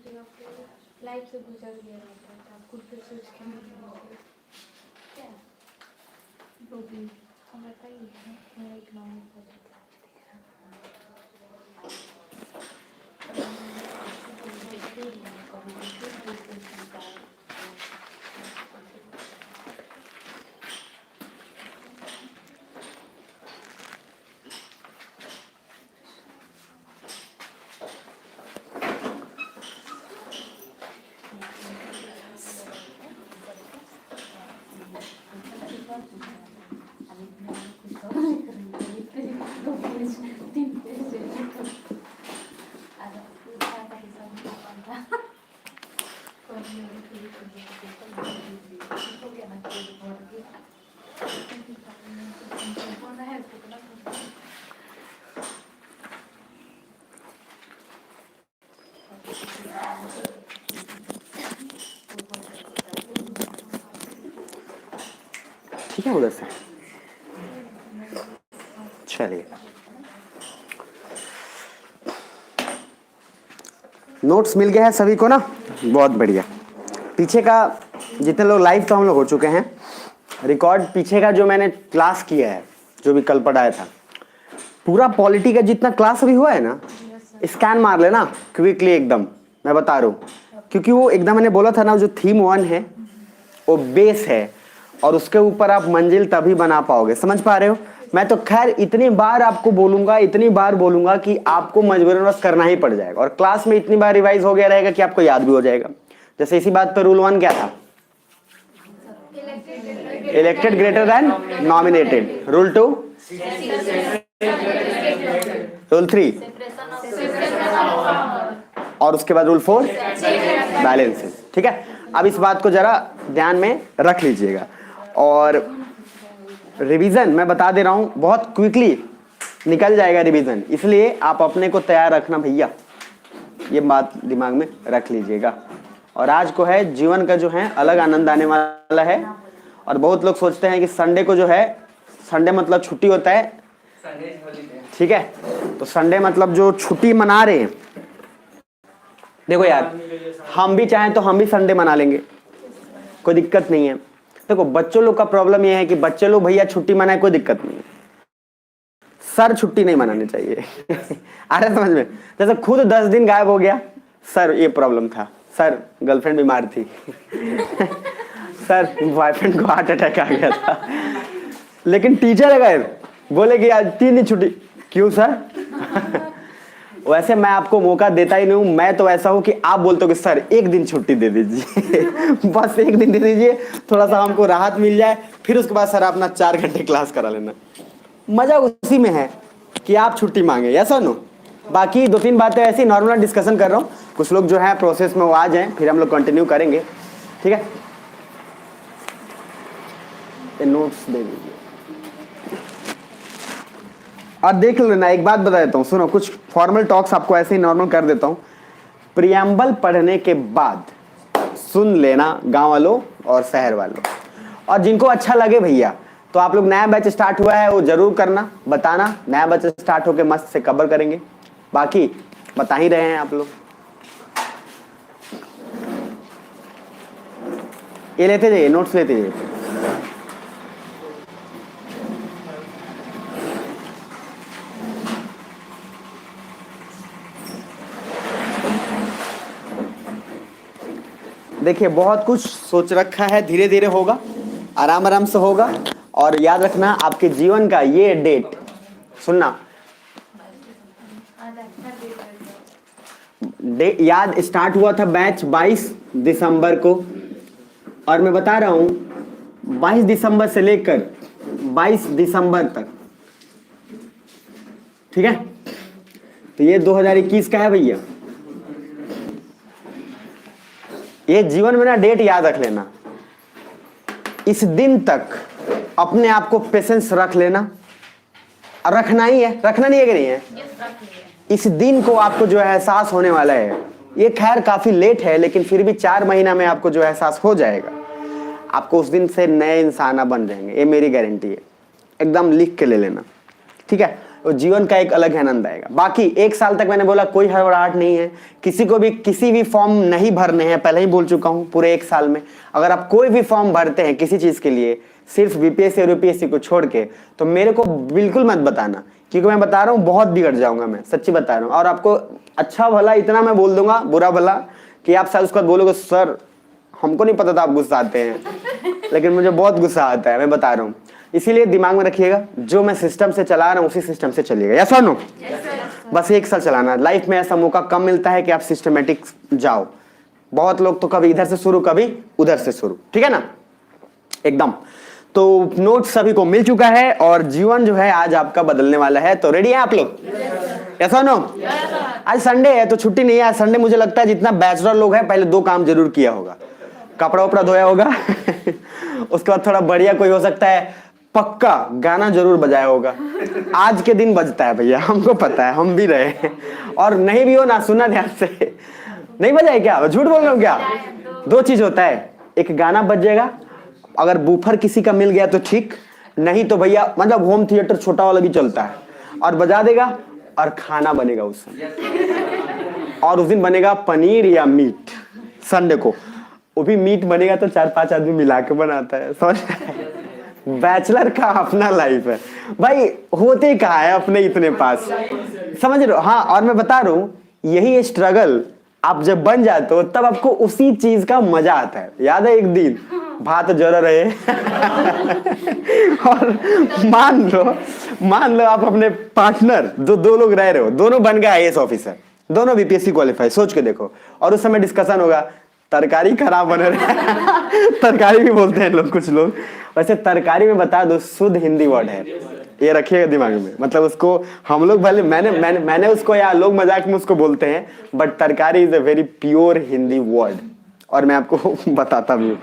Life से गुजर गया रहता है, आप खुद पे सोच के क्या वो भी हम बताइए। मेरा इकोनॉमिक ठीक है उधर से चलिए। नोट्स मिल गया है सभी को ना, बहुत बढ़िया। पीछे का जितने लोग लाइव तो हम लोग हो चुके हैं, रिकॉर्ड पीछे का जो मैंने क्लास किया है, जो भी कल पढ़ाया था, पूरा पॉलिटी का जितना क्लास अभी हुआ है ना, स्कैन मार लेना क्विकली एकदम, मैं बता रहा हूँ। क्योंकि वो एकदम मैंने बोला था ना, जो थीम 1 है वो बेस है, और उसके ऊपर आप मंजिल तभी बना पाओगे। समझ पा रहे हो? मैं तो खैर इतनी बार आपको बोलूंगा, इतनी बार बोलूंगा कि आपको मजबूरन बस करना ही पड़ जाएगा, और क्लास में इतनी बार रिवाइज हो गया रहेगा कि आपको याद भी हो जाएगा। जैसे इसी बात पर रूल 1 क्या था? Elected greater than nominated. Rule 2, rule 3, और उसके बाद रूल 4 बैलेंसेस। ठीक है, अब इस बात को जरा ध्यान में रख लीजिएगा। और रिवीजन मैं बता दे रहा हूं, बहुत क्विकली निकल जाएगा रिवीजन, इसलिए आप अपने को तैयार रखना भैया, ये बात दिमाग में रख लीजिएगा। और आज को है जीवन का जो है अलग आनंद आने वाला है। और बहुत लोग सोचते हैं कि संडे को जो है, संडे मतलब छुट्टी होता है, ठीक है, तो संडे मतलब जो छुट्टी मना रहे हैं, देखो यार हम भी चाहें तो हम भी संडे मना लेंगे, कोई दिक्कत नहीं है। देखो बच्चों लोग का प्रॉब्लम यह है कि बच्चे लोग भैया छुट्टी मनाए, कोई दिक्कत नहीं है, सर छुट्टी नहीं मनानी चाहिए। आ रहा समझ में? जैसे खुद 10 दिन गायब हो गया, सर ये प्रॉब्लम था, सर गर्लफ्रेंड बीमार थी, सर बॉयफ्रेंड को हार्ट अटैक आ गया था, लेकिन टीचर गए बोले कि आज 3 दिन छुट्टी, क्यों सर? वैसे मैं आपको मौका देता ही नहीं हूं, मैं तो ऐसा हूं कि आप बोलते हो कि सर 1 दिन छुट्टी दे दीजिए। बस 1 दिन दे दीजिए, थोड़ा सा हमको राहत मिल जाए, फिर उसके बाद सर अपना 4 घंटे क्लास करा लेना। मजा उसी में है कि आप छुट्टी मांगे, या सर नो। बाकी 2-3 बातें ऐसी नॉर्मल डिस्कशन कर रहा हूँ, कुछ लोग जो है प्रोसेस में वो आ जाएं, फिर हम लोग कंटिन्यू करेंगे। ठीक है, नोट्स दे दीजिए और देख लेना। एक बात बता देता हूँ, सुनो, कुछ फॉर्मल टॉक्स आपको ऐसे ही नॉर्मल कर देता हूँ। प्रियम्बल पढ़ने के बाद सुन लेना गांव वालों और शहर वालों, और जिनको अच्छा लगे भैया तो आप लोग नया बैच स्टार्ट हुआ है वो जरूर करना, बताना, नया बैच स्टार्ट होके मस्त से कवर करेंगे। बाकी बता ही रहे हैं आप लोग, ये लेते जाइए, नोट्स लेते जाइए। देखिए बहुत कुछ सोच रखा है, धीरे धीरे होगा, आराम आराम से होगा। और याद रखना आपके जीवन का ये डेट, सुनना याद, स्टार्ट हुआ था बैच 22 दिसंबर को, और मैं बता रहा हूं 22 दिसंबर से लेकर 22 दिसंबर तक, ठीक है। तो ये 2021 का है भैया। ये जीवन में ना डेट याद रख लेना, इस दिन तक अपने आप को पेशेंस रख लेना, और रखना ही है, रखना नहीं है कि नहीं है? इस दिन को आपको जो है एहसास होने वाला है। ये खैर काफी लेट है, लेकिन फिर भी 4 महीना में आपको जो एहसास हो जाएगा। आपको उस दिन से नए इंसान बन जाएंगे, ये मेरी गारंटी है, एकदम लिख के ले लेना, ठीक है। वो जीवन का एक अलग आनंद आएगा। बाकी 1 साल तक मैंने बोला कोई हड़बड़ाहट नहीं है, किसी को भी किसी भी फॉर्म नहीं भरने हैं, पहले ही बोल चुका हूं। पूरे 1 साल में अगर आप कोई भी फॉर्म भरते हैं किसी चीज के लिए, सिर्फ बीपीएससी और यूपीएससी को छोड़ के, तो मेरे को बिल्कुल मत बताना, क्योंकि मैं बता रहा हूँ बहुत बिगड़ जाऊंगा, मैं सच्ची बता रहा हूँ। और आपको अच्छा भला इतना मैं बोल दूंगा, बुरा भला कि आप शायद उसके बाद बोलोगे सर हमको नहीं पता था आप गुस्सा आते हैं, लेकिन मुझे बहुत गुस्सा आता है, मैं बता रहा हूँ। इसीलिए दिमाग में रखिएगा, जो मैं सिस्टम से चला रहा हूँ उसी सिस्टम से चलिएगा। यस और नो? बस 1 साल चलाना। लाइफ में ऐसा मौका कम मिलता है कि आप सिस्टमेटिक जाओ। बहुत लोग तो कभी इधर से शुरू कभी उधर से शुरू, ठीक है ना, एकदम। तो नोट सभी को मिल चुका है और जीवन जो है आज आपका बदलने वाला है। तो रेडी है आप लोग? यस और नो? आज संडे है तो छुट्टी नहीं है। आज संडे मुझे लगता है जितना बैचलर लोग हैं पहले 2 काम जरूर किया होगा, कपड़ा उपड़ा धोया होगा उसके बाद थोड़ा बढ़िया कोई हो सकता है पक्का गाना जरूर बजाया होगा। आज के दिन बजता है भैया, हमको पता है, हम भी रहे हैं। और नहीं भी हो ना, सुना ध्यान से, नहीं बजाए क्या, झूठ बोल रहा हूँ क्या? 2 चीज होता है, एक गाना बजेगा, अगर बूफर किसी का मिल गया तो ठीक, नहीं तो भैया मतलब होम थिएटर छोटा वाला भी चलता है, और बजा देगा और खाना बनेगा उस समय। और उस दिन बनेगा पनीर या मीट, संडे को वो भी मीट बनेगा तो 4-5 आदमी मिला के बनाता है, समझ? बैचलर का अपना लाइफ है भाई, होते कहाँ है अपने इतने पास, समझ रहे हो? हाँ, और मैं बता रहा हूँ यही स्ट्रगल आप जब बन जाते हो तब आपको उसी चीज का मजा आता है। याद है एक दिन भात जरा रहे और मान लो आप अपने पार्टनर जो 2 लोग रह रहे हो, दोनों बन गए आईएएस ऑफिसर, दोनों बीपीएससी क्वालिफाई, सोच के देखो। और उस समय डिस्कशन होगा तरकारी खराब बने रहे तरकारी भी बोलते हैं लोग, कुछ लोग। वैसे तरकारी में बता दो शुद्ध हिंदी वर्ड है, ये रखिएगा दिमाग में। मतलब उसको हम लोग भले मैंने उसको, या लोग मजाक में उसको बोलते हैं, बट तरकारी is a very pure Hindi word, और मैं आपको बताता भी हूँ।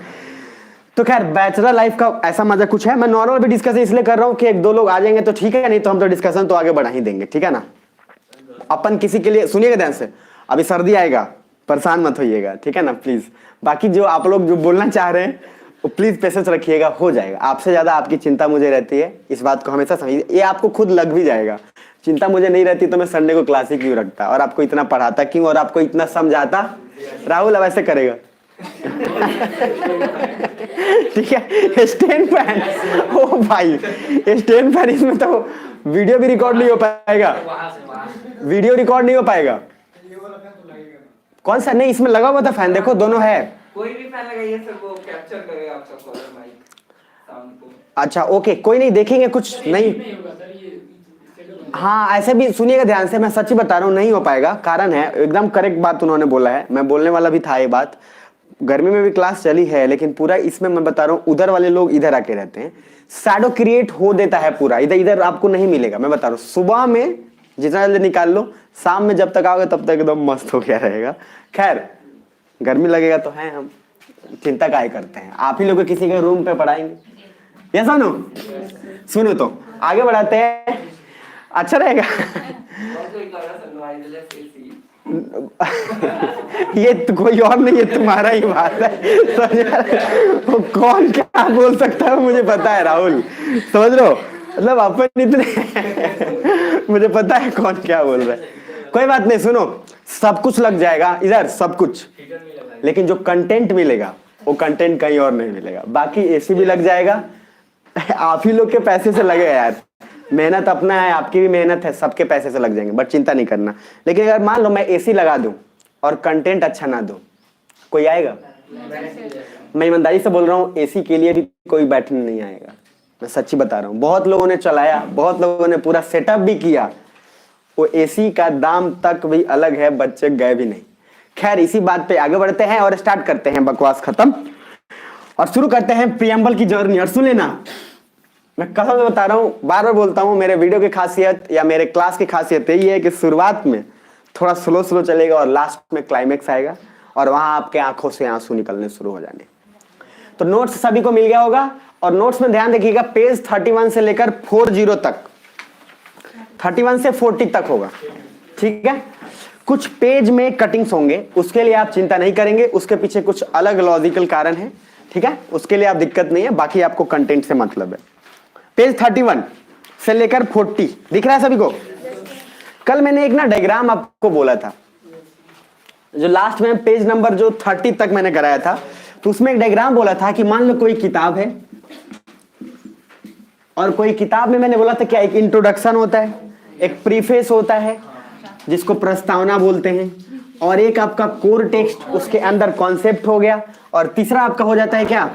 तो खैर बैचलर लाइफ का ऐसा मजा कुछ है। मैं नॉर्मल भी डिस्कशन इसलिए कर रहा हूँ कि 1-2 लोग आ जाएंगे तो ठीक है, नहीं तो हम तो डिस्कशन तो आगे बढ़ा ही देंगे, ठीक है ना। अपन किसी के लिए सुनिएगा ध्यान से, अभी सर्दी आएगा, परेशान मत होइएगा, ठीक है ना प्लीज। बाकी जो आप लोग जो बोलना चाह रहे हैं वो प्लीज पेशेंस रखिएगा, हो जाएगा। आपसे ज्यादा आपकी चिंता मुझे रहती है, इस बात को हमेशा समझिए, ये आपको खुद लग भी जाएगा। चिंता मुझे नहीं रहती तो मैं संडे को क्लास ही क्यों रखता, और आपको इतना पढ़ाता क्यों, और आपको इतना समझाता। राहुल अब ऐसे करेगा ठीक है, स्टैंड फैन, ओ भाई स्टैंड फैन, इसमें तो वीडियो भी रिकॉर्ड नहीं हो पाएगा, वीडियो रिकॉर्ड नहीं हो पाएगा। कौन सा? नहीं, इसमें लगा हुआ था फैन, देखो दोनों है, कोई भी फैन लगाइए सर, वो कैप्चर करेगा आपका कॉलर माइक साउंड को। अच्छा ओके, कोई नहीं, देखेंगे कुछ नहीं। हाँ ऐसे भी सुनिएगा ध्यान से, मैं सच्ची बता रहा हूँ नहीं हो पाएगा। कारण है, एकदम करेक्ट बात उन्होंने बोला है, मैं बोलने वाला भी था ये बात। गर्मी में भी क्लास चली है, लेकिन पूरा इसमें मैं बता रहा हूँ उधर वाले लोग इधर आके रहते हैं, शैडो क्रिएट हो देता है पूरा, इधर आपको नहीं मिलेगा। मैं बता रहा हूँ सुबह में जितना जल्दी निकाल लो, शाम में जब तक आओगे तब तक एकदम मस्त हो गया रहेगा। खैर गर्मी लगेगा तो है, हम चिंता काहे करते हैं, आप ही लोग को किसी के रूम पे पढ़ाएंगे। ये सुनो तो आगे बढ़ाते हैं, अच्छा रहेगा ये तो कोई और नहीं, ये तुम्हारा ही बात है, वो कौन क्या बोल सकता है मुझे पता है राहुल, समझ लो, मतलब अपन इतने मुझे पता है कौन क्या बोल रहा है। कोई बात नहीं, सुनो सब कुछ लग जाएगा इधर, सब कुछ, लेकिन जो कंटेंट मिलेगा वो कंटेंट कहीं और नहीं मिलेगा। बाकी एसी भी लग जाएगा आप ही लोग के पैसे से लगेगा यार, मेहनत अपना है, आपकी भी मेहनत है, सबके पैसे से लग जाएंगे, बट चिंता नहीं करना। लेकिन अगर मान लो मैं एसी लगा दूं और कंटेंट अच्छा ना दूं, कोई आएगा? मैं ईमानदारी से बोल रहा हूँ, एसी के लिए भी कोई बैठने नहीं आएगा, मैं सच्ची बता रहा हूँ। बहुत लोगों ने चलाया, बहुत लोगों ने पूरा सेटअप भी किया, वो एसी का दाम तक भी अलग है, बच्चे गए भी नहीं। खैर इसी बात पे आगे बढ़ते हैं और स्टार्ट करते हैं, बकवास खत्म और शुरू करते हैं प्रियम्बल की जर्नी। और सुन लेना, मैं कसम से बता रहा हूँ, बार बार बोलता हूँ, मेरे वीडियो की खासियत या मेरे क्लास की खासियत यही है कि शुरुआत में थोड़ा स्लो स्लो चलेगा और लास्ट में क्लाइमेक्स आएगा और वहां आपके आंखों से आंसू निकलने शुरू हो जाने। तो नोट्स सभी को मिल गया होगा, और नोट्स में ध्यान देखिएगा पेज 31 से लेकर 40 तक, 31 से 40 तक होगा, ठीक है। कुछ पेज में कटिंग्स होंगे, उसके लिए आप चिंता नहीं करेंगे, उसके पीछे कुछ अलग लॉजिकल कारण है, ठीक है, उसके लिए आप दिक्कत नहीं है, बाकी आपको कंटेंट से मतलब है। पेज 31 से लेकर 40 दिख रहा है सभी को? कल मैंने एक ना डायग्राम आपको बोला था, जो लास्ट में पेज नंबर जो 30 तक मैंने कराया था, तो उसमें एक डायग्राम बोला था कि मान लो कोई किताब है, और कोई किताब में मैंने बोला था क्या, एक इंट्रोडक्शन होता है, एक प्रीफेस होता है जिसको प्रस्तावना बोलते हैं, और एक आपका कोर टेक्स्ट, उसके अंदर कॉन्सेप्ट हो गया, और तीसरा आपका हो जाता है क्या,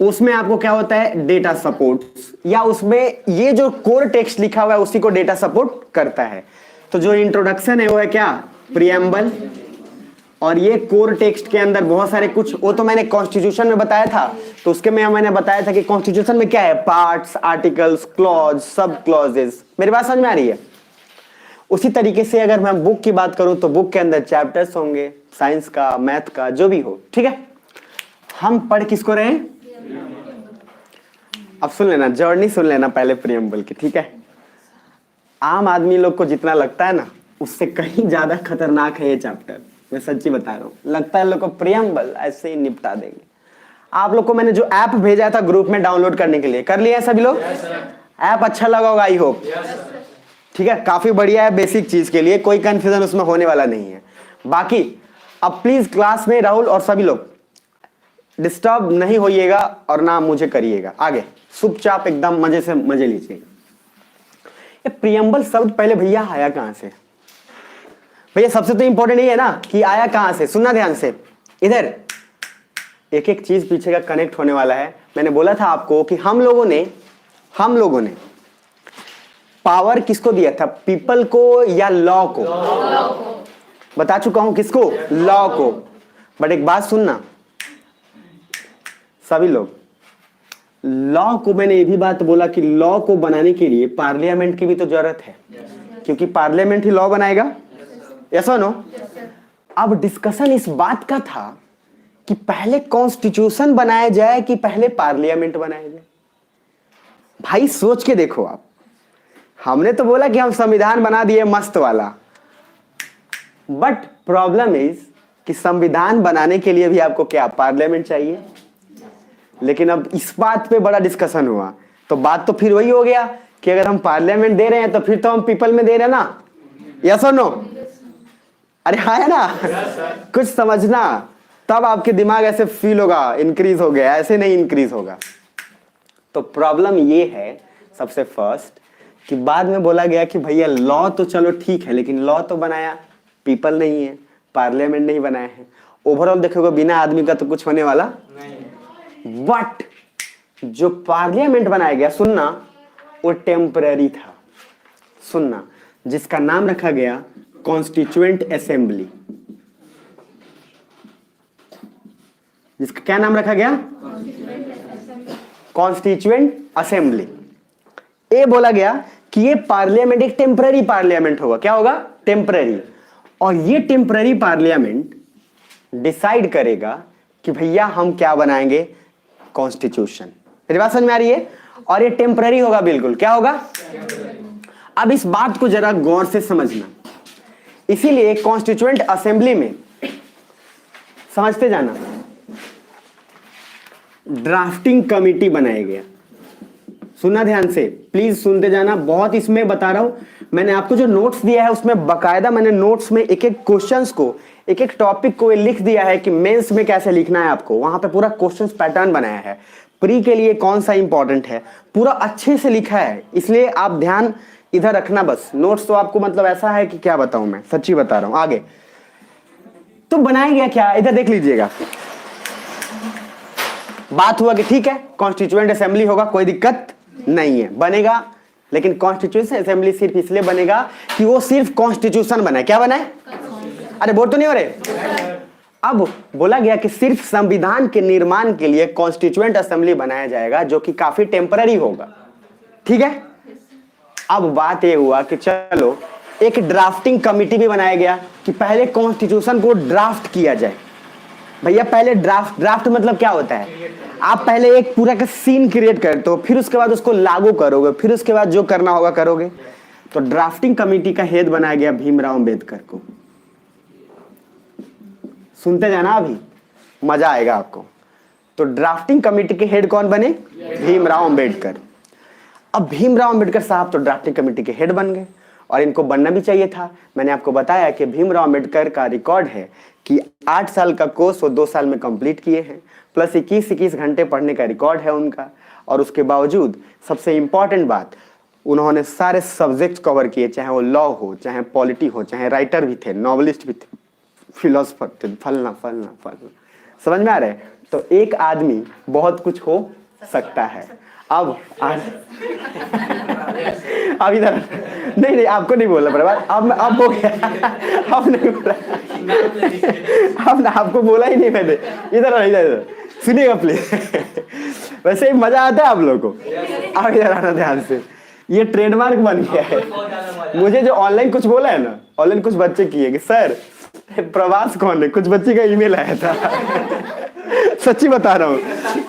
उसमें आपको क्या होता है, डेटा सपोर्ट, या उसमें ये जो कोर टेक्स्ट लिखा हुआ है उसी को डेटा सपोर्ट करता है। तो जो इंट्रोडक्शन है वो है क्या, प्रीएम्बल, और ये कोर टेक्स्ट के अंदर बहुत सारे कुछ, वो तो मैंने कॉन्स्टिट्यूशन में बताया था, तो उसके में मैंने बताया था कि कॉन्स्टिट्यूशन में क्या है, पार्ट्स, आर्टिकल्स, क्लॉज, सब क्लॉजेस। मेरी बात समझ में आ रही है? उसी तरीके से अगर मैं बुक की बात करूं तो बुक के अंदर चैप्टर्स होंगे, साइंस का, मैथ का, जो भी हो, ठीक है। हम पढ़ किसको रहे हैं? अब सुन लेना, जर्नी सुन लेना पहले प्रीएम्बल की, ठीक है। आम आदमी लोग को जितना लगता है ना, उससे कहीं ज्यादा खतरनाक है ये चैप्टर, मैं सच्ची बता रहा हूँ। लगता है लोग को प्रीएम्बल ऐसे ही निपटा देंगे। आप लोग को मैंने जो ऐप भेजा था ग्रुप में डाउनलोड करने के लिए, कर लिया है सभी लोग? ऐप अच्छा लगा होगा आई होप, ठीक है। काफी बढ़िया है बेसिक चीज के लिए, कोई कंफ्यूजन उसमें होने वाला नहीं है। बाकी अब प्लीज क्लास में राहुल और सभी लोग डिस्टर्ब नहीं होइएगा और ना मुझे करिएगा, आगे चुपचाप एकदम मजे से मजे लीजिएगा। ये प्रीएम्बल शब्द पहले भैया आया कहां से? भैया सबसे तो इंपॉर्टेंट ये है ना कि आया कहां से, सुनना ध्यान से। इधर एक एक चीज पीछे का कनेक्ट होने वाला है। मैंने बोला था आपको कि हम लोगों ने पावर किसको दिया था, पीपल को या लॉ को? बता चुका हूं किसको, लॉ को। बट एक बात सुनना सभी लोग, लॉ को मैंने ये भी बात बोला कि लॉ को बनाने के लिए पार्लियामेंट की भी तो जरूरत है, क्योंकि पार्लियामेंट ही लॉ बनाएगा। यस और नो? अब डिस्कशन इस बात का था कि पहले कॉन्स्टिट्यूशन बनाया जाए कि पहले पार्लियामेंट बनाया जाए। भाई सोच के देखो आप, हमने तो बोला कि हम संविधान बना दिए मस्त वाला, बट प्रॉब्लम इज कि संविधान बनाने के लिए भी आपको क्या, पार्लियामेंट चाहिए। लेकिन अब इस बात पे बड़ा डिस्कशन हुआ, तो बात तो फिर वही हो गया कि अगर हम पार्लियामेंट दे रहे हैं तो फिर तो हम पीपल में दे रहे हैं ना। यस और नो? अरे हाँ है ना? कुछ समझना, तब आपके दिमाग ऐसे फील होगा इंक्रीज हो गया, ऐसे नहीं इंक्रीज होगा। तो प्रॉब्लम ये है सबसे फर्स्ट कि बाद में बोला गया कि भैया लॉ तो चलो ठीक है, लेकिन लॉ तो बनाया पीपल नहीं है, पार्लियामेंट नहीं बनाया है। ओवरऑल देखोगे बिना आदमी का तो कुछ होने वाला नहीं। बट जो पार्लियामेंट बनाया गया, सुनना, वो टेम्पररी था। सुनना, जिसका नाम रखा गया कॉन्स्टिट्यूएंट असेंबली। जिसका क्या नाम रखा गया, कॉन्स्टिट्यूएंट असेंबली। ये बोला गया कि ये पार्लियामेंट एक टेम्पररी पार्लियामेंट होगा। क्या होगा? टेम्पररी। और ये टेम्पररी पार्लियामेंट डिसाइड करेगा कि भैया हम क्या बनाएंगे, कॉन्स्टिट्यूशन। मेरी बात समझ में आ रही है? और ये टेम्पररी होगा बिल्कुल। क्या होगा? अब इस बात को जरा गौर से समझना, इसीलिए कॉन्स्टिट्यूएंट असेंबली में समझते जाना, ड्राफ्टिंग कमिटी बनाया गया। सुनना ध्यान से, प्लीज सुनते जाना, बहुत इसमें बता रहा हूं। मैंने आपको जो नोट्स दिया है उसमें बकायदा मैंने नोट्स में एक एक क्वेश्चंस को, एक एक टॉपिक को लिख दिया है कि मेंस में कैसे लिखना है आपको। वहां पे पूरा क्वेश्चंस पैटर्न बनाया है, प्री के लिए कौन सा इंपॉर्टेंट है, पूरा अच्छे से लिखा है। इसलिए आप ध्यान इधर रखना बस। नोट्स तो आपको मतलब ऐसा है कि क्या बताऊं, मैं सच्ची बता रहा हूं। आगे तो बनाया गया क्या, इधर देख लीजिएगा। बात हुआ कि ठीक है कॉन्स्टिट्यूएंट असेंबली होगा, कोई दिक्कत नहीं है, बनेगा। लेकिन कॉन्स्टिट्यूशन असेंबली सिर्फ इसलिए बनेगा कि वो सिर्फ कॉन्स्टिट्यूशन बनाए। क्या बनाए? अरे बोल तो नहीं हो रहे? अब बोला गया कि सिर्फ संविधान के निर्माण के लिए कॉन्स्टिट्यूएंट असेंबली बनाया जाएगा, जो कि काफी टेम्पररी होगा। ठीक है। अब बात ये हुआ कि चलो एक ड्राफ्टिंग कमिटी भी बनाया गया कि पहले कॉन्स्टिट्यूशन को ड्राफ्ट किया जाए। भैया पहले ड्राफ्ट मतलब क्या होता है, आप पहले एक पूरा का सीन क्रिएट करते हो, फिर उसके बाद उसको लागू करोगे, फिर उसके बाद जो करना होगा करोगे। तो ड्राफ्टिंग कमेटी का हेड बनाया गया भीमराव अंबेडकर को। सुनते जाना, अभी मजा आएगा आपको। तो ड्राफ्टिंग कमेटी के हेड कौन बने? भीमराव अंबेडकर। अब भीमराव अंबेडकर साहब तो ड्राफ्टिंग कमेटी के हेड बन गए और इनको बनना भी चाहिए था। मैंने आपको बताया कि भीमराव अंबेडकर का रिकॉर्ड है कि 8 साल का कोर्स वो 2 साल में कंप्लीट किए हैं, प्लस 21 घंटे पढ़ने का रिकॉर्ड है उनका। और उसके बावजूद सबसे इंपॉर्टेंट बात, उन्होंने सारे सब्जेक्ट कवर किए, चाहे वो लॉ हो, चाहे पॉलिटी हो, चाहे राइटर भी थे, नॉवलिस्ट भी थे, फिलोसफर थे, फलना फलना फलना। समझ में आ रहा है? तो एक आदमी बहुत कुछ हो सकता है। अब इधर नहीं आपको नहीं बोलना पड़ा, अब हो गया। अब नहीं बोला, अब आपको बोला ही नहीं मैंने। इधर सुनिएगा प्लीज। वैसे ही मजा आता है आप लोगों को। अब इधर आना ध्यान से, ये ट्रेडमार्क बन गया है। मुझे जो ऑनलाइन कुछ बोला है ना, ऑनलाइन कुछ बच्चे किए कि सर प्रवास कौन है, कुछ बच्चे का ईमेल आया था। सच्ची बता रहा हूँ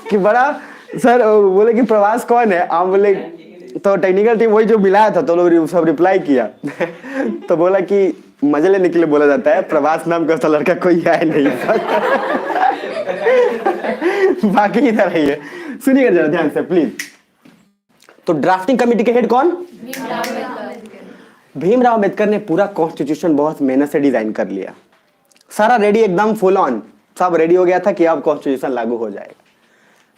कि बड़ा सर बोले कि प्रवास कौन है, आप बोले तो टेक्निकल टीम वही जो मिलाया था तो लोग सब रिप्लाई किया। तो बोला कि मजे लेने के लिए बोला जाता है, प्रवास नाम का लड़का कोई है नहीं। बाकी इधर ही है, सुनिएगा जरा ध्यान से प्लीज। तो ड्राफ्टिंग कमेटी के हेड कौन? भीमराव अंबेडकर ने पूरा कॉन्स्टिट्यूशन बहुत मेहनत से डिजाइन कर लिया, सारा रेडी, एकदम फुल ऑन, सब रेडी हो गया था कि अब कॉन्स्टिट्यूशन लागू हो जाएगा।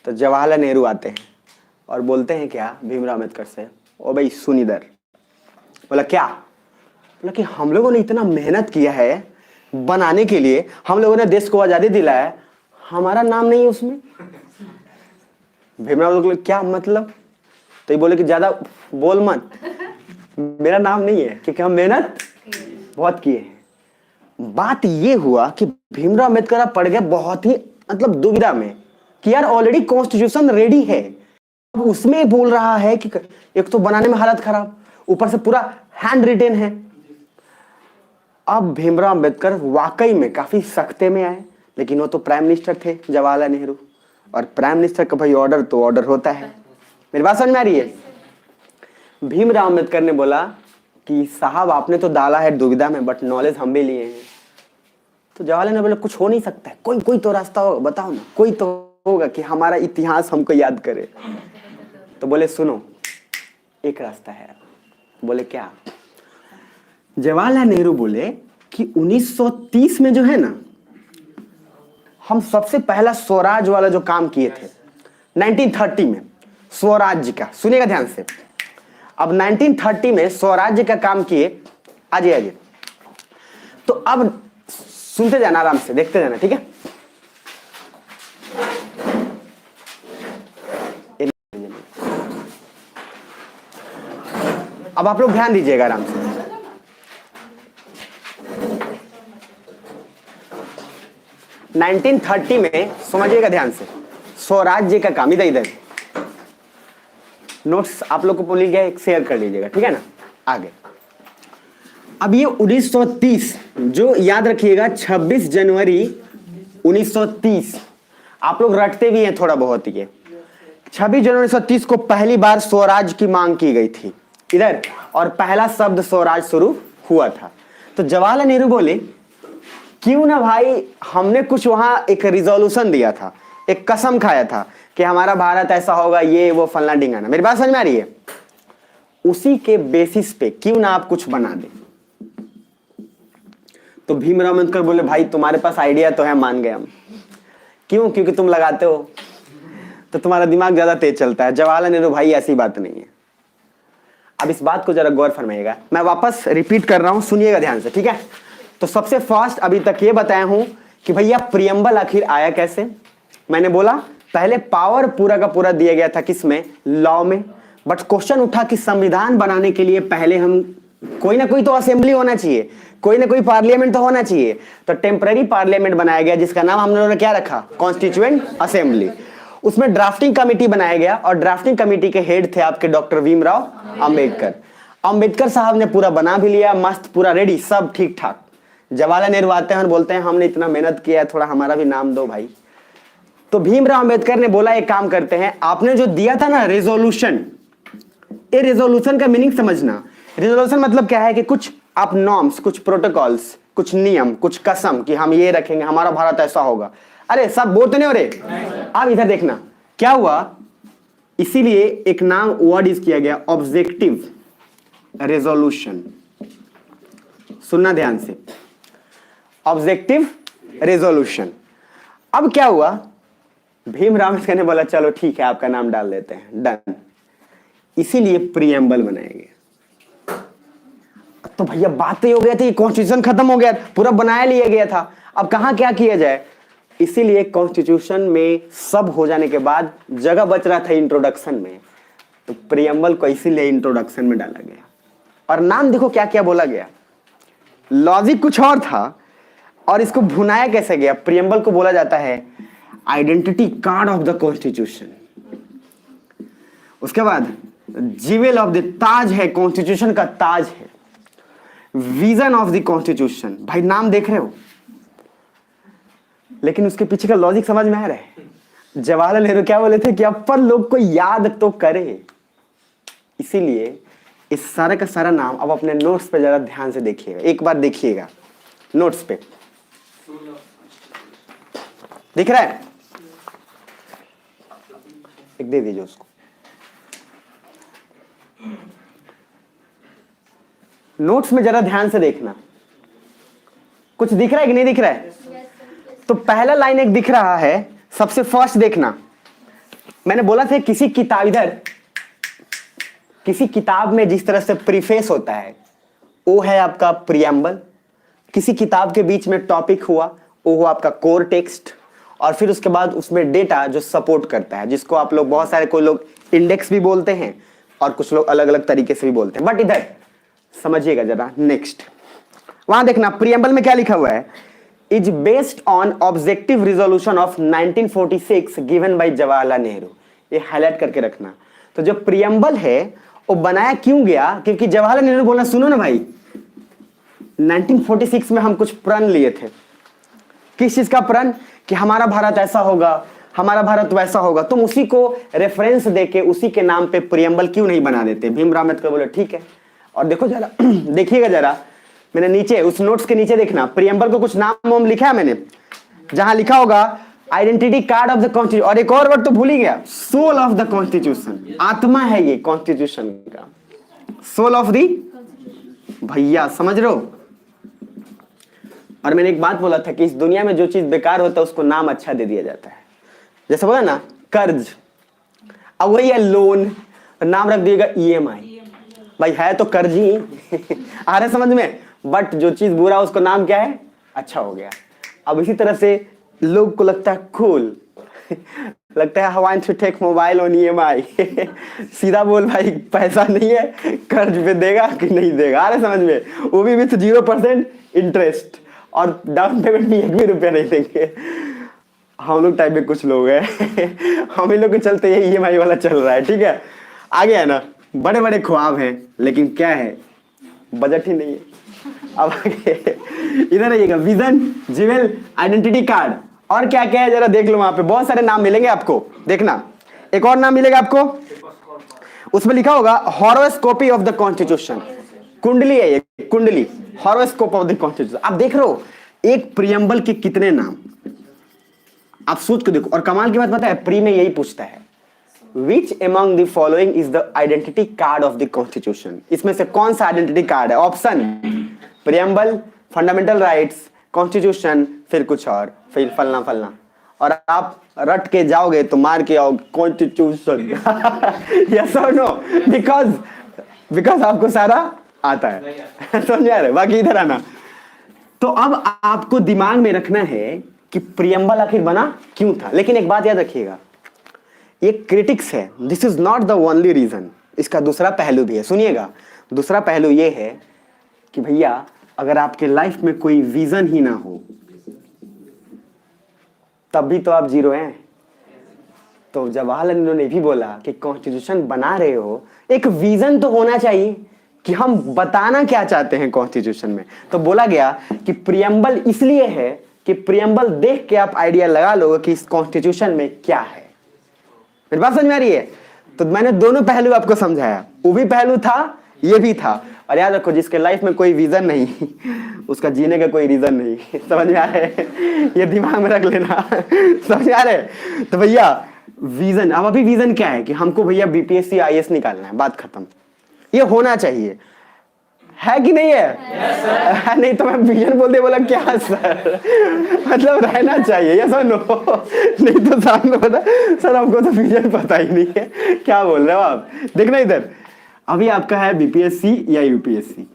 तो जवाहरलाल नेहरू आते हैं और बोलते हैं क्या भीमराव अंबेडकर से, ओ भाई सुन इधर। बोला क्या? बोला कि हम लोगों ने इतना मेहनत किया है बनाने के लिए, हम लोगों ने देश को आजादी दिलाया है, हमारा नाम नहीं है उसमें। भीमराव बोले क्या मतलब? तो ये बोले कि ज्यादा बोल मत, मेरा नाम नहीं है, क्योंकि हम मेहनत बहुत किए हैं। बात ये हुआ कि भीमराव अंबेडकर पड़ गए बहुत ही मतलब दुविधा में कि यार ऑलरेडी कॉन्स्टिट्यूशन रेडी है, अब उसमें बोल रहा है कि एक तो बनाने में हालत खराब, ऊपर से पूरा हैंड रिटेन है। अब भीमराव अंबेडकर वाकई में काफी सख्ते में आए, लेकिन वो तो प्राइम मिनिस्टर थे जवाहरलाल नेहरू, और प्राइम मिनिस्टर का भाई ऑर्डर तो ऑर्डर होता है। मेरी बात समझ में आ रही है? भीमराव अंबेडकर ने बोला कि साहब आपने तो डाला है दुविधा में, बट नॉलेज हम भी लिए हैं। तो जवाहरलाल ने बोला कुछ हो नहीं सकता है, कोई तो रास्ता होगा, बताओ ना, कोई तो होगा कि हमारा इतिहास हमको याद करे। तो बोले सुनो एक रास्ता है। बोले क्या? जवाहरलाल नेहरू बोले कि 1930 में जो है ना, हम सबसे पहला स्वराज वाला जो काम किए थे 1930 में, स्वराज्य का, सुनिएगा ध्यान से। अब 1930 में स्वराज्य का काम किए, आजिए। तो अब सुनते जाना, आराम से देखते जाना, ठीक है? अब आप लोग ध्यान दीजिएगा आराम से। नाइनटीन 1930 में समझिएगा ध्यान से, स्वराज्य का काम, इधर नोट्स आप लोग को बोल गया, शेयर कर लीजिएगा, ठीक है ना? आगे अब ये 1930 जो याद रखिएगा, 26 जनवरी 1930, आप लोग रटते भी हैं थोड़ा बहुत। ये 26 जनवरी 1930 को पहली बार स्वराज की मांग की गई थी इधर, और पहला शब्द स्वराज शुरू हुआ था। तो जवाहरलाल नेहरू बोले क्यों ना भाई, हमने कुछ वहां एक रिजोल्यूशन दिया था, एक कसम खाया था कि हमारा भारत ऐसा होगा, ये वो फलना ढिंगाना। मेरी बात समझ में आ रही है? उसी के बेसिस पे क्यों ना आप कुछ बना दे। तो भीमराव अंबेडकर बोले भाई तुम्हारे पास आइडिया तो है, मान गए हम। क्यों? क्योंकि तुम लगाते हो तो तुम्हारा दिमाग ज्यादा तेज चलता है। जवाहरलाल नेहरू भाई ऐसी बात नहीं है। अब इस बात को जरा गौर फरमाइएगा, मैं वापस रिपीट कर रहा हूं, सुनिएगा ध्यान से, ठीक है? तो सबसे फर्स्ट अभी तक ये बताया हूं कि भैया प्रियम्बल आखिर आया कैसे। मैंने बोला पहले पावर पूरा का पूरा दिया गया था किसमें? लॉ में। बट क्वेश्चन उठा कि संविधान बनाने के लिए पहले हम कोई ना कोई तो असेंबली होना चाहिए, कोई ना कोई पार्लियामेंट तो होना चाहिए। तो टेम्पररी पार्लियामेंट बनाया गया जिसका नाम हम लोगों ने क्या रखा? Constituent assembly. उसमें ड्राफ्टिंग कमेटी बनाया गया और ड्राफ्टिंग कमेटी के हेड थे आपके डॉक्टर भीमराव अंबेडकर। अंबेडकर साहब ने पूरा बना भी लिया, मस्त पूरा रेडी, सब ठीक ठाक। जवाहरलाल नेहरू आते हैं और बोलते हैं हमने इतना मेहनत किया है, थोड़ा हमारा भी नाम दो भाई। तो भीमराव अंबेडकर ने बोला एक काम करते हैं, आपने जो दिया था ना रेजोल्यूशन, ये रेजोल्यूशन का मीनिंग समझना। रेजोल्यूशन मतलब क्या है कि कुछ आप नॉर्म्स, कुछ प्रोटोकॉल्स, कुछ नियम, कुछ कसम कि हम ये रखेंगे, हमारा भारत ऐसा होगा। अरे सब बोल तो नहीं हो रहे। अब इधर देखना क्या हुआ, इसीलिए एक नाम वर्ड यूज किया गया ऑब्जेक्टिव रेजोल्यूशन। सुनना ध्यान से, ऑब्जेक्टिव रेजोल्यूशन। अब क्या हुआ, भीम रावत ने बोला चलो ठीक है आपका नाम डाल देते हैं, डन। इसीलिए प्रीएम्बल बनाया गया। तो भैया बात तो हो गया थी, कॉन्स्टिट्यूशन खत्म हो गया, पूरा बनाया लिया गया था, अब कहां क्या किया जाए। इसीलिए कॉन्स्टिट्यूशन में सब हो जाने के बाद जगह बच रहा था इंट्रोडक्शन में, तो प्रीएम्बल को इसीलिए इंट्रोडक्शन में डाला गया। और नाम देखो क्या क्या बोला गया, लॉजिक कुछ और था और इसको भुनाया कैसे गया। प्रीएम्बल को बोला जाता है identity card of the constitution. उसके बाद जीवेल ऑफ द ताज है, कॉन्स्टिट्यूशन का ताज है, विजन ऑफ द कॉन्स्टिट्यूशन। भाई नाम देख रहे हो, लेकिन उसके पीछे का लॉजिक समझ में आ रहा है। जवाहरलाल नेहरू क्या बोले थे कि अपन लोग को याद तो करे, इसीलिए इस सारे का सारा नाम अब अपने नोट्स पे जरा ध्यान से देखिएगा, एक बार देखिएगा नोट्स पे, दिख रहा है, एक दे दीजिए उसको। नोट्स में जरा ध्यान से देखना, कुछ दिख रहा है कि नहीं दिख रहा है। तो पहला लाइन एक दिख रहा है, सबसे फर्स्ट देखना, मैंने बोला था किसी किताब, इधर किसी किताब में जिस तरह से प्रीफेस होता है वो है आपका प्रीएम्बल। किसी किताब के बीच में टॉपिक हुआ वो हुआ आपका कोर टेक्स्ट, और फिर उसके बाद उसमें डेटा जो सपोर्ट करता है, जिसको आप लोग बहुत सारे कोई लोग इंडेक्स भी बोलते हैं और कुछ लोग अलग अलग तरीके से भी बोलते हैं। बट इधर समझिएगा जरा, नेक्स्ट वहां देखना प्रीएम्बल में क्या लिखा हुआ है, is based on objective resolution of 1946 given bye Jawaharlal Nehru. ये हाईलाइट करके रखना। तो जो प्रीएम्बल है वो बनाया क्यों गया, क्योंकि जवाहरलाल नेहरू बोला सुनो ना भाई 1946 में हम कुछ प्रण लिए थे। किस चीज का प्रण, कि हमारा भारत ऐसा होगा, हमारा भारत वैसा होगा, तुम उसी को रेफरेंस देके उसी के नाम पे प्रीएम्बल क्यों नहीं बना देते। भीमराव अम्बेडकर बोले ठीक है। और देखो जरा देखिएगा जरा, मैंने नीचे उस नोट्स के नीचे देखना, प्रीएम्बल को कुछ नाम वाम लिखा है मैंने, जहां लिखा होगा identity card of the constitution, और एक और वर्ड तो भूल ही गया, सोल ऑफ द कॉन्स्टिट्यूशन। आत्मा है ये कॉन्स्टिट्यूशन का, सोल ऑफ दी, भैया समझ रहे हो। और मैंने एक बात बोला था कि इस दुनिया में जो चीज बेकार होता है उसको नाम अच्छा दे दिया जाता है। जैसे बोला ना कर्ज, अब वही है लोन, नाम रख दिएगा ईएमआई। भाई है तो कर्ज ही आ रहा समझ में, बट जो चीज बुरा उसको नाम क्या है, अच्छा हो गया। अब इसी तरह से लोग को लगता है कूल लगता है हवाई to take mobile on EMI सीधा बोल भाई पैसा नहीं है, कर्ज पे देगा कि नहीं देगा, आ रहा समझ में, वो भी विथ 0% इंटरेस्ट, और डाउन पेमेंट भी 1 भी रुपया नहीं देंगे। हम लोग टाइप में कुछ लोग हैं हम ही लोग के चलते ये ईएमआई वाला चल रहा है, ठीक है। आगे है ना, बड़े बड़े ख्वाब हैं लेकिन क्या है, बजट ही नहीं है। अब आगे इधर आइएगा, विजन, जीवेल, आइडेंटिटी कार्ड, और क्या क्या है जरा देख लो। वहां पे बहुत सारे नाम मिलेंगे आपको, देखना एक और नाम मिलेगा आपको, उसमें लिखा होगा हॉरोस्कोपी ऑफ द कॉन्स्टिट्यूशन। कुंडली है ये, कुंडली, हॉरोस्कोप ऑफ द कॉन्स्टिट्यूशन। आप देख रहे हो एक प्रीएम्बल के कितने नाम, आप सोच के देखो। और कमाल की बात पता है, प्री में यही पूछता है Which among the following is the identity card of the constitution? इसमें से कौन सा आइडेंटिटी कार्ड है, option preamble, fundamental rights, constitution, फिर कुछ और, फिर फलना फलना, और आप रट के जाओगे तो मार के आओ कॉन्स्टिट्यूशन यस और नो, बिकॉज आपको सारा आता है समझ आ रहे। बाकी इधर आना। तो अब आपको दिमाग में रखना है कि प्रीएम्बल आखिर बना क्यों था। लेकिन एक बात याद रखिएगा, ये क्रिटिक्स है, this is not the only reason, इसका दूसरा पहलू भी है। सुनिएगा, दूसरा पहलू ये है कि भैया अगर आपके लाइफ में कोई विजन ही ना हो तब भी तो आप जीरो हैं। तो जवाहरलाल नेहरू ने भी बोला कि कॉन्स्टिट्यूशन बना रहे हो, एक विजन तो होना चाहिए कि हम बताना क्या चाहते हैं कॉन्स्टिट्यूशन में। तो बोला गया कि प्रीएम्बल इसलिए है कि प्रीएम्बल देख के आप आइडिया लगा लो कि इस कॉन्स्टिट्यूशन में क्या है। मेरी बात समझ में आ रही है। तो मैंने दोनों पहलू आपको समझाया, वो भी पहलू था, ये भी था। और याद रखो, जिसके लाइफ में कोई विजन नहीं उसका जीने का कोई रीजन नहीं। समझ में आ रहा है, ये दिमाग में रख लेना समझ में आ रहा है। तो भैया विजन, अब अभी विजन क्या है कि हमको भैया बीपीएससी आईएएस निकालना है, बात खत्म। ये होना चाहिए, है कि नहीं है? yes, नहीं तो मैं विजन बोलते बोला क्या सर, मतलब रहना चाहिए ये सर, नो नहीं तो सामने पता सर हमको तो विजन पता ही नहीं है, क्या बोल रहे हो आप। देखना इधर, अभी आपका है बीपीएससी या यूपीएससी।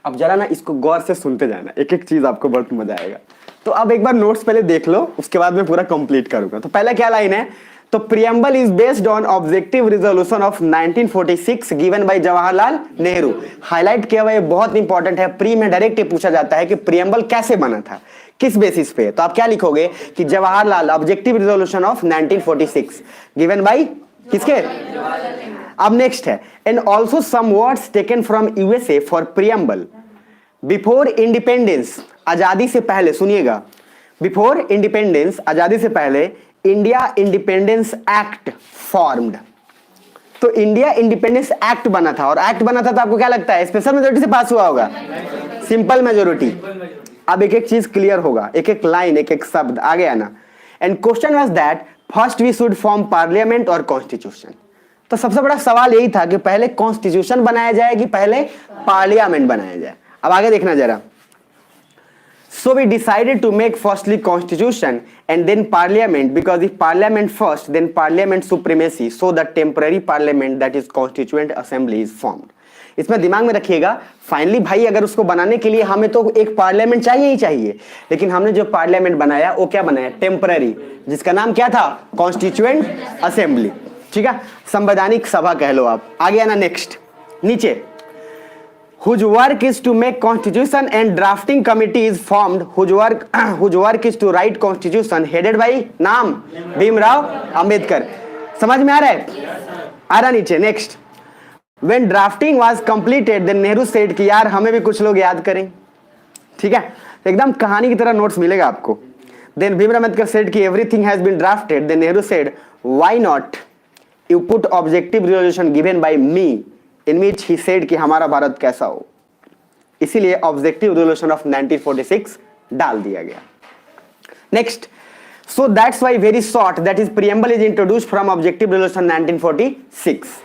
अब जरा ना इसको गौर से सुनते जाना, एक एक चीज आपको बहुत मजा आएगा। तो अब एक बार नोट्स पहले देख लो, उसके बाद मैं पूरा कंप्लीट करूंगा। तो पहला क्या लाइन है, तो preamble is based on objective resolution of 1946 given bye Jawaharlal Nehru. Highlight किया हुआ, ये बहुत इंपॉर्टेंट है, प्री में डायरेक्ट ये पूछा जाता है कि प्रियम्बल कैसे बना था, किस बेसिस पे। तो आप क्या लिखोगे कि Jawaharlal objective resolution of 1946 given by किसके। अब नेक्स्ट है, and also some words taken from USA for preamble before independence, आजादी से पहले, सुनिएगा, बिफोर इंडिपेंडेंस, आजादी से पहले, इंडिया इंडिपेंडेंस एक्ट फॉर्म्ड। तो इंडिया इंडिपेंडेंस एक्ट बना था, और एक्ट बना था तो आपको क्या लगता है स्पेशल मेजोरिटी से पास हुआ होगा, सिंपल मेजोरिटी। अब एक एक चीज क्लियर होगा, एक एक लाइन, एक एक शब्द आगे आना। And question was that first we should form parliament और कॉन्स्टिट्यूशन। तो सबसे बड़ा सवाल यही था कि पहले कॉन्स्टिट्यूशन बनाया जाए कि पहले पार्लियामेंट बनाया जाए। अब आगे देखना जरा। So we decided to make firstly constitution and then parliament, because if parliament first then parliament supremacy, so the temporary parliament that is constituent assembly is formed. इसमें दिमाग में रखिएगा, फाइनली भाई अगर उसको बनाने के लिए हमें तो एक पार्लियामेंट चाहिए ही चाहिए, लेकिन हमने जो पार्लियामेंट बनाया वो क्या बनाया, टेम्पररी, जिसका नाम क्या था, कॉन्स्टिट्यूएंट असेंबली। ठीक है, संवैधानिक सभा कह लो आप। आगे आना नेक्स्ट, नीचे, whose work is to make constitution and drafting committee is formed, whose work is to write constitution, headed by नाम भीमराव अंबेडकर। समझ में आ रहा है? आ रहा नीचे, next. when drafting was completed then Nehru said कि यार हमें भी कुछ लोग याद करें। ठीक है, एकदम कहानी की तरह नोट्स मिलेगा आपको। then भीमराव अंबेडकर said कि everything has been drafted, then Nehru said why not you put objective resolution given by me in which he said कि हमारा भारत कैसा हो। इसीलिए ऑब्जेक्टिव रिजोल्यूशन ऑफ 1946 डाल दिया गया। Next, so that's why very short that is preamble is introduced from objective resolution 1946।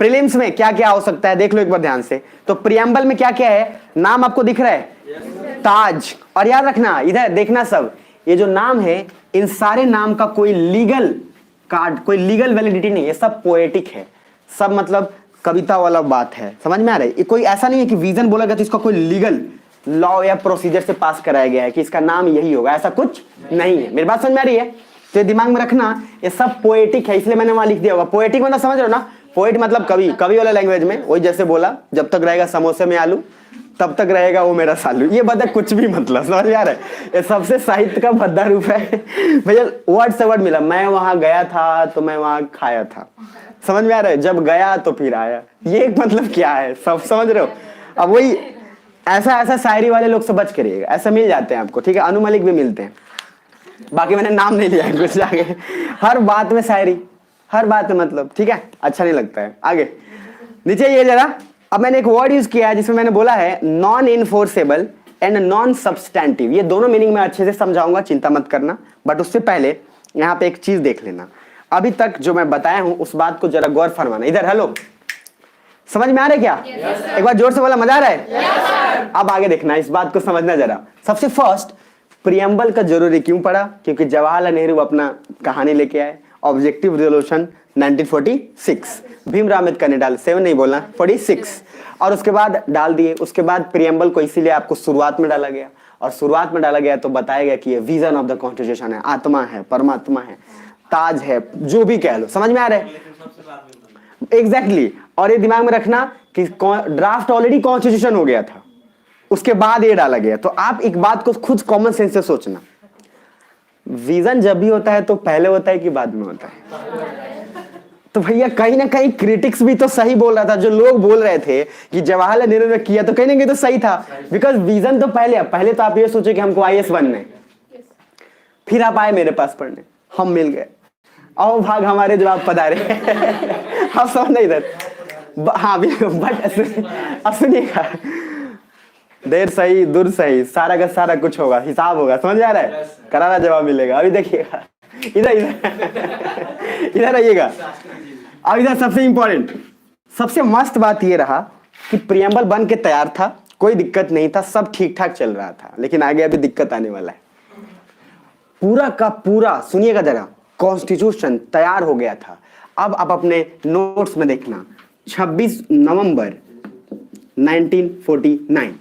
Prelims में क्या क्या हो सकता है देख लो एक बार ध्यान से। तो प्रियम्बल में क्या क्या है, नाम आपको दिख रहा है, ताज। और याद रखना, इधर देखना सब, ये जो नाम है इन सारे नाम का कोई लीगल कार्ड, कोई लीगल वैलिडिटी नहीं है, सब पोएटिक है, सब मतलब कविता वाला बात है। समझ में आ रहा है? ये कोई ऐसा नहीं है कि विजन बोला गया तो इसका कोई लीगल लॉ या प्रोसीजर से पास कराया गया है कि इसका नाम यही होगा, ऐसा कुछ नहीं है। मेरी बात समझ में आ रही है? तो ये दिमाग में रखना, ये सब पोएटिक है, इसलिए मैंने वहां लिख दिया होगा। पोएटिक मतलब समझ रहे हो ना, पोएट मतलब कवि, कवि वाला लैंग्वेज में, वही जैसे बोला जब तक रहेगा समोसे में आलू तब तक रहेगा वो मेरा सालू। ये बता कुछ भी मतलब, समझ में आ रहा है? ये सबसे साहित्य का भद्दा रूप है भैया। वर्ड से वर्ड मिला, मैं वहां गया था तो मैं वहां खाया था। समझ में आ रहा है? जब गया तो फिर आया, ये मतलब क्या है, सब समझ रहे हो? अब वही ऐसा ऐसा शायरी वाले लोग से बच करिएगा, ऐसा मिल जाते हैं आपको। ठीक है, अनु मलिक भी मिलते हैं, बाकी मैंने नाम नहीं लिया कुछ आगे। हर बात में शायरी, हर बात में मतलब, ठीक है, अच्छा नहीं लगता है। आगे नीचे ये जरा, अब मैंने एक वर्ड यूज किया है जिसमें मैंने बोला है non enforceable and non substantive. ये दोनों मीनिंग मैं अच्छे से समझाऊंगा, चिंता मत करना। बट उससे पहले यहाँ पे एक चीज देख लेना, अभी तक जो मैं बताया हूं उस बात को जरा गौर फरमाना। इधर हेलो, समझ में आ रहा है क्या? yes, एक बार जोर से बोला, मजा आ रहा है? yes, अब आगे देखना, इस बात को समझना जरा। सबसे फर्स्ट, प्रियम्बल का जरूरी क्यों पड़ा? क्योंकि जवाहरलाल नेहरू अपना कहानी लेके आए, ऑब्जेक्टिव रिजोल्यूशन 1946, भीमराव अम्बेडकर ने डाल 7 नहीं बोलना 46, और उसके बाद डाल दिए। उसके बाद प्रियम्बल को इसीलिए आपको शुरुआत में डाला गया, और शुरुआत में डाला गया तो बताया गया कि ये विजन ऑफ द कॉन्स्टिट्यूशन है, आत्मा है, परमात्मा है, ताज है, जो भी कह लो। समझ में आ रहा है? एग्जैक्टली। और ये दिमाग में रखना कि ड्राफ्ट ऑलरेडी कॉन्स्टिट्यूशन हो गया था, उसके बाद ये डाला गया। तो आप एक बात को खुद कॉमन सेंस से सोचना, विजन जब भी होता है तो पहले होता है कि बाद में होता है? तो भैया कहीं ना कहीं क्रिटिक्स भी तो सही बोल रहा था, जो लोग बोल रहे थे कि जवाहरलाल नेहरू ने किया तो कहीं ना कहीं तो सही था, बिकॉज विजन तो पहले तो आप ये सोचे कि हमको आईएएस बनना है, फिर आप आए मेरे पास पढ़ने, हम मिल गए, आओ भाग हमारे जवाब पधारे आप समझ नहीं इधर। हाँ बट सुनिएगा, देर सही दूर सही, सारा का सारा कुछ होगा, हिसाब होगा, समझ आ रहा है? करारा जवाब मिलेगा। अभी देखिएगा इधर इधर इधर आइएगा। अब इधर सबसे इंपॉर्टेंट, सबसे मस्त बात ये रहा कि प्रियम्बल बन के तैयार था, कोई दिक्कत नहीं था, सब ठीक ठाक चल रहा था, लेकिन आगे अभी दिक्कत आने वाला है। पूरा का पूरा सुनिएगा जरा, कॉन्स्टिट्यूशन तैयार हो गया था। अब आप अपने नोट्स में देखना 26 नवंबर 1949,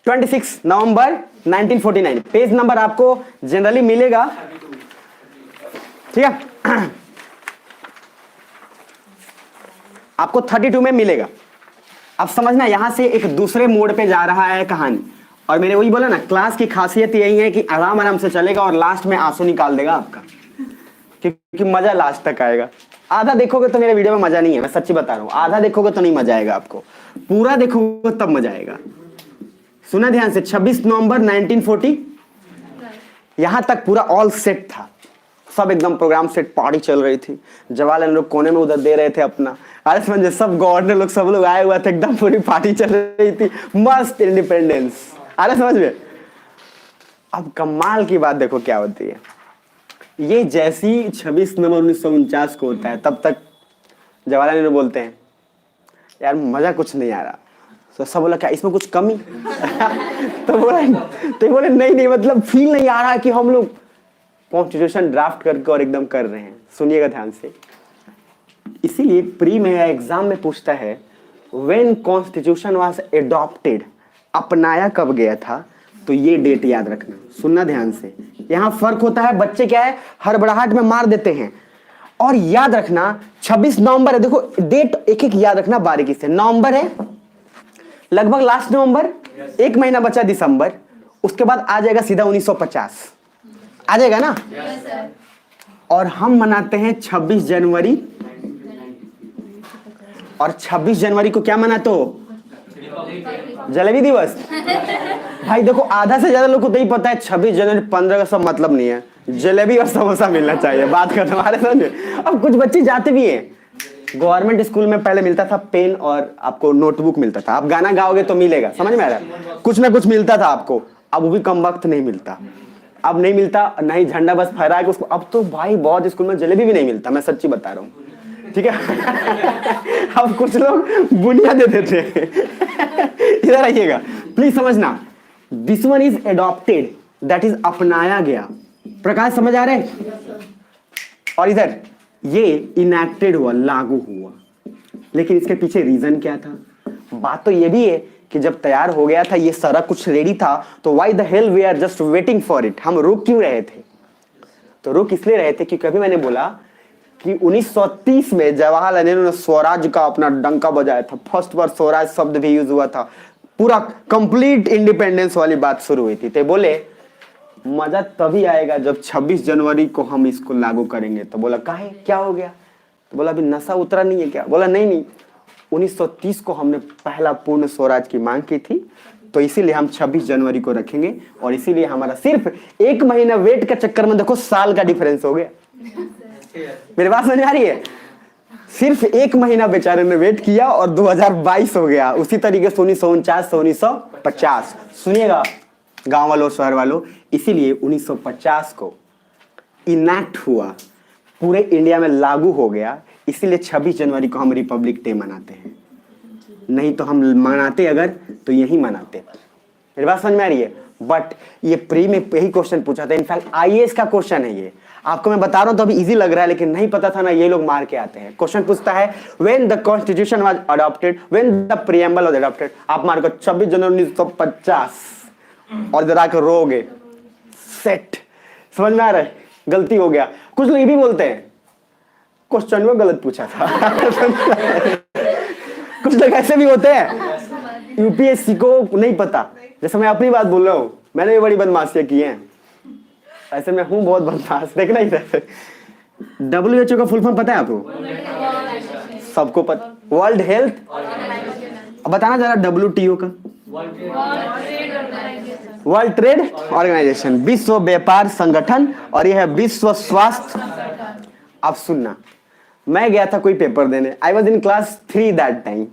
26 नवंबर 1949, पेज नंबर आपको जनरली मिलेगा, ठीक है, आपको 32 में मिलेगा। अब समझना यहां से एक दूसरे मोड पे जा रहा है कहानी, और मैंने वही बोला ना, क्लास की खासियत यही है कि आराम आराम से चलेगा और लास्ट में आंसू निकाल देगा आपका, क्योंकि मजा लास्ट तक आएगा। आधा देखोगे तो मेरे वीडियो में मजा नहीं है, मैं सच्ची बता रहा हूं, आधा देखोगे तो नहीं मजा आएगा आपको, पूरा देखोगे तब मजा आएगा। सुना ध्यान से, 26 नवंबर 1940, यहां तक पूरा ऑल सेट था, सब एकदम प्रोग्राम सेट, पार्टी चल रही थी, जवाहरलाल लोग कोने में उधर दे रहे थे अपना, अरे समझे, सब गवर्नर लोग सब लोग आए हुए थे, एकदम पूरी पार्टी चल रही थी, मस्त इंडिपेंडेंस, अरे समझ में। अब कमाल की बात देखो क्या होती है, ये जैसी 26 नवंबर 1949 को होता है, तब तक जवाहरलाल नेहरू बोलते हैं यार मजा कुछ नहीं आ रहा, तो सब बोला क्या इसमें कुछ कमी तो बोले नहीं मतलब फील नहीं आ रहा कि हम लोग कॉन्स्टिट्यूशन ड्राफ्ट करके और एकदम कर रहे हैं। सुनिएगा ध्यान से, इसीलिए प्री में या एग्जाम में पूछता है व्हेन कॉन्स्टिट्यूशन वाज एडॉप्टेड, अपनाया कब गया था, तो ये डेट याद रखना। सुनना ध्यान से, यहां फर्क होता है, बच्चे क्या है हड़बड़ाहट में मार देते हैं, और याद रखना 26 नवंबर है, देखो डेट एक एक याद रखना बारीकी से, नवंबर है लगभग लास्ट नवंबर, एक महीना बचा दिसंबर, उसके बाद आ जाएगा सीधा 1950 आ जाएगा ना। और हम मनाते हैं 26 जनवरी, और 26 जनवरी को क्या मनाते हो, जलेबी दिवस। भाई देखो आधा से ज्यादा लोग को तो ही पता है 26 जनवरी 15 का सब मतलब नहीं है, जलेबी और समोसा मिलना चाहिए, बात करते हमारे समझे। अब कुछ बच्चे जाते भी हैं, गवर्नमेंट स्कूल में पहले मिलता था पेन और आपको नोटबुक मिलता था, आप गाना गाओगे तो मिलेगा, समझ में आ रहा है, कुछ ना कुछ मिलता था आपको, अब वो भी कम वक्त नहीं मिलता, अब नहीं मिलता, नहीं झंडा बस फहरा के उसको, अब तो भाई बहुत स्कूल में जलेबी भी नहीं मिलता, मैं सच्ची बता रहा हूँ, ठीक है अब कुछ लोग बुनिया दे देते इधर आइएगा प्लीज समझना, this one is adopted, that is अपनाया गया, प्रकाश समझ आ रहे हैं, और इधर ये इनैक्टेड हुआ, लागू हुआ, लेकिन इसके पीछे रीजन क्या था, बात तो ये भी है कि जब तैयार हो गया था ये सारा कुछ रेडी था, तो why the hell we are just waiting for it, हम रुक क्यों रहे थे, तो रुक इसलिए रहे थे क्योंकि अभी मैंने बोला कि 1930 में जवाहरलाल नेहरू ने स्वराज का अपना डंका बजाया था, फर्स्ट बार स्वराज शब्द भी यूज हुआ था, पूरा कंप्लीट इंडिपेंडेंस वाली बात शुरू हुई थी, तो बोले मजा तभी आएगा जब 26 जनवरी को हम इसको लागू करेंगे, तो बोला काहे क्या हो गया, तो बोला अभी नशा उतरा नहीं है क्या, बोला नहीं 1930 को हमने पहला पूर्ण स्वराज की मांग की थी, तो इसीलिए हम 26 जनवरी को रखेंगे, और इसीलिए हमारा सिर्फ एक महीना वेट के चक्कर में देखो साल का डिफरेंस हो गया मेरी बात समझ आ रही है, सिर्फ एक महीना बेचारे ने वेट किया और 2022 हो गया, उसी तरीके से 1949 से 1950, सुनिएगा गांव वालों शहर वालों, इसीलिए 1950 को इनैक्ट हुआ, पूरे इंडिया में लागू हो गया, इसीलिए 26 जनवरी को हम रिपब्लिक डे मनाते हैं, नहीं तो हम मनाते अगर तो यही मनाते। मेरी बात समझ में आ रही है, बट ये प्री में यही क्वेश्चन पूछा था, इनफैक्ट आईएएस का क्वेश्चन है ये, आपको मैं बता रहा हूं तो अभी इजी लग रहा है, लेकिन नहीं पता था ना, ये लोग मार के आते हैं। क्वेश्चन पूछता है when the constitution was adopted, when the preamble was adopted, आप मार को 26 जनवरी 1950 और इधर आकर रोगे सेट, समझ में आ रहा है, गलती हो गया। कुछ लोग ये भी बोलते हैं क्वेश्चन में गलत पूछा था कुछ लोग ऐसे भी होते हैं, यूपीएससी को नहीं पता, जैसे मैं अपनी बात बोल रहा हूँ, मैंने भी बड़ी बदमाशियां की हैं, ऐसे मैं हूं बहुत बदमाश, देखना ही था। WHO का फुल फॉर्म पता है आपको, सबको पता, वर्ल्ड हेल्थ, अब बताना जरा WTO का, वर्ल्ड ट्रेड ऑर्गेनाइजेशन, विश्व व्यापार संगठन, और यह है विश्व स्वास्थ्य। अब सुनना, मैं गया था कोई पेपर देने, I was in class 3 that time,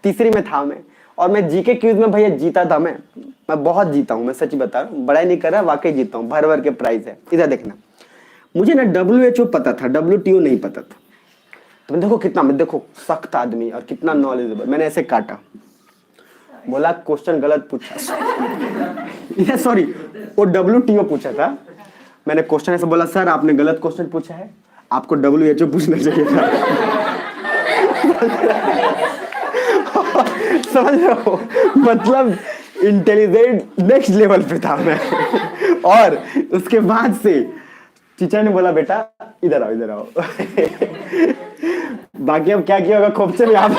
तीसरी में था मैं, और मैं जीके क्विज में भैया जीता था, मैं बहुत जीता हूं, मैं सच बता रहा हूँ, बड़ा नहीं कर रहा, वाकई जीता हूँ, भर भर के प्राइज है। इधर देखना, मुझे ना WHO पता था, WTO नहीं पता था। तो मैं देखो कितना, मैं देखो सख्त आदमी और कितना नॉलेजेबल, मैंने ऐसे काटा, बोला क्वेश्चन गलत पूछा। ये सॉरी, वो WTO पूछा था, मैंने क्वेश्चन ऐसे बोला सर आपने गलत क्वेश्चन पूछा है, आपको WHO पूछना चाहिए था। समझ रहे हो, मतलब इंटेलिजेंट नेक्स्ट लेवल पे था मैं। और उसके बाद से टीचर ने बोला बेटा इधर आओ इधर आओ। बाकी अब क्या किया होगा खोपचे में आप।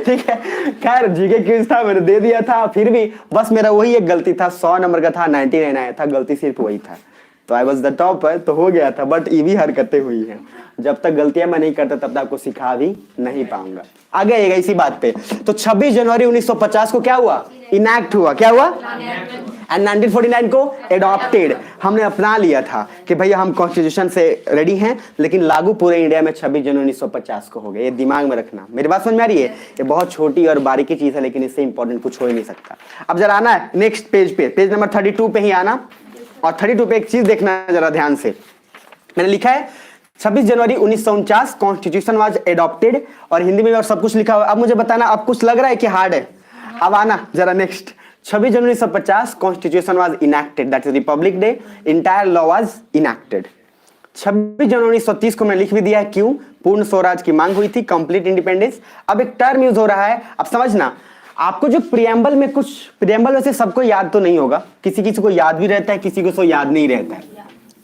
ठीक है, खैर जीके क्विज था, मैंने दे दिया था, फिर भी बस मेरा वही एक गलती था, 100 नंबर का था, 99 आया था, गलती सिर्फ वही था, तो आई वॉज द टॉपर, तो हो गया था। बट ये भी हरकतें हुई हैं, जब तक गलतियां मैं नहीं करता तब तक आपको सिखा भी नहीं पाऊंगा। आगे आएगा इसी बात पे। तो 26 जनवरी 1950 को क्या हुआ, इनैक्ट हुआ, क्या हुआ, एंड 1949 को एडॉप्टेड। हमने अपना लिया था कि भैया हम कॉन्स्टिट्यूशन से रेडी हैं, लेकिन लागू पूरे इंडिया में 26 जनवरी 1950 को हो गया। ये दिमाग में रखना, मेरी बात समझ में आ रही है, ये बहुत छोटी और बारीकी चीज है, लेकिन इससे इंपॉर्टेंट कुछ हो ही नहीं सकता। अब जरा आना है नेक्स्ट पेज पे, पेज नंबर 32 पे ही आना, और 32 पे एक चीज देखना जरा ध्यान से। मैंने लिखा है 26 जनवरी 1949 कॉन्स्टिट्यूशन वाज एडॉप्टेड, और हिंदी में और सब कुछ लिखा हुआ। अब मुझे बताना, अब कुछ लग रहा है कि हार्ड है? अब आना जरा next, 26 January 1950 constitution was enacted, that is Republic day, entire law was enacted. 26 जनवरी 1930 को मैं लिख भी दिया है, क्यों, पूर्ण स्वराज की मांग हुई थी, कंप्लीट इंडिपेंडेंस। अब एक टर्म यूज हो रहा है, अब समझना, आपको जो प्रियम्बल में कुछ, प्रियम्बल वैसे सबको याद तो नहीं होगा, किसी किसी को याद भी रहता है, किसी को याद नहीं रहता है,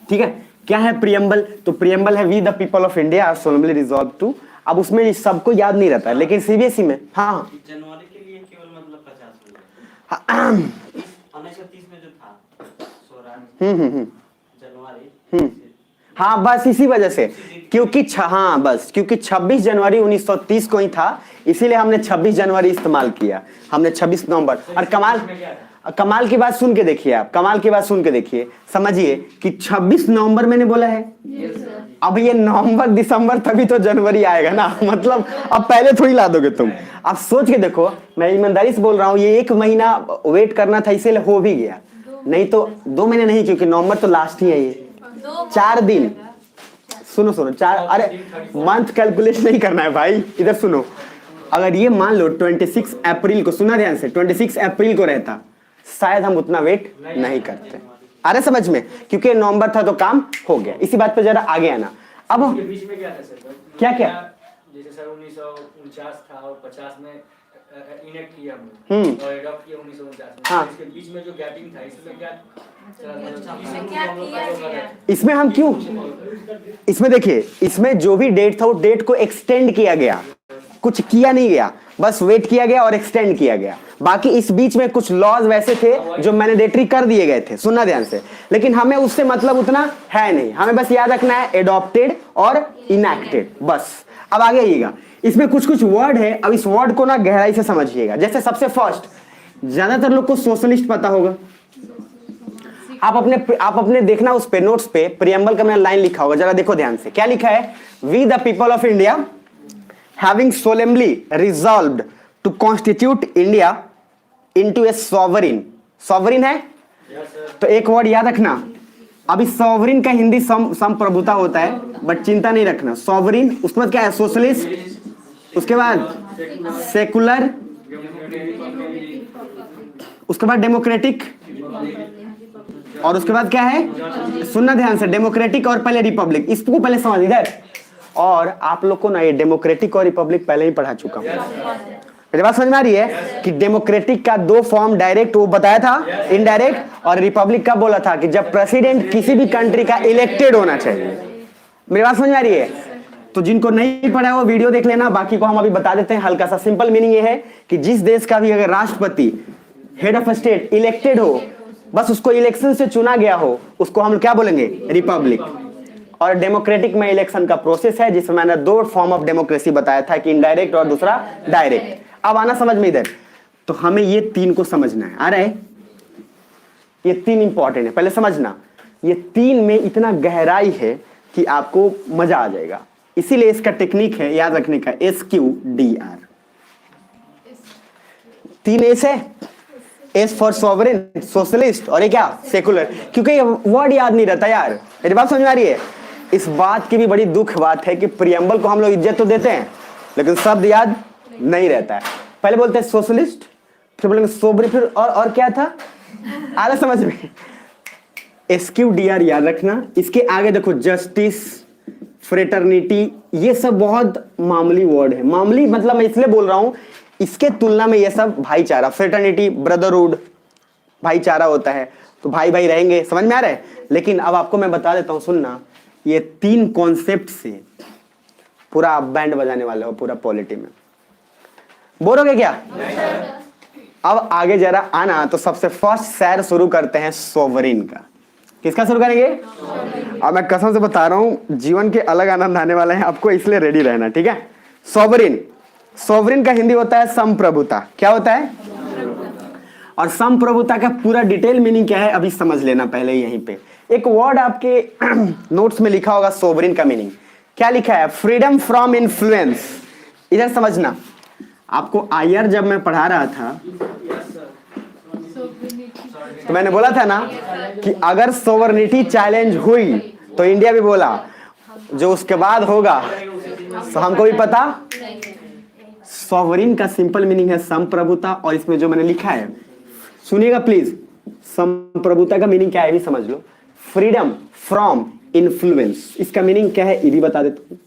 ठीक है। क्या है प्रियम्बल? तो प्रियम्बल है we the people of India are solemnly resolve to. अब उसमें सबको याद नहीं रहता है, लेकिन सीबीएसई में हाँ जनवरी के लिए केवल मतलब 50 1930 में जो था स्वराज जनवरी, हाँ बस इसी वजह से, क्योंकि हाँ बस क्योंकि 26 जनवरी 1930 को ही था, इसीलिए हमने 26 जनवरी इस्तेमाल किया, हमने 26 नवंबर। और कमाल की बात सुन के देखिए, आप कमाल की बात सुन के देखिए, समझिए कि 26 नवंबर मैंने बोला है। अब ये नवंबर दिसंबर तभी तो जनवरी आएगा ना, मतलब अब पहले थोड़ी ला दोगे तुम। अब सोच के देखो, मैं ईमानदारी से बोल रहा हूँ, ये 1 महीना वेट करना था, इसीलिए हो भी गया, नहीं तो 2 महीने नहीं, क्योंकि नवंबर तो लास्ट ही है, ये 4 दिन। सुनो 4, अरे मंथ कैलकुलेट नहीं करना है भाई, इधर सुनो। अगर ये मान लो 26 अप्रैल को, सुना ध्यान से, 26 अप्रैल को रहता, शायद हम उतना वेट नहीं करते। अरे समझ में, क्योंकि नवंबर था तो काम हो गया। इसी बात पे जरा आगे आना। अब बीच में क्या था सर? क्या जैसे सर 1949 था और 50 में इनेक्ट किया हमने और एडॉप्ट किया 1949 में। हाँ। इसके बीच में जो गैपिंग था, इसमें क्या इसमें हम क्यों, इसमें देखिए, इसमें जो भी डेट था वो डेट को एक्सटेंड किया गया, कुछ किया नहीं गया, बस वेट किया गया और एक्सटेंड किया गया। बाकी इस बीच में कुछ लॉज वैसे थे जो मैंडेटरी कर दिए गए थे, सुनना ध्यान से, लेकिन हमें उससे मतलब उतना है नहीं, हमें बस याद रखना है एडॉप्टेड और इनैक्टेड, बस। अब आगे आइएगा, इसमें कुछ कुछ वर्ड है, अब इस वर्ड को ना गहराई से समझिएगा। जैसे सबसे फर्स्ट, ज्यादातर लोग को सोशलिस्ट पता होगा, आप अपने देखना उस पे नोट्स पे प्रियम्बल का मैंने लाइन लिखा होगा, जरा देखो ध्यान से, क्या लिखा है, we the people of India having solemnly resolved to constitute India into a sovereign, sovereign है तो एक वर्ड याद रखना। अभी sovereign का हिंदी संप्रभुता होता है, बट चिंता नहीं रखना, sovereign उसके बाद क्या है, सोशलिस्ट, उसके बाद सेकुलर, उसके बाद डेमोक्रेटिक, और उसके बाद क्या है, सुनना ध्यान से, डेमोक्रेटिक और पहले रिपब्लिक। इसको पहले समझ इधर, और आप लोग को ना ये डेमोक्रेटिक और रिपब्लिक पहले ही पढ़ा चुका हूं, मेरी बात समझ में आ रही है कि डेमोक्रेटिक का 2 फॉर्म, डायरेक्ट वो बताया था, इनडायरेक्ट, और रिपब्लिक का बोला था कि जब प्रेसिडेंट किसी भी कंट्री का इलेक्टेड होना चाहिए। मेरी बात समझ में आ रही है? तो जिनको नहीं पढ़ा है वो वीडियो देख लेना, बाकी को हम अभी बता देते हैं हल्का सा। सिंपल मीनिंग ये है कि जिस देश का भी अगर राष्ट्रपति, हेड ऑफ स्टेट इलेक्टेड हो, बस उसको इलेक्शन से चुना गया हो, उसको हम क्या बोलेंगे, रिपब्लिक। और डेमोक्रेटिक में इलेक्शन का प्रोसेस है, जिसमें मैंने 2 फॉर्म ऑफ डेमोक्रेसी बताया था, कि इनडायरेक्ट और दूसरा डायरेक्ट। अब आना समझ में इधर, तो हमें ये 3 को समझना है, आ रहा है, ये 3 इंपॉर्टेंट है, पहले समझना। ये 3 में इतना गहराई है कि आपको मजा आ जाएगा, इसीलिए इसका टेक्निक है याद रखने का, SQDR। 3 एस है, एस फॉर सॉवरेन, सोशलिस्ट, और ये क्या, सेकुलर, क्योंकि ये वर्ड याद नहीं रहता यार। मेरी बात समझ में आ रही है? इस बात की भी बड़ी दुख बात है कि प्रियम्बल को हम लोग इज्जत तो देते हैं लेकिन शब्द याद नहीं रहता है। पहले बोलते हैं सोशलिस्ट, फिर बोलेंगे सोवरेन, फिर और क्या था, आधा समझ में। SQDR याद रखना। इसके आगे देखो जस्टिस, फ्रेटर्निटी, ये सब बहुत मामूली वर्ड है। मामूली मतलब मैं इसलिए बोल रहा हूं, इसके तुलना में ये सब भाईचारा, फ्रेटर्निटी, ब्रदरहुड, भाईचारा होता है, तो भाई भाई रहेंगे, समझ में आ रहा है। लेकिन अब आपको मैं बता देता हूं, सुनना, ये 3 कॉन्सेप्ट से पूरा आप बैंड बजाने वाले हो पूरा पॉलिटी में। बोलोगे क्या? अब आगे जरा आना, तो सबसे फर्स्ट सैर शुरू करते हैं सोवरेन का। किसका शुरू करेंगे? अब मैं कसम से बता रहा हूं, जीवन के अलग आनंद आने वाले हैं आपको, इसलिए रेडी रहना, ठीक है। सोवरेन, सोवरेन का हिंदी होता है संप्रभुता। क्या होता है? और संप्रभुता का पूरा डिटेल मीनिंग क्या है अभी समझ लेना पहले यहीं पे। एक वर्ड आपके नोट्स में लिखा होगा सोवरेन का मीनिंग। क्या लिखा है? Freedom from influence. इधर समझना, आपको आयर जब मैं पढ़ा रहा था तो मैंने बोला था ना कि अगर सोवरेनिटी चैलेंज हुई तो इंडिया भी बोला, जो उसके बाद होगा तो हमको भी पता। सोवरेन का सिंपल मीनिंग है संप्रभुता, और इसमें जो मैंने लिखा है सुनिएगा प्लीज, संप्रभुता का मीनिंग क्या है भी समझ लो। फ्रीडम फ्रॉम इन्फ्लुएंस, इसका मीनिंग क्या है ये भी बता देता हूं,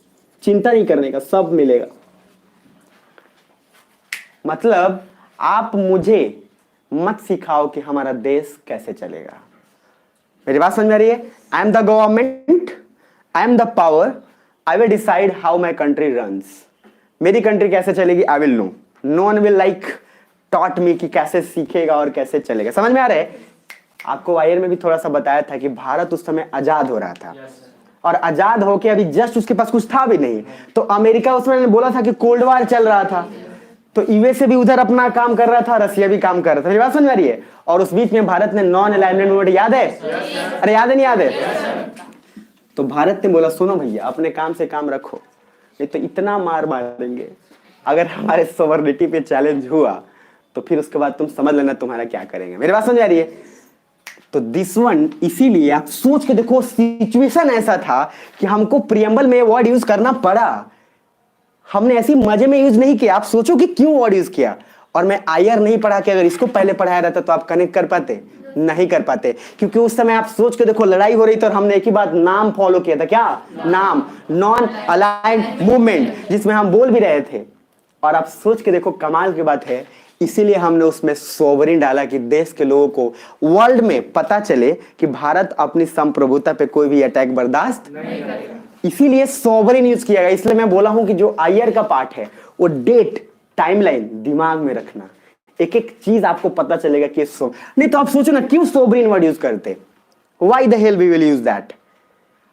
चिंता नहीं करने का, सब मिलेगा। मतलब आप मुझे मत सिखाओ कि हमारा देश कैसे चलेगा। मेरी बात समझ में आ रही है? I am the government, I am the power, I will decide how my country runs. मेरी कंट्री कैसे चलेगी I will know, no one will like taught me कि कैसे सीखेगा और कैसे चलेगा। समझ में आ रहा है? आपको वायर में भी थोड़ा सा बताया था कि भारत उस समय आजाद हो रहा था, और आजाद होके अभी जस्ट उसके पास कुछ था भी नहीं, तो अमेरिका उसमें बोला था कि कोल्ड वार चल रहा था, तो यूएसए भी उधर अपना काम कर रहा था, रसिया भी काम कर रहा था। मेरी बात समझ में आ रही है? और उस बीच में भारत ने नॉन अलाइनमेंट मूवमेंट, याद है? अरे याद है नहीं याद है? तो भारत ने बोला सुनो भैया अपने काम से काम रखो, नहीं तो इतना मार मारेंगे अगर हमारे सोवरेनिटी पे चैलेंज हुआ तो फिर उसके बाद तुम समझ लेना तुम्हारा क्या करेंगे। मेरी बात समझ आ रही है? तो दिस वन, इसीलिए आप सोच के देखो, सिचुएशन ऐसा था कि हमको प्रियम्बल में वर्ड यूज करना पड़ा। हमने ऐसी मजे में यूज नहीं किया। आप सोचो कि क्यों वर्ड यूज किया। और मैं आयर नहीं पढ़ा के अगर इसको पहले पढ़ाया रहता तो आप कनेक्ट कर पाते? नहीं कर पाते, क्योंकि उस समय आप सोच के देखो लड़ाई हो रही थी और हमने एक ही बात नाम फॉलो किया था। क्या नाम? नॉन अलाइन्ड मूवमेंट, जिसमें हम बोल भी रहे थे। और आप सोच के देखो कमाल की बात है, इसीलिए हमने उसमें सोवरेन डाला कि देश के लोगों को वर्ल्ड में पता चले कि भारत अपनी संप्रभुता पे कोई भी अटैक बर्दाश्त नहीं करेगा। इसीलिए सोवरेन यूज किया गया। इसलिए मैं बोला हूं कि जो आयर का पार्ट है वो डेट, टाइमलाइन दिमाग में रखना, एक एक चीज आपको पता चलेगा कि नहीं तो आप सोचो ना क्यों सोवरेन वर्ड यूज करते, why the hell we will use that.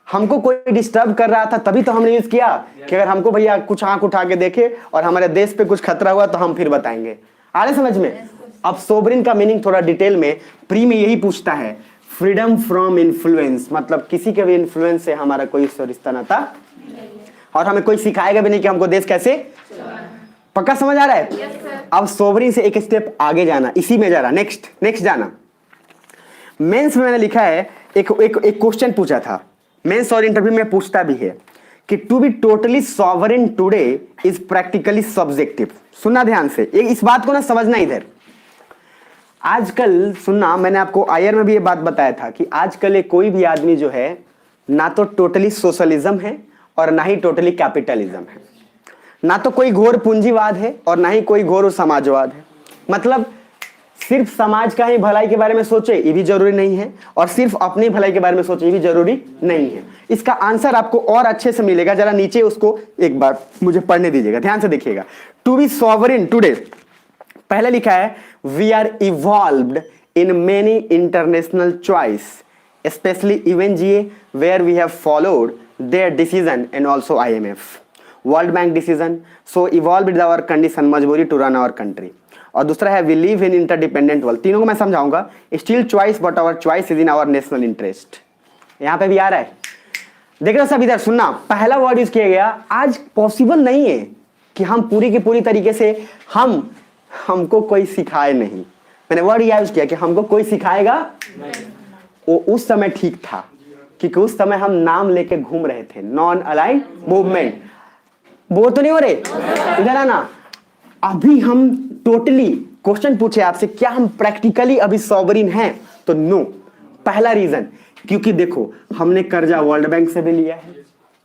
हमको कोई डिस्टर्ब कर रहा था तभी तो हमने यूज किया कि अगर हमको भैया कुछ आंख उठा के देखे और हमारे देश पे कुछ खतरा हुआ तो हम फिर बताएंगे। आ रहे समझ में? अब सोवरेन का मीनिंग थोड़ा डिटेल में प्री में यही पूछता है, फ्रीडम फ्रॉम इन्फ्लुएंस, मतलब किसी के भी इन्फ्लुएंस से हमारा कोई रिश्ता नाता, और हमें कोई सिखाएगा भी नहीं कि हमको देश कैसे। पक्का समझ आ रहा है? अब सोवरेन से एक स्टेप आगे जाना, इसी में जा रहा, नेक्स्ट जाना। मेंस में मैंने लिखा है, एक क्वेश्चन पूछा था मेंस और इंटरव्यू में पूछता भी है कि to be totally sovereign today is practically subjective. सुनना ध्यान से, इस बात को ना समझना इधर। आजकल सुनना, मैंने आपको आयर में भी ये बात बताया था कि आजकल कोई भी आदमी जो है ना तो टोटली सोशलिज्म है और ना ही टोटली कैपिटलिज्म है, ना तो कोई घोर पूंजीवाद है और ना ही कोई घोर समाजवाद है। मतलब सिर्फ समाज का ही भलाई के बारे में सोचे ये भी जरूरी नहीं है, और सिर्फ अपनी भलाई के बारे में सोचे ये भी जरूरी नहीं है। इसका आंसर आपको और अच्छे से मिलेगा, जरा नीचे उसको एक बार मुझे पढ़ने दीजिएगा, ध्यान से देखिएगा। टू बी सॉवरेन टुडे, पहले लिखा है we are evolved in many international choice, specially UNGA where we have followed their decision and also IMF, world bank decision, so evolved is our condition, मजबूरी टू रन आवर कंट्री। और दूसरा है we live in interdependent world. तीनों को मैं समझाऊंगा। Still choice but our choice is in our national interest. यहां पे भी आ रहा है, देख रहे हो सब? इधर सुनना, पहला वर्ड यूज किया गया। आज पॉसिबल नहीं है कि हम पूरी की पूरी तरीके से हमको कोई सिखाए नहीं, मैंने वर्ड यूज किया कि हमको कोई सिखाएगा, वो उस समय ठीक था क्योंकि उस समय हम नाम लेके घूम रहे थे, नॉन अलाइंड मूवमेंट। वो तो नहीं हो रहे, इधर आना। अभी हम टोटली क्वेश्चन पूछे आपसे, क्या हम प्रैक्टिकली अभी सॉवरिन हैं? तो नो। पहला रीजन, क्योंकि देखो हमने कर्जा वर्ल्ड बैंक से भी लिया है,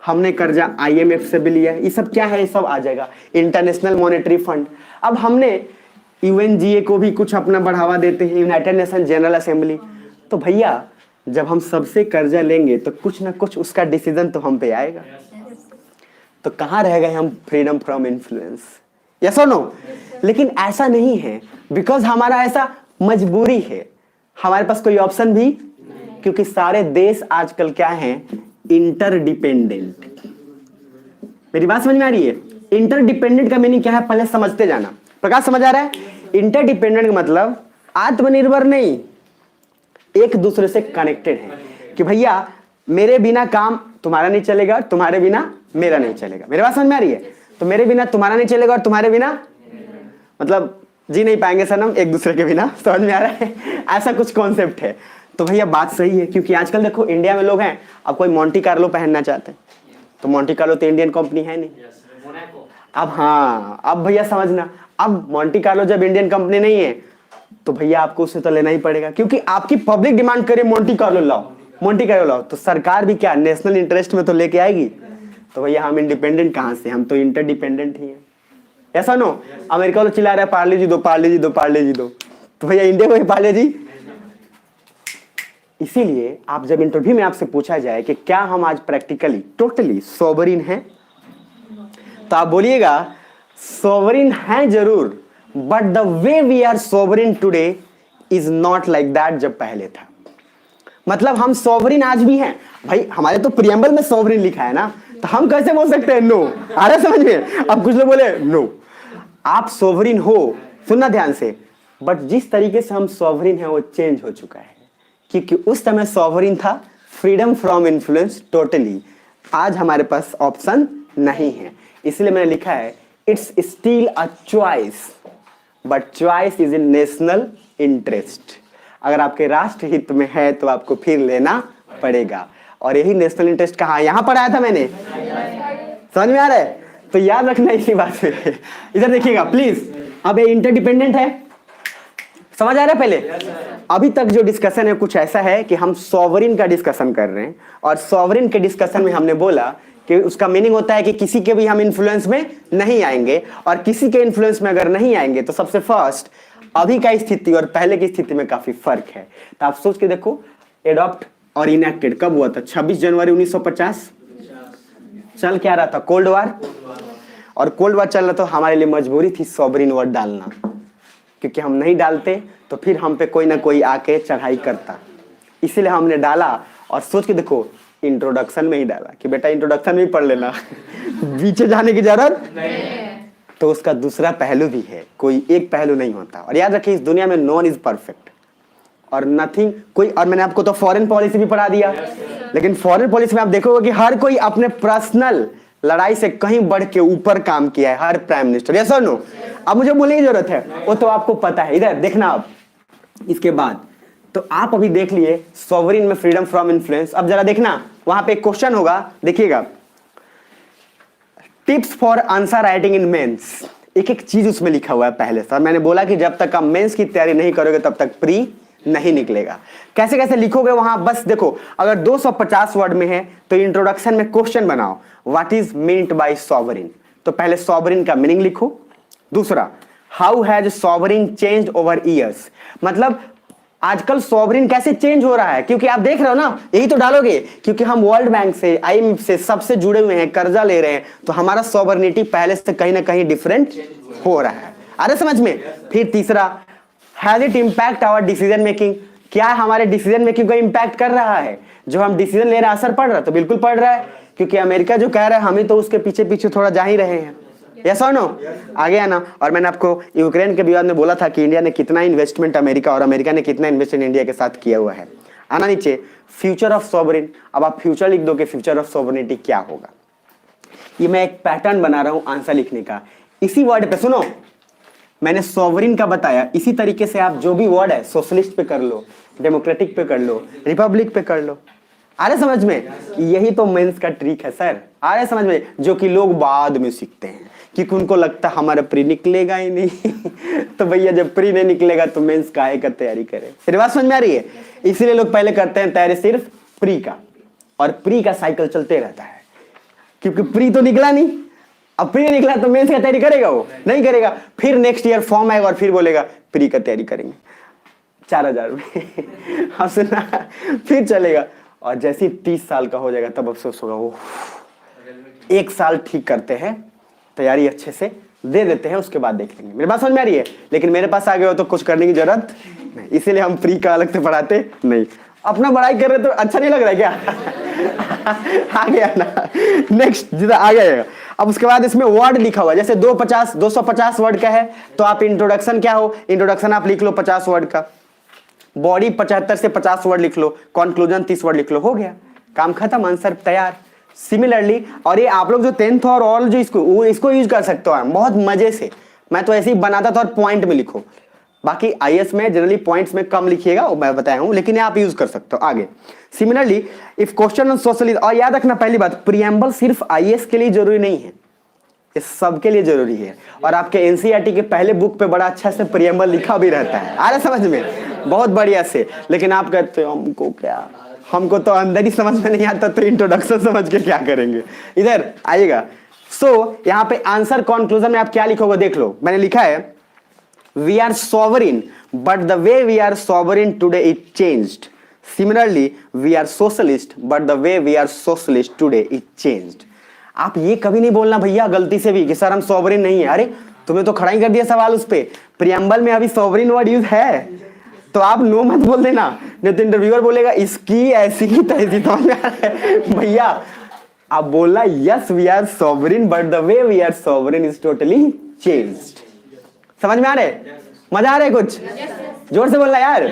हमने कर्जा IMF से भी लिया है। ये सब क्या है? ये सब आ जाएगा, इंटरनेशनल मॉनेटरी फंड। अब हमने UNGA को भी कुछ अपना बढ़ावा देते हैं, यूनाइटेड नेशन जनरल असेंबली। तो भैया जब हम सबसे कर्जा लेंगे तो कुछ ना कुछ उसका डिसीजन तो हम पे आएगा। तो कहाँ रह गए हम फ्रीडम फ्रॉम इन्फ्लुएंस? यस और नो? लेकिन ऐसा नहीं है, बिकॉज हमारा ऐसा मजबूरी है, हमारे पास कोई ऑप्शन भी, क्योंकि सारे देश आजकल क्या हैं? इंटरडिपेंडेंट। मेरी बात समझ में आ रही है? इंटरडिपेंडेंट का मीनिंग क्या है पहले समझते जाना। प्रकाश समझ आ रहा है? इंटरडिपेंडेंट का मतलब आत्मनिर्भर नहीं, एक दूसरे से कनेक्टेड है कि भैया मेरे बिना काम तुम्हारा नहीं चलेगा, तुम्हारे बिना मेरा नहीं चलेगा। मेरी बात समझ में आ रही है? तो मेरे बिना तुम्हारा नहीं चलेगा और तुम्हारे बिना मतलब जी नहीं पाएंगे सनम एक दूसरे के बिना। समझ में आ रहा है? ऐसा कुछ कॉन्सेप्ट है। तो भैया बात सही है, क्योंकि आजकल देखो इंडिया में लोग हैं, अब कोई मोंटी कार्लो पहनना चाहते हैं तो मोंटी कार्लो तो इंडियन कंपनी है नहीं। अब हाँ, अब भैया समझना, अब मोंटी कार्लो जब इंडियन कंपनी नहीं है तो भैया आपको उसे तो लेना ही पड़ेगा, क्योंकि आपकी पब्लिक डिमांड करे मोंटी कार्लो लाओ, मोंटी कार्लो लाओ, तो सरकार भी क्या नेशनल इंटरेस्ट में तो लेके आएगी। तो भैया हम इंडिपेंडेंट कहाँ से? हम तो इंटरडिपेंडेंट ही हैं। ऐसा नो? अमेरिका तो चिल्ला रहा है पार्ले जी दो, पार्ले जी दो, पार्ले जी दो, तो भैया इंडिया को ही पार्ले जी। इसीलिए आप जब इंटरव्यू में आपसे पूछा जाए कि क्या हम आज प्रैक्टिकली टोटली सॉवरिन हैं, तो आप बोलिएगा सॉवरिन हैं जरूर, but the way we are sovereign today is not like that जब पहले था। मतलब हम सॉवरिन आज भी हैं भाई, हमारे तो प्रियम्बल में सॉवरिन लिखा है ना, तो हम कैसे बोल सकते हैं नो? आ रहा समझ में? अब कुछ लोग बोले नो, आप सॉवरिन हो, सुनना ध्यान से, बट जिस तरीके से हम सॉवरिन हैं वो चेंज हो चुका है, क्योंकि उस समय सॉवरिन था फ्रीडम फ्रॉम इन्फ्लुएंस टोटली, आज हमारे पास ऑप्शन नहीं है। इसलिए मैंने लिखा है it's still a choice, but choice is in national interest. अगर आपके राष्ट्र हित में है तो आपको फिर लेना पड़ेगा, और यही नेशनल इंटरेस्ट कहाँ? यहां पर आया था मैंने, समझ में आ रहा है? तो याद रखना इसी बात पे। इधर देखिएगा प्लीज, अब ये इंटरडिपेंडेंट है, समझ आ रहा है? पहले अभी तक जो डिस्कशन है कुछ ऐसा है कि हम सॉवरिन का डिस्कशन कर रहे हैं, और सॉवरिन के डिस्कशन में हमने बोला कि उसका मीनिंग होता है कि किसी के भी हम इन्फ्लुएंस में नहीं आएंगे, और किसी के इन्फ्लुएंस में अगर नहीं आएंगे तो सबसे फर्स्ट अभी का स्थिति और पहले की स्थिति में काफी फर्क है। तो आप सोच के देखो, एडॉप्ट और इनएक्टेड कब हुआ था? 26 जनवरी 1950। चल क्या रहा था? Cold war. और कोल्ड वार चल रहा था, हमारे लिए मजबूरी थी सॉवरिन वर्ड डालना, क्योंकि हम नहीं डालते तो फिर हम पे कोई ना कोई आके चढ़ाई करता, इसीलिए हमने डाला। और सोच के देखो, इंट्रोडक्शन में ही डाला कि बेटा इंट्रोडक्शन में ही पढ़ लेना, पीछे जाने की जरूरत नहीं। तो उसका दूसरा पहलू भी है, कोई एक पहलू नहीं होता। और याद रखिए, इस दुनिया में नो वन इज परफेक्ट और नथिंग कोई। और मैंने आपको तो फॉरेन पॉलिसी भी पढ़ा दिया, लेकिन फॉरेन पॉलिसी में आप देखोगे कि हर कोई अपने पर्सनल लड़ाई से कहीं बढ़ के ऊपर काम किया है, हर प्राइम मिनिस्टर। यस और नो? अब मुझे बोलने की जरूरत है, वो तो आपको पता है। इधर देखना आप, इसके बाद तो आप अभी देख लिए सॉवरिन में फ्रीडम फ्रॉम इन्फ्लुएंस। अब जरा देखना, वहां पे एक क्वेश्चन होगा, देखिएगा, tips for answer writing in mains. एक एक चीज उसमें लिखा हुआ है पहले से। मैंने बोला कि जब तक आप मेंस की तैयारी नहीं करोगे तब तक प्री नहीं निकलेगा। कैसे कैसे लिखोगे वहां, बस देखो, अगर 250 वर्ड में है तो इंट्रोडक्शन में क्वेश्चन बनाओ, what is meant by sovereign. तो पहले सॉवरिन का मीनिंग लिखो। दूसरा, how has sovereign changed over years, मतलब आजकल सॉवरिन कैसे चेंज हो रहा है, क्योंकि आप देख रहे हो ना, यही तो डालोगे, क्योंकि हम वर्ल्ड बैंक से, IMF से सबसे जुड़े हुए हैं, कर्जा ले रहे हैं, तो हमारा सॉवरिनिटी पहले से कहीं ना कहीं डिफरेंट हो रहा है। अरे समझ में? फिर तीसरा, has it impact our decision making, क्या हमारे डिसीजन मेकिंग को इंपैक्ट कर रहा है? जो हम डिसीजन ले रहे हैं असर पड़ रहा है? तो बिल्कुल पड़ रहा है, क्योंकि अमेरिका जो कह रहा है हमें तो उसके पीछे पीछे थोड़ा जा ही रहे हैं। यस और नो? आगे आना। और मैंने आपको यूक्रेन के विवाद में बोला था कि इंडिया ने कितना इन्वेस्टमेंट अमेरिका और अमेरिका ने कितना इन्वेस्टमेंट इंडिया के साथ किया हुआ है। आना नीचे, फ्यूचर ऑफ सॉवरिन। अब आप फ्यूचर लिख दो कि फ्यूचर ऑफ सॉवरिनिटी क्या होगा। ये मैं एक पैटर्न बना रहा हूं आंसर लिखने का। इसी वर्ड पे सुनो, मैंने सॉवरिन का बताया, इसी तरीके से आप जो भी वर्ड है सोशलिस्ट पे कर लो, डेमोक्रेटिक पे कर लो, रिपब्लिक पे कर लो। आ रहे समझ में? यही तो मेंस का ट्रिक है सर, आ रहे समझ में? जो कि लोग बाद में सीखते हैं क्योंकि उनको लगता है हमारा प्री निकलेगा ही नहीं तो भैया जब प्री नहीं निकलेगा तो मेंस काहे का तैयारी करें। फिर बात समझ में आ रही है? इसलिए लोग पहले करते हैं तैयारी सिर्फ प्री का, और प्री का साइकिल चलते रहता है क्योंकि प्री तो निकला नहीं, अब प्री निकला तो मेंस का तैयारी करेगा? वो नहीं करेगा। फिर नेक्स्ट ईयर फॉर्म आएगा और फिर बोलेगा प्री का तैयारी करेंगे 4000 में अब सुना, फिर चलेगा। और जैसे 30 साल का हो जाएगा तब अफसोस होगा, वो 1 साल ठीक करते हैं, तैयारी अच्छे से दे देते हैं, उसके बाद देख लेंगे। मेरी बात समझ में आ रही है? लेकिन मेरे पास आ गए हो तो कुछ करने की जरूरत नहीं, इसीलिए हम प्री का अलग से पढ़ाते नहीं। अपना पढ़ाई कर रहे तो अच्छा नहीं लग रहा है क्या? आ गया ना, नेक्स्ट जिधर आ गया। अब उसके बाद इसमें वर्ड लिखा हुआ है, जैसे 250 वर्ड का है तो आप इंट्रोडक्शन क्या हो, इंट्रोडक्शन आप लिख लो 50 वर्ड का, बॉडी 75 से 50 वर्ड लिख लो, कंक्लूजन 30 वर्ड लिख लो, हो गया, काम खत्म, आंसर तैयार। सिमिलरली, और ये आप लोग जो 10th और ऑल जो इसको यूज कर सकते हो बहुत मजे से। मैं तो ऐसे ही बनाता था और पॉइंट में लिखो, बाकी आईएएस में जनरली पॉइंट्स में कम लिखिएगा, वो मैं बताया हूं, लेकिन आप यूज कर सकते हो आगे। Similarly if question on socialism, और याद रखना पहली बात, प्रीएम्बल सिर्फ आईएएस के लिए जरूरी नहीं है, ये सबके लिए जरूरी है। और आपके एनसीईआरटी के पहले बुक पे बड़ा अच्छा से प्रीएम्बल लिखा भी रहता है, आ रहा समझ में, बहुत बढ़िया से। लेकिन आप कहते हो हमको क्या, हमको तो अंदर ही समझ में नहीं आता, तो इंट्रोडक्शन समझ के क्या करेंगे। इधर आइएगा। सो यहाँ पे आंसर कंक्लूजन में आप क्या लिखोगे देख लो, मैंने लिखा है we are sovereign but the way we are sovereign today it changed. Similarly we are socialist but the way we are socialist today it changed. आप ये कभी नहीं बोलना भैया गलती से भी कि सर हम सॉवरिन नहीं है। अरे तुम्हें तो खड़ा ही कर दिया सवाल उस पे, प्रीएम्बल में अभी सॉवरिन वर्ड यूज है तो आप नो मत बोल देना, नहीं तो इंटरव्यूअर बोलेगा इसकी ऐसी ही तैसी। तो भैया आप बोलना yes we are sovereign but the way we are sovereign is totally changed. समझ में आ रहे? मजा आ रहा है कुछ? जोर से बोलना यार,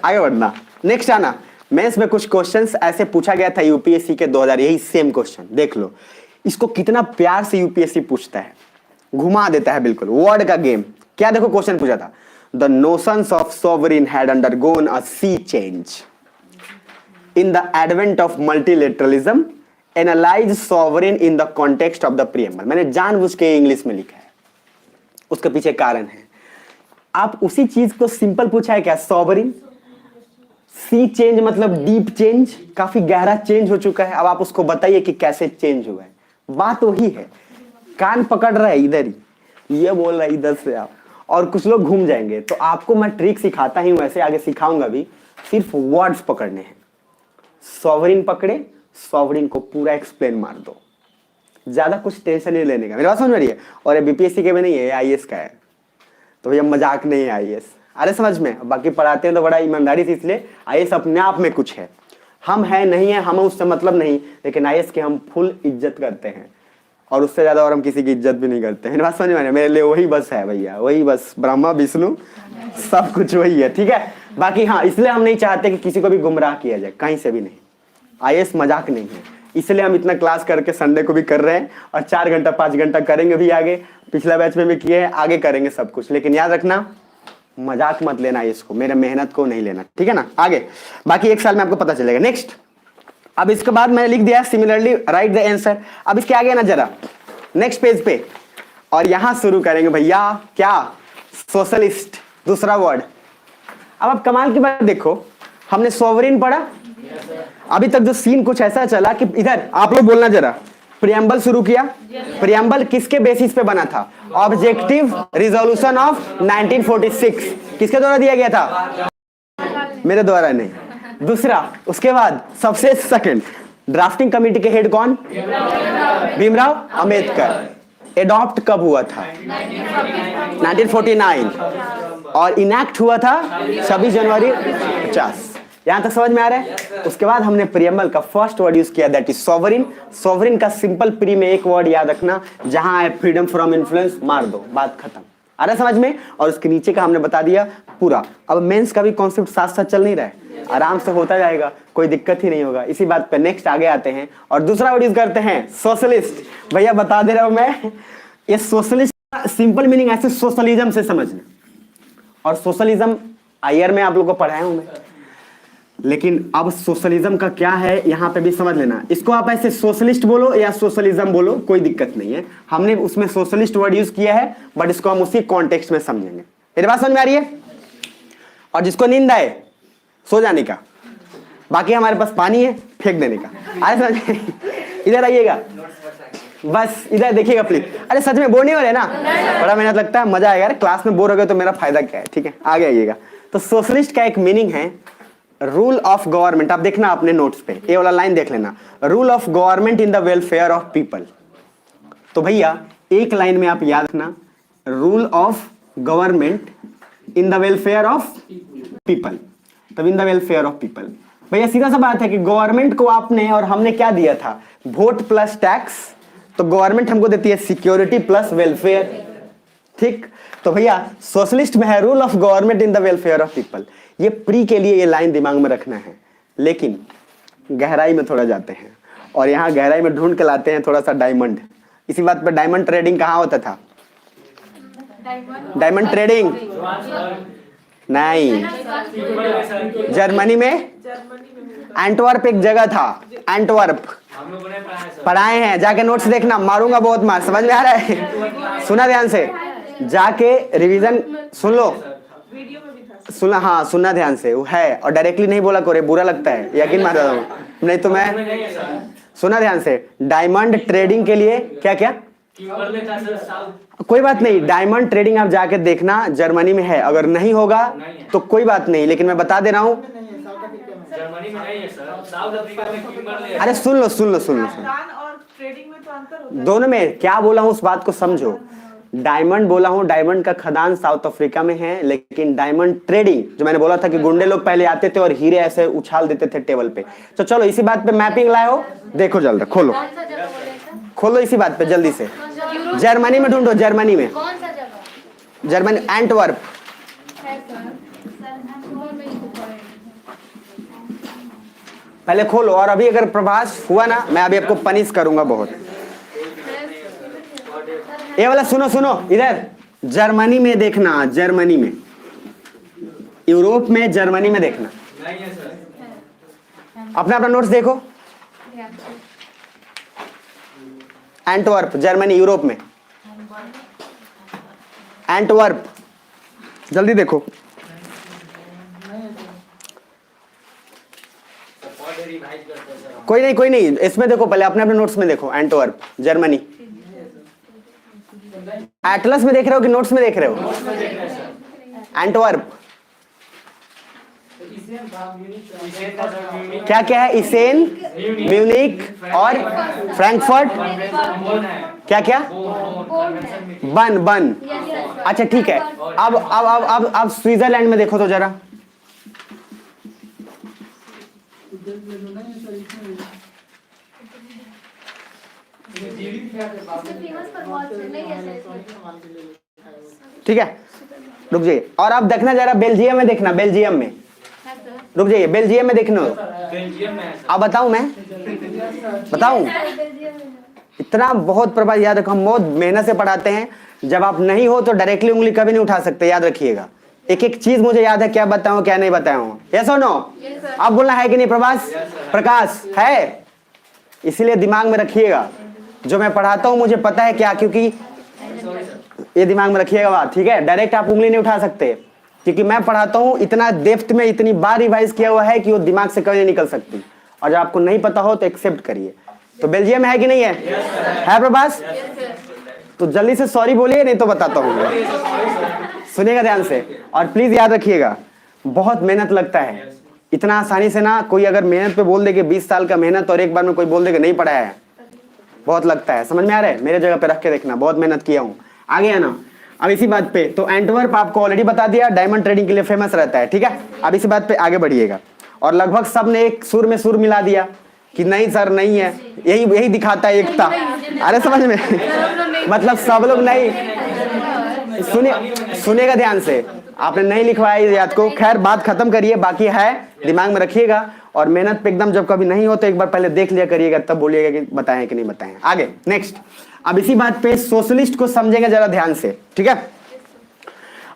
आगे बढ़ना। नेक्स्ट आना, मेंस में कुछ क्वेश्चंस ऐसे पूछा गया था यूपीएससी के 2000, यही सेम क्वेश्चन देख लो। इसको कितना प्यार से यूपीएससी पूछता है, घुमा देता है बिल्कुल, वर्ड का गेम। क्या देखो क्वेश्चन पूछा था, the notions of sovereign had undergone a sea change in the advent of multilateralism, analyse sovereign in the context of the preamble. मैंने जानबूझ के इंग्लिश में लिखा है, उसके पीछे कारण है। आप उसी चीज को सिंपल पूछा है क्या, सॉवरिन। सी चेंज मतलब डीप चेंज, काफी गहरा चेंज हो चुका है। अब आप उसको बताइए कि कैसे चेंज हुआ है, बात वही है। कान पकड़ रहा है इधर ही, ये बोल रहा है इधर से आप, और कुछ लोग घूम जाएंगे। तो आपको मैं ट्रिक सिखाता ही हूं, ऐसे आगे सिखाऊंगा भी, सिर्फ वर्ड्स पकड़ने हैं। सॉवरिन पकड़े, सॉवरिन को पूरा एक्सप्लेन मार दो, ज्यादा कुछ टेंशन नहीं लेने का। मेरी बात समझ में रही है? और ये बीपीएससी के भी नहीं है, आईएएस का है, तो भैया मजाक नहीं है आईएएस। अरे समझ में, बाकी पढ़ाते हैं तो बड़ा ईमानदारी से, इसलिए आईएएस अपने आप में कुछ है। हम है नहीं है, हमें उससे मतलब नहीं, लेकिन आईएएस की हम फुल इज्जत करते हैं, और उससे ज्यादा और हम किसी की इज्जत भी नहीं करते हैं। मेरी बात समझ में? मेरे लिए वही बस है भैया, वही बस, ब्रह्मा विष्णु सब कुछ वही है, ठीक है। बाकी हाँ, इसलिए हम नहीं चाहते कि किसी को भी गुमराह किया जाए, कहीं से भी नहीं। आईएएस मजाक नहीं है, इसलिए हम इतना क्लास करके संडे को भी कर रहे हैं, और 4 घंटा 5 घंटा करेंगे भी आगे। पिछला बैच में भी किए हैं, आगे करेंगे सब कुछ। लेकिन याद रखना, मजाक मत लेना इसको, मेरे मेहनत को नहीं लेना, ठीक है ना। आगे बाकी 1 साल में आपको पता चलेगा। नेक्स्ट, अब इसके बाद मैंने लिख दिया सिमिलरली राइट द आंसर। अब इसके आगे ना जरा नेक्स्ट पेज पे, और यहां शुरू करेंगे भैया क्या, सोशलिस्ट, दूसरा वर्ड। अब आप कमाल की बात देखो, हमने सॉवरिन पढ़ा, अभी तक जो सीन कुछ ऐसा चला कि इधर आप लोग बोलना जरा, प्रीएम्बल शुरू किया। प्रीएम्बल किसके बेसिस पे बना था? ऑब्जेक्टिव रिजोल्यूशन ऑफ 1946 किसके द्वारा दिया गया था? मेरे द्वारा नहीं, दूसरा। उसके बाद सबसे सेकंड, ड्राफ्टिंग कमेटी के हेड कौन? भीमराव अंबेडकर। एडॉप्ट कब हुआ था? 1949, और इनैक्ट हुआ था 26 जनवरी 50। यहां तक समझ में आ रहा है? उसके बाद हमने प्रीएम्बल का फर्स्ट वर्ड यूज किया, दैट इज सॉवरिन। सॉवरिन का सिंपल प्री में एक वर्ड याद रखना, जहां है फ्रीडम फ्रॉम इन्फ्लुएंस, मार दो, बात खत्म। आ रहा समझ में? और उसके नीचे का हमने बता दिया पूरा। अब मेंस का भी कॉन्सेप्ट साथ साथ चल नहीं रहा है, आराम से होता जाएगा, कोई दिक्कत ही नहीं होगा। इसी बात पे नेक्स्ट आगे आते हैं, और दूसरा वर्ड यूज करते हैं सोशलिस्ट। भैया बता दे रहा हूं मैं, ये सोशलिस्ट सिंपल मीनिंग ऐसे सोशलिज्म से समझना, और सोशलिज्म आयर में आप लोगों को पढ़ाया हूं मैं, लेकिन अब सोशलिज्म का क्या है यहाँ पे भी समझ लेना। इसको आप ऐसे सोशलिस्ट बोलो या सोशलिज्म बोलो, कोई दिक्कत नहीं है, हमने उसमें सोशलिस्ट वर्ड यूज किया है, बट इसको हम उसी कॉन्टेक्स्ट में समझेंगे। मेरी बात समझ में आ रही है? और जिसको नींद आए सो जाने का, बाकी हमारे पास पानी है फेंक देने का। अरे समझ, इधर आइएगा, बस इधर देखिएगा प्लीज। अरे सच में बोर नहीं हो रहे ना, बड़ा मेहनत लगता है, मजा आएगा यार। क्लास में बोर हो गए तो मेरा फायदा क्या है, ठीक है आगे आइएगा। तो सोशलिस्ट का एक मीनिंग है रूल ऑफ गवर्नमेंट। आप देखना अपने नोट्स पे, ये वाला लाइन देख लेना, rule of government in the welfare of people. तो भैया एक लाइन में आप याद रखना, rule of government in the welfare of people. तब in the welfare of people, भैया सीधा सा बात है कि गवर्नमेंट को आपने और हमने क्या दिया था, वोट प्लस टैक्स, तो गवर्नमेंट हमको देती है सिक्योरिटी प्लस वेलफेयर, ठीक। तो भैया सोशलिस्ट में है rule of government in the welfare of people. ये प्री के लिए ये लाइन दिमाग में रखना है, लेकिन गहराई में थोड़ा जाते हैं, और यहाँ गहराई में ढूंढ के लाते हैं थोड़ा सा डायमंड। इसी बात पे डायमंड ट्रेडिंग कहाँ होता था? डायमंड ट्रेडिंग नहीं, जर्मनी में एंटवर्प एक जगह था, एंटवर्प पढ़ाए हैं, जाके नोट्स देखना, मारूंगा बहुत मार, समझ में आ रहा है? सुना ध्यान से, जाके रिवीजन सुन लो, सुना, हाँ सुनना ध्यान से, वो है, और डायरेक्टली नहीं बोला करे, बुरा लगता है, यकीन मान रहा हूँ, नहीं तो मैं, सुना ध्यान से, डायमंड ट्रेडिंग के लिए क्या क्या, कोई बात नहीं, डायमंड ट्रेडिंग आप जाके देखना, जर्मनी में है, अगर नहीं होगा तो कोई बात नहीं, लेकिन मैं बता दे रहा हूँ, जर्मनी में नहीं है सर, साउथ अफ्रीका में किम्बरले। अरे सुन लो सुन लो सुन लो, और ट्रेडिंग में तो अंतर होता है। दोनों में क्या बोला हूँ उस बात को समझो। डायमंड बोला हूँ, डायमंड का खदान साउथ अफ्रीका में है, लेकिन डायमंड ट्रेडिंग जो मैंने बोला था कि गुंडे लोग पहले आते थे और हीरे ऐसे उछाल देते थे टेबल पे। तो चलो इसी बात पे मैपिंग लाए हो, देखो जल्दी खोलो खोलो इसी बात पे जल्दी से। जर्मनी में ढूंढो, जर्मनी में, जर्मनी एंटवर्प। पहले खोलो, और अभी अगर प्रभास हुआ ना, मैं अभी आपको पनिश करूंगा बहुत। ये वाला सुनो सुनो, इधर जर्मनी में देखना, जर्मनी में, यूरोप में, जर्मनी में देखना। नहीं है सर। अपना अपना नोट्स देखो, एंटवर्प जर्मनी, यूरोप में, एंटवर्प, जल्दी देखो। कोई नहीं, इसमें देखो, पहले अपने अपने नोट्स में देखो, एंटवर्प जर्मनी। एटलस में देख रहे हो कि नोट्स में देख रहे हो? एंटवर्प क्या क्या है? इसेन, म्यूनिक और फ्रैंकफर्ट, क्या क्या, बन। अच्छा ठीक है, अब स्विट्जरलैंड में देखो तो जरा, ठीक है, रुक जाइए। और आप देखना जरा बेल्जियम में देखना, बेल्जियम में, रुक जाइए, बेल्जियम में देखना। बेल्जियम में है सर। अब बताऊं मैं, बताऊं? इतना बहुत प्रभाव याद रखो, हम बहुत मेहनत से पढ़ाते हैं, जब आप नहीं हो तो डायरेक्टली उंगली कभी नहीं उठा सकते, याद रखिएगा। एक एक चीज मुझे याद है, क्या बताऊं क्या नहीं बताऊं। यस और नो? आप बोलना है कि नहीं प्रभास? प्रकाश है, इसीलिए दिमाग में रखिएगा, जो मैं पढ़ाता हूं मुझे पता है क्या, क्योंकि ये दिमाग में रखिएगा बात, ठीक है। डायरेक्ट आप उंगली नहीं उठा सकते, क्योंकि मैं पढ़ाता हूं इतना डेप्थ में, इतनी बार रिवाइज किया हुआ है कि वो दिमाग से कभी नहीं निकल सकती, और जब आपको नहीं पता हो तो एक्सेप्ट करिए। तो बेल्जियम है कि नहीं है? है प्रभास? तो जल्दी से सॉरी बोलिए, नहीं तो बताता हूँ। सुनिएगा ध्यान से, और प्लीज याद रखिएगा, बहुत मेहनत लगता है, इतना आसानी से ना कोई अगर मेहनत पे बोल दे कि 20 साल का मेहनत और एक बार में कोई बोल दे कि नहीं पढ़ाया है, बहुत लगता है। समझ में आ रहा है? मेरे जगह पे रख के देखना, बहुत मेहनत किया हूँ। आगे है ना, अब इसी बात पे, तो एंटवर्प आपको ऑलरेडी बता दिया, डायमंड ट्रेडिंग के लिए फेमस रहता है, ठीक है। अब इसी बात पे आगे बढ़िएगा, और लगभग सब ने एक सुर में सुर मिला दिया कि नहीं सर नहीं है, यही दिखाता है एकता। अरे समझ में, मतलब सब लोग नहीं, सुनेगा ध्यान से, आपने नहीं लिखवाया याद को, खैर बात खत्म करिए, बाकी है दिमाग में रखिएगा, और मेहनत पे एकदम जब कभी नहीं हो तो एक बार पहले देख लिया करिएगा, तब बोलिएगा कि बताएं कि नहीं बताएं। आगे नेक्स्ट, अब इसी बात पे सोशलिस्ट को समझेंगे जरा ध्यान से, ठीक है।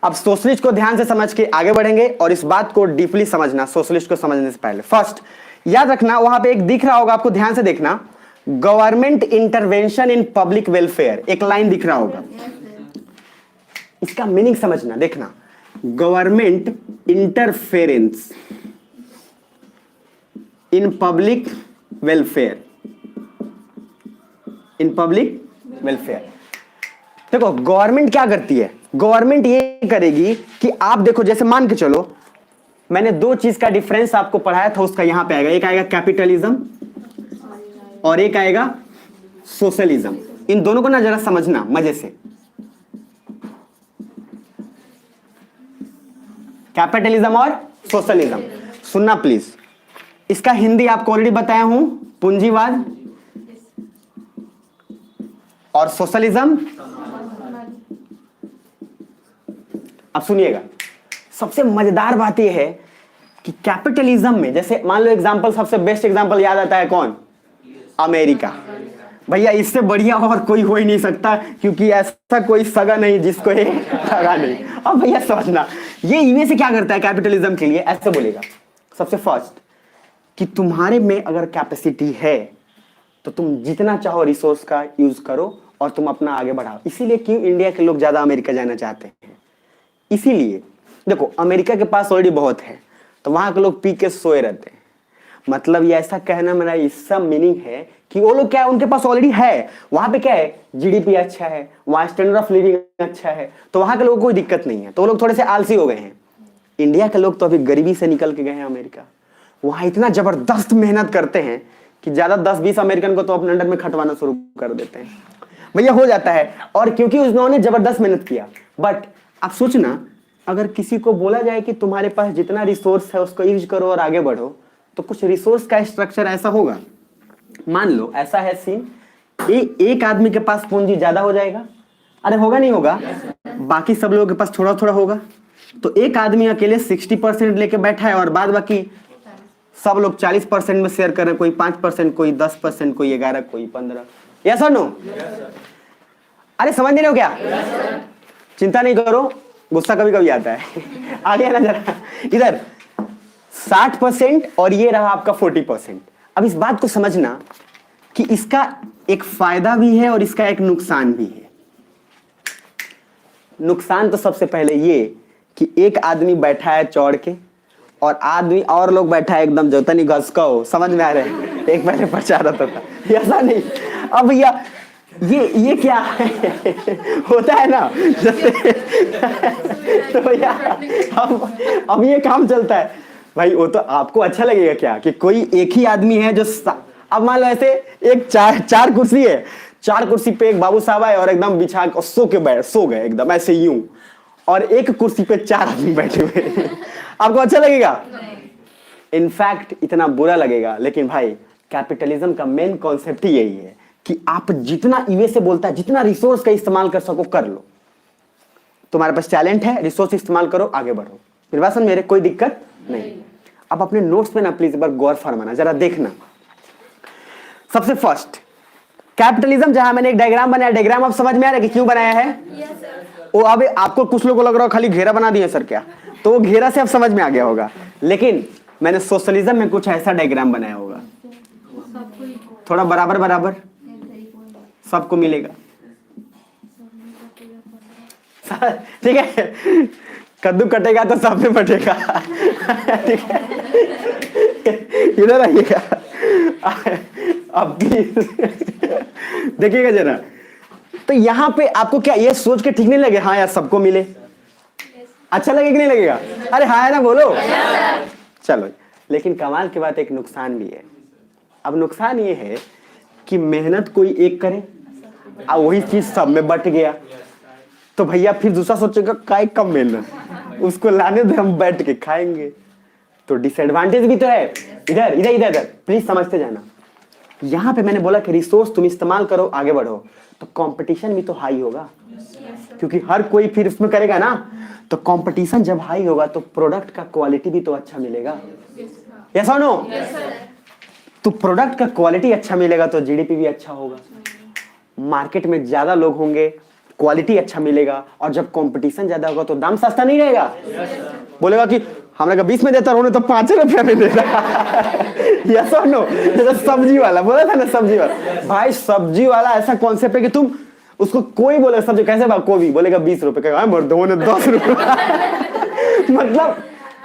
अब सोशलिस्ट को ध्यान से समझ के आगे बढ़ेंगे और इस बात को डीपली समझना सोशलिस्ट को समझने से पहले। फर्स्ट याद रखना, वहां पे एक दिख रहा होगा आपको, ध्यान से देखना, government intervention in public welfare, एक लाइन दिख रहा होगा, इसका मीनिंग समझना, देखना, government interference in public welfare, in public welfare. देखो गवर्नमेंट क्या करती है, गवर्नमेंट ये करेगी कि आप देखो, जैसे मान के चलो मैंने दो चीज का डिफरेंस आपको पढ़ाया था, उसका यहां पे आएगा, एक आएगा कैपिटलिज्म और एक आएगा सोशलिज्म। इन दोनों को ना जरा समझना मजे से। कैपिटलिज्म और सोशलिज्म सुनना प्लीज। इसका हिंदी आपको ऑलरेडी बताया हूं, पूंजीवाद, और सोशलिज्म। अब सुनिएगा, सबसे मजेदार बात यह है कि कैपिटलिज्म में, जैसे मान लो एग्जांपल, सबसे बेस्ट एग्जांपल याद आता है कौन, अमेरिका। भैया इससे बढ़िया और कोई हो ही नहीं सकता, क्योंकि ऐसा कोई सगा नहीं जिसको ये सगा नहीं। अब भैया समझना, ये यूएसए क्या करता है कैपिटलिज्म के लिए, ऐसे बोलेगा सबसे फर्स्ट कि तुम्हारे में अगर कैपेसिटी है तो तुम जितना चाहो रिसोर्स का यूज करो और तुम अपना आगे बढ़ाओ। इसीलिए क्यों इंडिया के लोग ज्यादा अमेरिका जाना चाहते हैं, इसीलिए देखो अमेरिका के पास ऑलरेडी बहुत है तो वहां के लोग पी के सोए रहते हैं। मतलब ये ऐसा कहना मेरा इसका मीनिंग है कि वो लोग क्या है, उनके पास ऑलरेडी है, वहां पे क्या है, जीडीपी अच्छा है, वहां स्टैंडर्ड ऑफ लिविंग अच्छा है, तो वहां के लोगों को कोई दिक्कत नहीं है, तो वो लोग थोड़े से आलसी हो गए हैं। इंडिया के लोग तो अभी गरीबी से निकल के गए हैं अमेरिका, वहां इतना जबरदस्त मेहनत करते हैं कि ज्यादा 10-20 अमेरिकन को तो अपने अंडर में खटवाना शुरू कर देते हैं। भैया हो जाता है, और क्योंकि उन्होंने जबरदस्त मेहनत किया। बट आप सोचना, अगर किसी को बोला जाए कि तुम्हारे पास जितना रिसोर्स है उसको यूज करो और आगे बढ़ो, तो कुछ रिसोर्स का स्ट्रक्चर ऐसा होगा, मान लो ऐसा है सीन, एक आदमी के पास पूंजी ज्यादा हो जाएगा, अरे होगा नहीं होगा, बाकी सब लोगों के पास थोड़ा थोड़ा होगा, तो एक आदमी अकेले 60% लेके बैठा है और बाद बाकी सब लोग 40% में शेयर कर रहे हैं, कोई 5%, कोई 10%, कोई 11, कोई 15। यस और नो? अरे समझ नहीं रहे हो क्या? चिंता नहीं करो, गुस्सा कभी कभी आता है। आगे ना जरा, इधर 60% और ये रहा आपका 40%। अब इस बात को समझना कि इसका एक फायदा भी है और इसका एक नुकसान भी है। नुकसान तो सबसे पहले ये कि एक आदमी बैठा है चौड़ के और आदमी और लोग बैठा है एकदम जोता नहीं घस का हो, समझ में आ रहा है? एक पहले प्रचार होता था, ऐसा नहीं। अब भैया ये क्या है? होता है ना जैसे तो भैया अब ये काम चलता है भाई। वो तो आपको अच्छा लगेगा क्या कि कोई एक ही आदमी है जो अब मान लो ऐसे एक चार कुर्सी है, 4 कुर्सी पे एक बाबू साहब आए और एकदम बिछा के सो गए एकदम ऐसे यूं, और एक कुर्सी पे 4 आदमी बैठे हुए। आपको अच्छा लगेगा? इनफैक्ट इतना बुरा लगेगा। लेकिन भाई कैपिटलिज्म का मेन कॉन्सेप्ट ही यही है कि आप जितना यूएसए बोलता है जितना रिसोर्स का इस्तेमाल कर सको कर लो। तुम्हारे पास टैलेंट है, रिसोर्स इस्तेमाल करो, आगे बढ़ो। मेरे पास मेरे कोई दिक्कत नहीं। अब अपने नोट्स पे ना प्लीज एक बार गौर फरमाना, जरा देखना। सबसे फर्स्ट कैपिटलिज्म, जहां मैंने एक डायग्राम बनाया, डायग्राम आप समझ में आ रहा है कि क्यों बनाया है? वो अब आपको कुछ लोगों को लग रहा हो खाली घेरा बना दिया सर क्या, तो वो घेरा से अब समझ में आ गया होगा। लेकिन मैंने सोशलिज्म में कुछ ऐसा डायग्राम बनाया होगा, थोड़ा बराबर बराबर सबको मिलेगा। ठीक है, कद्दू कटेगा तो सब में बटेगा। ठीक है, इधर आइएगा। अब देखिएगा जरा, तो यहां पे आपको क्या ये सोच के ठीक नहीं लगे हाँ यार सबको मिले? अच्छा लगेगा कि नहीं लगेगा? अरे हाँ है ना, बोलो। चलो, लेकिन कमाल की बात एक नुकसान भी है। अब नुकसान ये है कि मेहनत कोई एक करे और वही चीज सब में बट गया, तो भैया फिर दूसरा सोचेगा काय कम मेहनत, उसको लाने दे हम बैठ के खाएंगे। तो डिसएडवांटेज भी तो है। इधर इधर इधर इधर प्लीज समझते जाना। यहां पे मैंने बोला कि रिसोर्स तुम इस्तेमाल करो, आगे बढ़ो, तो कंपटीशन भी तो हाई होगा, क्योंकि हर कोई फिर इसमें करेगा ना। तो कंपटीशन जब हाई होगा तो प्रोडक्ट का क्वालिटी भी तो अच्छा मिलेगा। यस और नो? तो प्रोडक्ट का क्वालिटी अच्छा मिलेगा तो जीडीपी भी अच्छा होगा। मार्केट में ज्यादा लोग होंगे, क्वालिटी अच्छा मिलेगा, और जब कंपटीशन ज्यादा होगा तो दाम सस्ता नहीं रहेगा। बोलेगा कि हमने कहा 20 में देता उन्होंने तो 5 रुपये में दे रहा। यस और नो? जैसे सब्जी वाला बोला था ना, सब्जी वाला भाई, सब्जी वाला ऐसा कॉन्सेप्ट है कि तुम उसको कोई बोले सब्जी कैसे भाव, कोई बोलेगा 20 रुपए का, मर्दों ने 10 रुपए। मतलब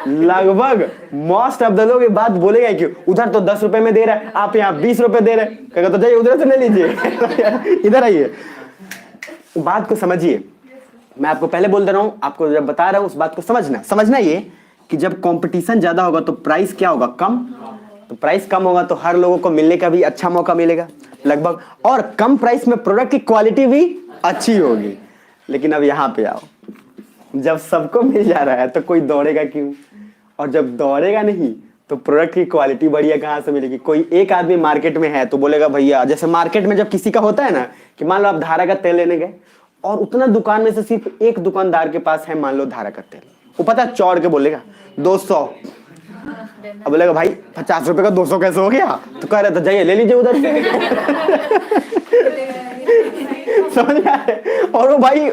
लगभग मोस्ट ऑफ द लोग ये बात बोलेगा कि उधर तो 10 रुपए में दे रहा है, आप यहाँ 20 रुपए दे रहे हैं, कहेगा तो जाइए उधर से ले लीजिए। इधर आइए, बात को समझिए। मैं आपको पहले बोल दे रहा हूं, आपको जब बता रहा हूं उस बात को समझना ये कि जब कंपटीशन ज्यादा होगा तो प्राइस क्या होगा, कम। तो प्राइस कम होगा तो हर लोगों को मिलने का भी अच्छा मौका मिलेगा लगभग, और कम प्राइस में प्रोडक्ट की क्वालिटी भी अच्छी होगी। लेकिन अब यहाँ पे आओ, जब सबको मिल जा रहा है तो कोई दौड़ेगा क्यों, और जब दौड़ेगा नहीं तो प्रोडक्ट की क्वालिटी बढ़िया कहाँ से मिलेगी। कोई एक आदमी मार्केट में है तो बोलेगा भैया, जैसे मार्केट में जब किसी का होता है ना कि मान लो आप धारा का तेल लेने गए और उतना दुकान में से सिर्फ एक दुकानदार के पास है मान लो धारा का तेल, वो पता चौड़ के बोलेगा 200, अब बोलेगा भाई 50 रुपए का 200 कैसे हो गया, तो कह रहे तो जाइए ले लीजिए उधर से। समझ में आ रहा है? और वो भाई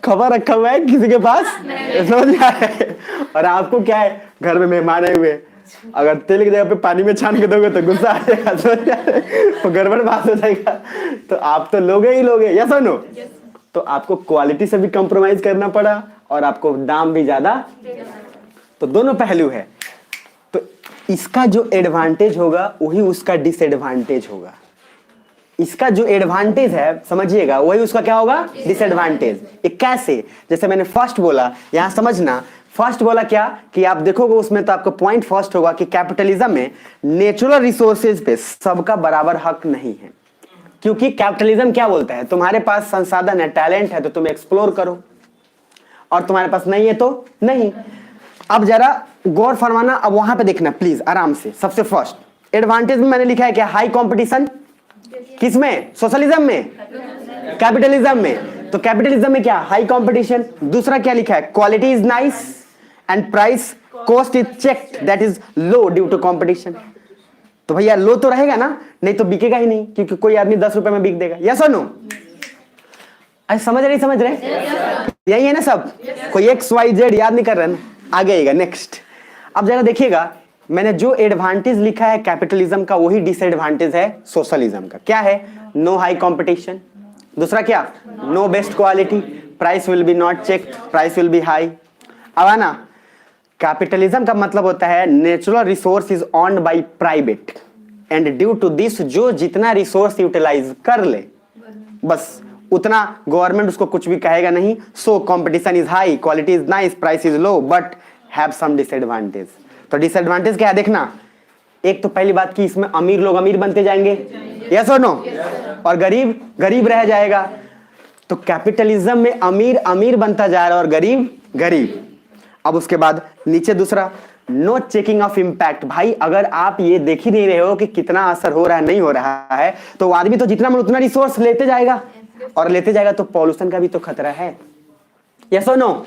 खबर रखा हुआ है किसी के पास, समझ में आ रहा है? और आपको क्या है, घर में मेहमान आए हुए, अगर तेल की जगह पे पानी में छान के दोगे तो गुस्सा आ जाएगा, समझ में आ रहा है? तो गड़बड़ बात हो जाएगा, तो आप तो लोगे ही लोगे। यस और नो? तो आपको क्वालिटी से भी कॉम्प्रोमाइज करना पड़ा और आपको दाम भी ज्यादा, तो दोनों पहलू है। तो इसका जो एडवांटेज होगा वही उसका डिसएडवांटेज होगा। इसका जो एडवांटेज है समझिएगा, वही उसका क्या होगा, डिसएडवांटेज। ये कैसे, जैसे मैंने फर्स्ट बोला, यहां समझना, फर्स्ट बोला क्या कि आप देखोगे उसमें तो आपका पॉइंट फर्स्ट होगा कि कैपिटलिज्म में नेचुरल रिसोर्सेज पे सबका बराबर हक नहीं है। क्योंकि कैपिटलिज्म क्या बोलता है, तुम्हारे पास संसाधन है, टैलेंट है तो तुम एक्सप्लोर करो, और तुम्हारे पास नहीं है तो नहीं। अब जरा गौर फरमाना, अब वहां पे देखना प्लीज आराम से। सबसे फर्स्ट एडवांटेज में मैंने लिखा है क्या, हाई कंपटीशन। किसमें, सोशलिज्म में, कैपिटलिज्म में। तो कैपिटलिज्म में क्या, हाई कंपटीशन। दूसरा क्या लिखा है, quality is nice and price cost is checked that is low due to competition. तो भैया लो तो रहेगा ना, नहीं तो बिकेगा ही नहीं, क्योंकि कोई आदमी 10 रुपए में बिक देगा। यस और नो? अरे समझ रहे यही है ना सब? कोई XYZ याद नहीं कर रहा ना, आगे आएगा नेक्स्ट। अब जरा देखिएगा, मैंने जो एडवांटेज लिखा है कैपिटलिज्म का वही डिसएडवांटेज है सोशलिज्म का। क्या है, नो हाई कंपटीशन। दूसरा क्या, no best quality, price will be not check, price will be high. अब आना, कैपिटलिज्म का मतलब होता है natural resource is owned by private and due to this जो जितना रिसोर्स यूटिलाइज कर ले बस उतना गवर्नमेंट उसको कुछ भी कहेगा नहीं। So competition is high, quality is nice, price is low, but have some disadvantage. तो डिसएडवांटेज क्या है देखना, एक तो पहली बात कि इसमें अमीर लोग अमीर बनते जाएंगे, यस और नो, और गरीब गरीब रह जाएगा। तो कैपिटलिज्म में अमीर अमीर बनता जा रहा है और गरीब गरीब। अब उसके बाद नीचे दूसरा, नो चेकिंग ऑफ इम्पैक्ट। भाई अगर आप ये देख ही नहीं रहे हो कि कितना असर हो रहा है नहीं हो रहा है, तो आदमी तो जितना मन उतना रिसोर्स लेते जाएगा, और लेते जाएगा तो पॉल्यूशन का भी तो खतरा है। यस और नो?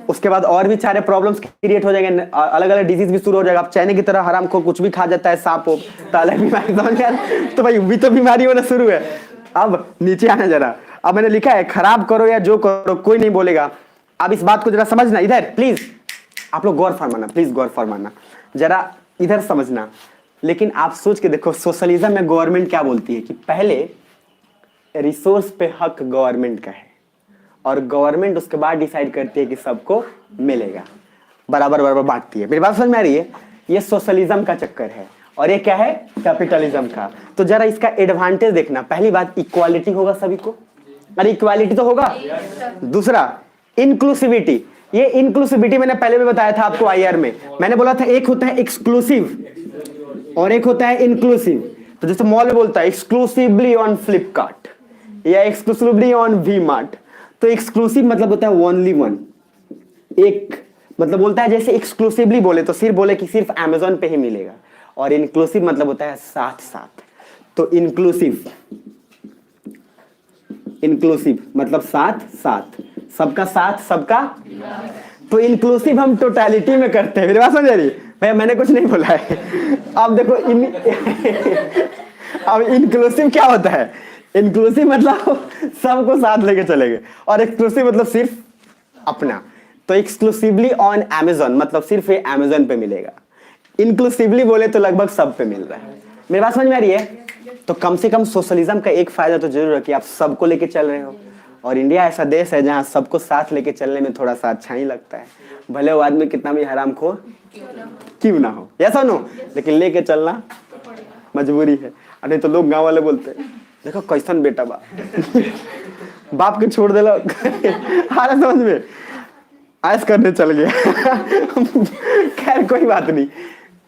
उसके बाद और भी सारे प्रॉब्लम्स क्रिएट हो जाएंगे, अलग अलग डिजीज भी शुरू हो जाएगा। अब चाइना की तरह हराम को कुछ भी खा जाता है, सांप हो तो अलग बीमारी समझ में, तो भाई भी तो बीमारी होना शुरू है। अब नीचे आना जरा, अब मैंने लिखा है खराब करो या जो करो कोई नहीं बोलेगा। अब इस बात को जरा समझना, इधर प्लीज आप लोग गौर फरमाना, प्लीज गौर फरमाना, जरा इधर समझना। लेकिन आप सोच के देखो, सोशलिज्म में गवर्नमेंट क्या बोलती है कि पहले रिसोर्स पे हक गवर्नमेंट का है और गवर्नमेंट उसके बाद डिसाइड करती है कि सबको मिलेगा, बराबर बराबर बांटती है। मेरी बात समझ में आ रही है? ये सोशलिज्म का चक्कर है और ये क्या है, कैपिटलिज्म का। तो जरा इसका एडवांटेज देखना। पहली बात, इक्वालिटी होगा सभी को, अरे इक्वालिटी तो होगा। दूसरा, इंक्लूसिविटी। ये इंक्लूसिविटी मैंने पहले भी बताया था आपको IR में, मैंने बोला था एक होता है एक्सक्लूसिव और एक होता है इंक्लूसिव। तो जैसे मॉल में बोलता है एक्सक्लूसिवली ऑन फ्लिपकार्ट या एक्सक्लूसिवली ऑन वी-मार्ट, तो एक्सक्लूसिव मतलब होता है ओनली वन, एक मतलब बोलता है जैसे एक्सक्लूसिवली बोले तो सिर्फ बोले कि सिर्फ अमेजोन पे ही मिलेगा, और इंक्लूसिव मतलब होता है साथ साथ। तो इंक्लूसिव मतलब साथ साथ, सबका साथ सबका। तो इंक्लूसिव हम टोटलिटी में करते हैं। मेरी बात समझ रही भैया, मैंने कुछ नहीं बोला है। अब देखो अब इंक्लूसिव क्या होता है, इंक्लूसिव मतलब सबको साथ लेके चलेंगे, और एक्सक्लूसिव मतलब सिर्फ अपना। तो एक्सक्लूसिवली ऑन अमेजोन मतलब सिर्फ ये अमेजोन पे मिलेगा, इंक्लूसिवली बोले तो लगभग सब पे मिल रहा है। मेरी बात समझ में आ रही है? तो कम से कम सोशलिज्म का एक फायदा तो जरूर है कि आप सबको लेके चल रहे हो, और इंडिया ऐसा देश है जहाँ सबको साथ लेके चलने में थोड़ा सा अच्छा ही लगता है, भले वो आदमी कितना भी हरामखोर क्यों ना हो, या सुनो, लेकिन लेके चलना मजबूरी है। अरे तो लोग गांव वाले बोलते हैं देखो कैसन बेटा बा बाप के छोड़ दे लो हारा समझ में ऐस करने चल गया खैर कोई बात नहीं।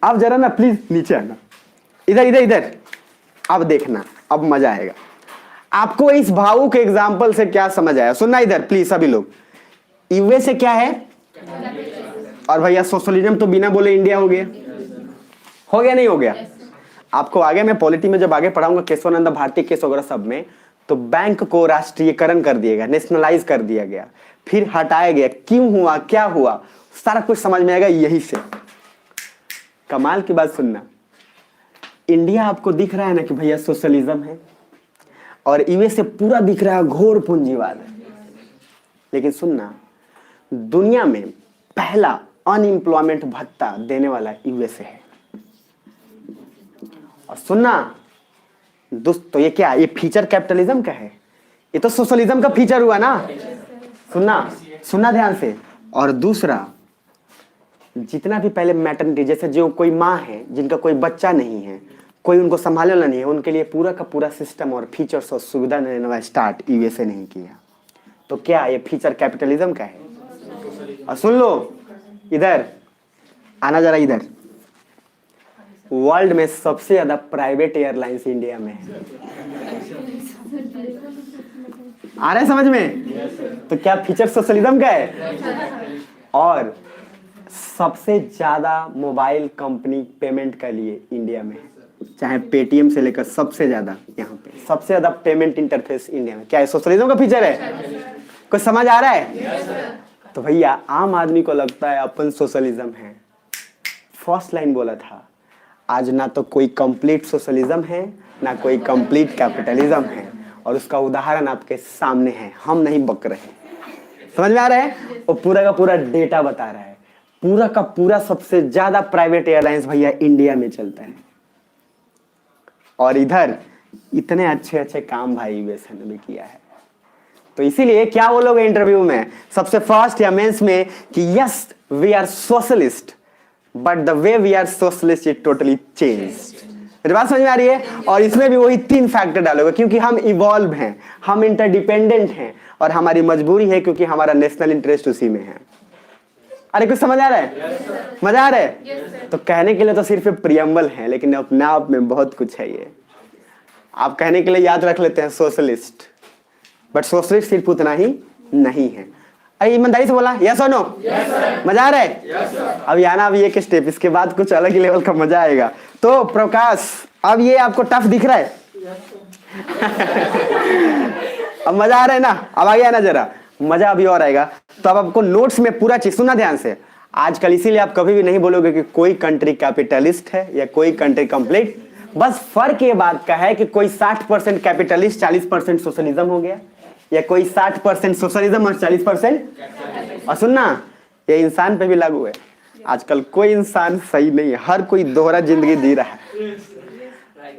अब जरा ना प्लीज नीचे आना, इधर इधर इधर, अब देखना, अब मजा आएगा आपको। इस भावुक एग्जाम्पल से क्या समझ आया सुनना इधर प्लीज सभी लोग। यूएसए क्या है? और भैया सोशलिज्म तो बिना बोले इंडिया हो गया, हो गया नहीं हो गया? आपको आगे मैं पॉलिटी में जब आगे पढ़ाऊंगा केशवानंद भारती केस वगैरह सब में, तो बैंक को राष्ट्रीयकरण कर दिया गया, नेशनलाइज कर दिया गया, फिर हटाया गया, क्यों हुआ क्या हुआ सारा कुछ समझ में आएगा यही से। कमाल की बात सुनना, इंडिया आपको दिख रहा है ना कि भैया सोशलिज्म है, और यूएसए पूरा दिख रहा है घोर पूंजीवाद है, लेकिन सुनना दुनिया में पहला अनएम्प्लॉयमेंट भत्ता देने वाला यूएसए है। और सुनना दोस्त, तो ये क्या, ये फीचर कैपिटलिज्म का है, ये तो सोशलिज्म का फीचर हुआ ना। सुनना सुनना ध्यान से। और दूसरा, जितना भी पहले मैटरनिटी, जैसे जो कोई माँ है जिनका कोई बच्चा नहीं है, कोई उनको संभालने वाला नहीं है, उनके लिए पूरा का पूरा सिस्टम और फीचर्स और सुविधा देने वाला स्टार्ट यूएसए नहीं किया। तो क्या ये फीचर कैपिटलिज्म का है? और सुन लो इधर आना जरा इधर, वर्ल्ड में सबसे ज्यादा प्राइवेट एयरलाइंस इंडिया में है। आ रहे समझ में? तो क्या फीचर सोशलिज्म का है? और सबसे ज्यादा मोबाइल कंपनी पेमेंट के लिए इंडिया में है, चाहे पेटीएम से लेकर सबसे ज्यादा, यहाँ पे सबसे ज्यादा पेमेंट इंटरफेस इंडिया में। क्या है? सोशलिज्म का फीचर है। कुछ समझ आ रहा है? तो भैया आम आदमी को लगता है अपन सोशलिज्म है, फर्स्ट लाइन बोला था, आज ना तो कोई कंप्लीट सोशलिज्म है ना कोई कंप्लीट कैपिटलिज्म है, और उसका उदाहरण आपके सामने है, हम नहीं बक रहे। समझ में आ रहा है? वो पूरा का पूरा डेटा बता रहा है, पूरा का पूरा सबसे ज्यादा प्राइवेट एयरलाइंस भैया इंडिया में चलता है, और इधर इतने अच्छे अच्छे काम भाई यूएसए ने भी किया है। तो इसीलिए क्या बोलोगे इंटरव्यू में सबसे फर्स्ट या मेंस में कि yes we are socialist, but the way we are socialist is totally changed. मेरी बात समझ में आ रही है? और इसमें भी वही 3 फैक्टर डालोगे, क्योंकि हम इवॉल्व हैं, हम इंटरडिपेंडेंट हैं, और हमारी मजबूरी है क्योंकि हमारा नेशनल इंटरेस्ट उसी में है। अरे कुछ समझ आ रहा है? मजा आ रहा है? तो कहने के लिए तो सिर्फ प्रियम्बल है, लेकिन अपने आप में बहुत कुछ है। ये आप कहने के लिए याद रख लेते हैं सोशलिस्ट, बट सोशलिस्ट सिर्फ उतना ही नहीं है। अरे ईमानदारी से बोला यस और नो? मजा आ रहा है? अब आना अब ये के स्टेप, इसके बाद कुछ अलग ही लेवल का मजा आएगा। तो प्रकाश अब ये आपको टफ दिख रहा है? अब मजा आ रहा है ना? अब आगे आना जरा, मजा अभी और आएगा। तो अब आपको नोट्स में पूरा चीज सुनना ध्यान से आजकल, इसीलिए आप कभी भी नहीं बोलोगे कि कोई कंट्री कैपिटलिस्ट है या कोई कंट्री कंप्लीट। बस फर्क ये बात का है कि कोई 60% कैपिटलिस्ट 40% सोशलिज्म हो गया, या कोई 60% सोशलिज्म और 40%। और सुनना ये इंसान पे भी लागू है, आजकल कोई इंसान सही नहीं है, हर कोई दोहरा जिंदगी जी रहा है।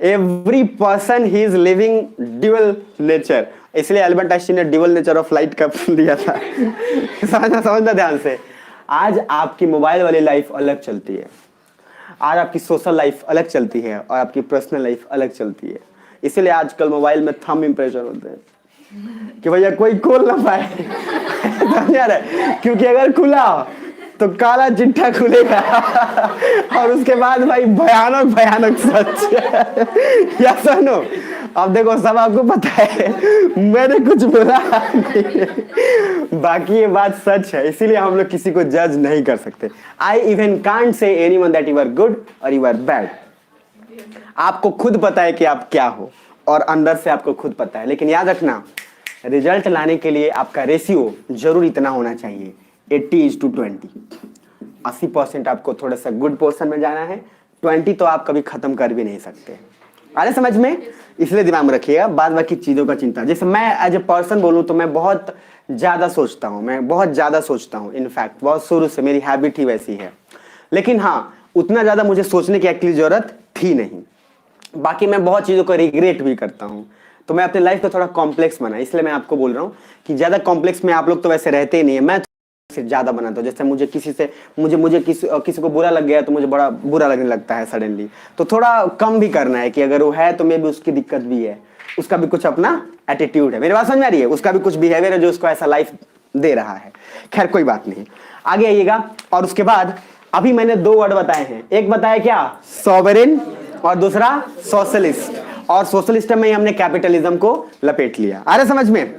Every person he is living dual nature, इसलिए एल्बर्ट आइंस्टीन ने ड्यूअल नेचर ऑफ लाइट का दिया था। समझना ध्यान से। आज आपकी मोबाइल वाली लाइफ अलग चलती है, आज आपकी सोशल लाइफ अलग चलती है, और आपकी पर्सनल लाइफ अलग चलती है। इसीलिए आजकल मोबाइल में थंब इंप्रेशन होते हैं कि भैया कोई खोल ना पाए। समझ आ रहा है? क्योंकि अगर खुला तो काला चिट्ठा खुलेगा, और उसके बाद भाई भयानक भयानक सच। या सुनो, अब देखो सब आपको पता है, मैंने कुछ बोला नहीं, बाकी ये बात सच है, इसीलिए हम लोग किसी को जज नहीं कर सकते। I even can't say anyone that you are good और यू आर बैड। आपको खुद पता है कि आप क्या हो, और अंदर से आपको खुद पता है। लेकिन याद रखना, रिजल्ट लाने के लिए आपका रेशियो जरूर इतना होना चाहिए, 80:20। 80% आपको थोड़ा सा गुड पोर्शन में जाना है, 20 तो आप कभी खत्म कर भी नहीं सकते। आ रहे समझ में? इसलिए दिमाग में रखिएगा, बाद बाकी चीजों का चिंता। जैसे मैं एज ए पर्सन बोलूं तो मैं बहुत ज्यादा सोचता हूं, मैं बहुत ज्यादा सोचता हूं, इनफैक्ट बहुत शुरू से मेरी हैबिट ही वैसी है। लेकिन हाँ, उतना ज्यादा मुझे सोचने की एक्चुअली जरूरत थी नहीं। बाकी मैं बहुत चीजों को रिग्रेट भी करता हूं, तो मैं अपनी लाइफ को थोड़ा कॉम्प्लेक्स बना, इसलिए मैं आपको बोल रहा हूं कि ज्यादा कॉम्प्लेक्स में आप लोग तो वैसे रहते ही नहीं है, मैं सिर्फ ज्यादा बनाता हूं। जैसे मुझे किसी को बुरा लग गया तो मुझे बड़ा बुरा लगने लगता है सडनली, तो थोड़ा कम भी करना है कि अगर वो है तो मे भी उसकी दिक्कत भी है, उसका भी कुछ अपना एटीट्यूड है। मेरी बात समझ में आ रही है? उसका भी कुछ बिहेवियर है जो उसको ऐसा लाइफ दे रहा है। खैर कोई बात नहीं, आगे आइएगा। और उसके बाद अभी मैंने 2 वर्ड बताए हैं, एक बताया क्या, सॉवरेन, और दूसरा सोशलिस्ट। और सोशलिस्ट में हमने कैपिटलिज्म को लपेट लिया। आ रहा समझ में?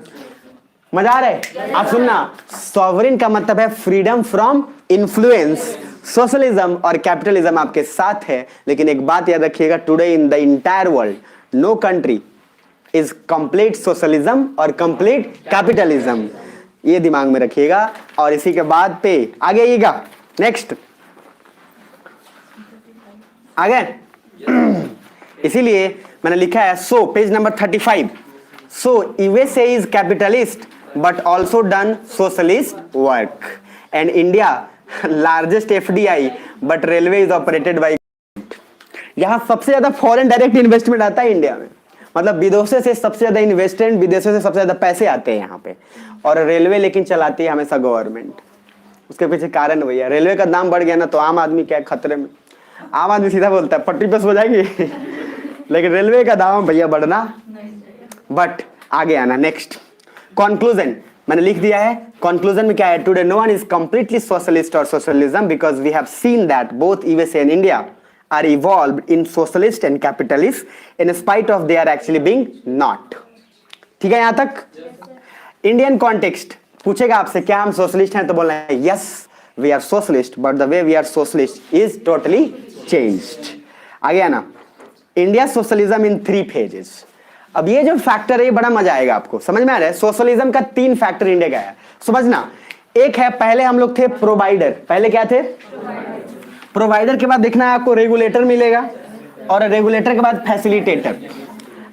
मजा आ रहा है? आप सुनना, सॉवरेन का मतलब है फ्रीडम फ्रॉम इन्फ्लुएंस, सोशलिज्म और कैपिटलिज्म आपके साथ है। लेकिन एक बात याद रखिएगा, today in the entire world no country is complete socialism और कंप्लीट कैपिटलिज्म, ये दिमाग में रखिएगा। और इसी के बाद पे आगे आइएगा, नेक्स्ट आगे। इसीलिए मैंने लिखा है, so page number 35, so USA is capitalist but also done socialist work and India largest FDI but railway is operated by यहाँ सबसे ज्यादा फॉरेन डायरेक्ट इन्वेस्टमेंट आता है इंडिया में, मतलब विदेशों से सबसे ज्यादा इन्वेस्टमेंट, विदेशों से सबसे ज्यादा पैसे आते हैं यहाँ पे। और रेलवे लेकिन चलाती है हमेशा गवर्नमेंट। उसके पीछे कारण भैया, रेलवे का दाम बढ़ गया ना तो आम आदमी क्या खतरे में। आम आदमी सीधा बोलता है पटरी पे सो जाएंगे लेकिन रेलवे का दाम भैया बढ़ना। बट आगे आना, नेक्स्ट कंक्लूजन मैंने लिख दिया है। कंक्लूजन में क्या है, today no one is completely socialist और socialism because we have seen that both USA and India are evolved in socialist and capitalist in spite of they are actually being not. ठीक है यहां तक? Indian context पूछेगा आपसे क्या हम socialist हैं, तो बोलना है yes we are socialist but the way we are socialist is totally changed. आगे आना, इंडिया सोशलिज्म इन 3 फेजेस। अब ये जो फैक्टर है ये बड़ा मजा आएगा आपको, समझ में आ रहा है? सोशलिज्म का 3 फैक्टर इंडिया का है, समझना। एक है, पहले हम लोग थे प्रोवाइडर, पहले क्या थे? प्रोवाइडर के बाद देखना है आपको रेगुलेटर मिलेगा, और रेगुलेटर के बाद फैसिलिटेटर।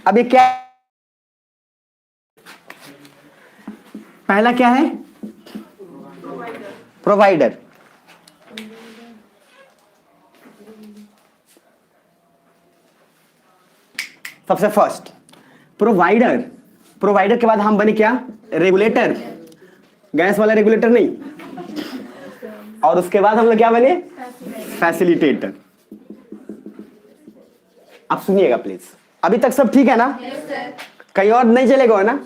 अब ये क्या, पहला क्या है? प्रोवाइडर। सबसे फर्स्ट प्रोवाइडर, प्रोवाइडर के बाद हम बने क्या? रेगुलेटर, गैस वाला रेगुलेटर नहीं। और उसके बाद हम लोग क्या बने? फैसिलिटेटर। आप सुनिएगा प्लीज, अभी तक सब ठीक है ना? कहीं और नहीं चलेगा ना?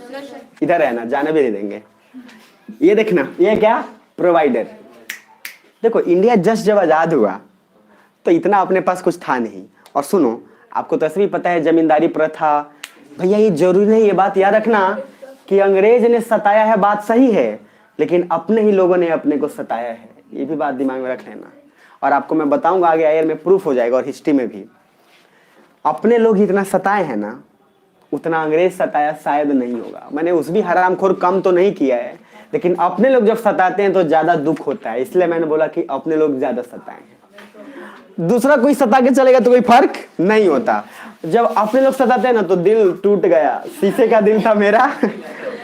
इधर है ना, जाने भी नहीं देंगे। ये देखना, ये क्या? प्रोवाइडर। देखो इंडिया जस्ट जब आजाद हुआ तो इतना अपने पास कुछ था नहीं। और सुनो, आपको तो ऐसे भी पता है जमींदारी प्रथा, भैया ये जरूरी नहीं, ये बात याद रखना कि अंग्रेज ने सताया है, बात सही है, लेकिन अपने ही लोगों ने अपने को सताया है, ये भी बात दिमाग में रख लेना। और आपको मैं बताऊंगा आगे आयर में प्रूफ हो जाएगा, और हिस्ट्री में भी। अपने लोग इतना सताए हैं ना, उतना अंग्रेज सताया शायद नहीं होगा। मैंने उस भी हरामखोर कम तो नहीं किया है, लेकिन अपने लोग जब सताते हैं तो ज्यादा दुख होता है, इसलिए मैंने बोला कि अपने लोग ज्यादा सताए हैं। दूसरा कोई सता के चलेगा तो कोई फर्क नहीं होता। जब अपने लोग सताते हैं ना तो दिल टूट गया, शीशे का दिल था मेरा,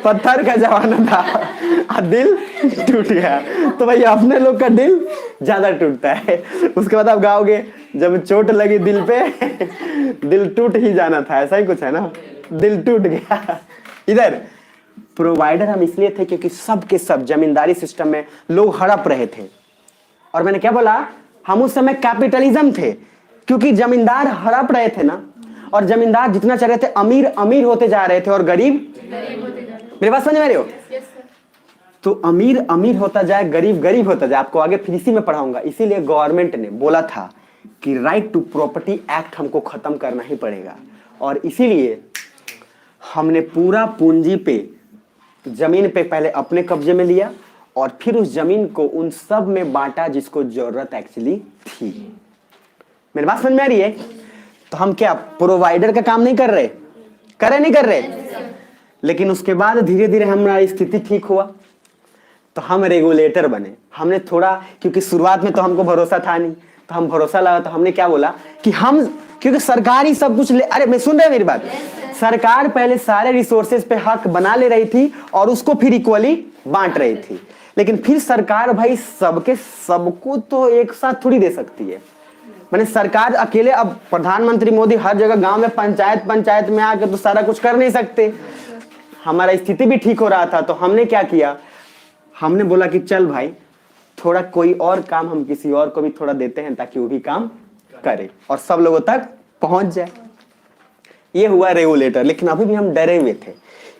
पत्थर का जमाना था, दिल टूट गया। तो भाई अपने लोग का दिल ज्यादा टूटता है। उसके बाद आप गाओगे जब चोट लगी दिल पे दिल टूट ही जाना था, ऐसा ही कुछ है ना, दिल टूट गया। इधर प्रोवाइडर हम इसलिए थे क्योंकि सब के सब जमींदारी सिस्टम में लोग हड़प रहे थे। और मैंने क्या बोला, हम उस समय कैपिटलिज्म थे क्योंकि जमींदार हड़प रहे थे ना, और जमींदार जितना चाह रहे थे अमीर अमीर होते जा रहे थे और गरीब मेरे बात समझ में रहे हो? तो अमीर अमीर होता जाए, गरीब गरीब होता जाए। आपको आगे फिर इसी में पढ़ाऊंगा। इसीलिए गवर्नमेंट ने बोला था कि राइट टू प्रॉपर्टी एक्ट हमको खत्म करना ही पड़ेगा, और इसीलिए हमने पूरा पूंजी पे, जमीन पे पहले अपने कब्जे में लिया और फिर उस जमीन को उन सब में बांटा जिसको जरूरत एक्चुअली थी। मेरी बात समझ में आ रही है? तो हम क्या प्रोवाइडर का काम नहीं कर रहे? नहीं कर रहे? लेकिन उसके बाद धीरे धीरे हमारी स्थिति ठीक हुआ तो हम रेगुलेटर बने। हमने थोड़ा, क्योंकि शुरुआत में तो हमको भरोसा था नहीं, तो हम भरोसा लगा तो हमने क्या बोला कि हम क्योंकि सरकार ही सब कुछ अरे मैं सुन रहे मेरी बात, सरकार पहले सारे रिसोर्सेज पे हक बना ले रही थी और उसको फिर इक्वली बांट रही थी, लेकिन फिर सरकार भाई सबको तो एक साथ थोड़ी दे सकती है। मैंने सरकार अकेले, अब प्रधानमंत्री मोदी हर जगह गांव में पंचायत में आके तो सारा कुछ कर नहीं सकते। हमारा स्थिति भी ठीक हो रहा था तो हमने क्या किया, हमने बोला कि चल भाई थोड़ा कोई और काम हम किसी और को भी थोड़ा देते हैं ताकि वो भी काम करे और सब लोगों तक पहुंच जाए। ये हुआ रेगुलेटर। लेकिन अभी भी हम डरे हुए थे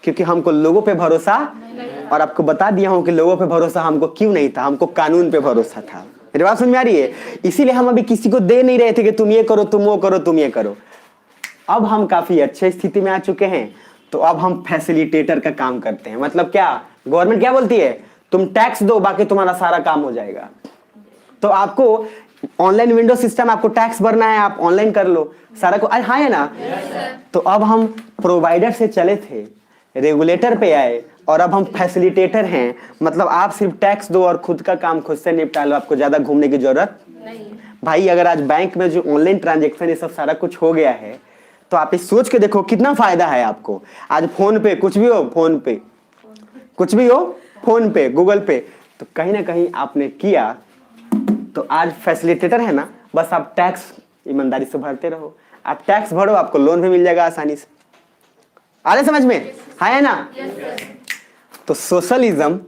क्योंकि हमको लोगों पे भरोसा, और आपको बता दिया हूं कि लोगों पे भरोसा हमको क्यों नहीं था, हमको कानून पे भरोसा था। मेरी बात समझ में आ रही है? इसीलिए हम अभी किसी को दे नहीं रहे थे कि तुम ये करो, तुम वो करो, तुम ये करो। अब हम काफी अच्छे स्थिति में आ चुके हैं तो अब हम फैसिलिटेटर का काम करते हैं। मतलब क्या, गवर्नमेंट क्या बोलती है, तुम टैक्स दो बाकी तुम्हारा सारा काम हो जाएगा। तो आपको ऑनलाइन विंडो सिस्टम, आपको टैक्स भरना है, आप ऑनलाइन कर लो सारा को। हाँ है ना? तो अब हम प्रोवाइडर से चले थे, रेगुलेटर पे आए और अब हम फैसिलिटेटर हैं। मतलब आप सिर्फ टैक्स दो और खुद का काम खुद से निपटा लो, आपको ज्यादा घूमने की जरूरत नहीं। भाई अगर आज बैंक में जो ऑनलाइन ट्रांजेक्शन ये सब सारा कुछ हो गया है तो आप इस सोच के देखो कितना फायदा है आपको। आज फोन पे कुछ भी हो, फोन पे कुछ भी हो, फोन पे, गूगल पे, तो कहीं ना कहीं आपने किया। तो आज फैसिलिटेटर है ना, बस आप टैक्स ईमानदारी से भरते रहो, आप टैक्स भरो, आपको लोन भी मिल जाएगा आसानी से। आ रहे समझ में? है ना? तो सोशलिज्म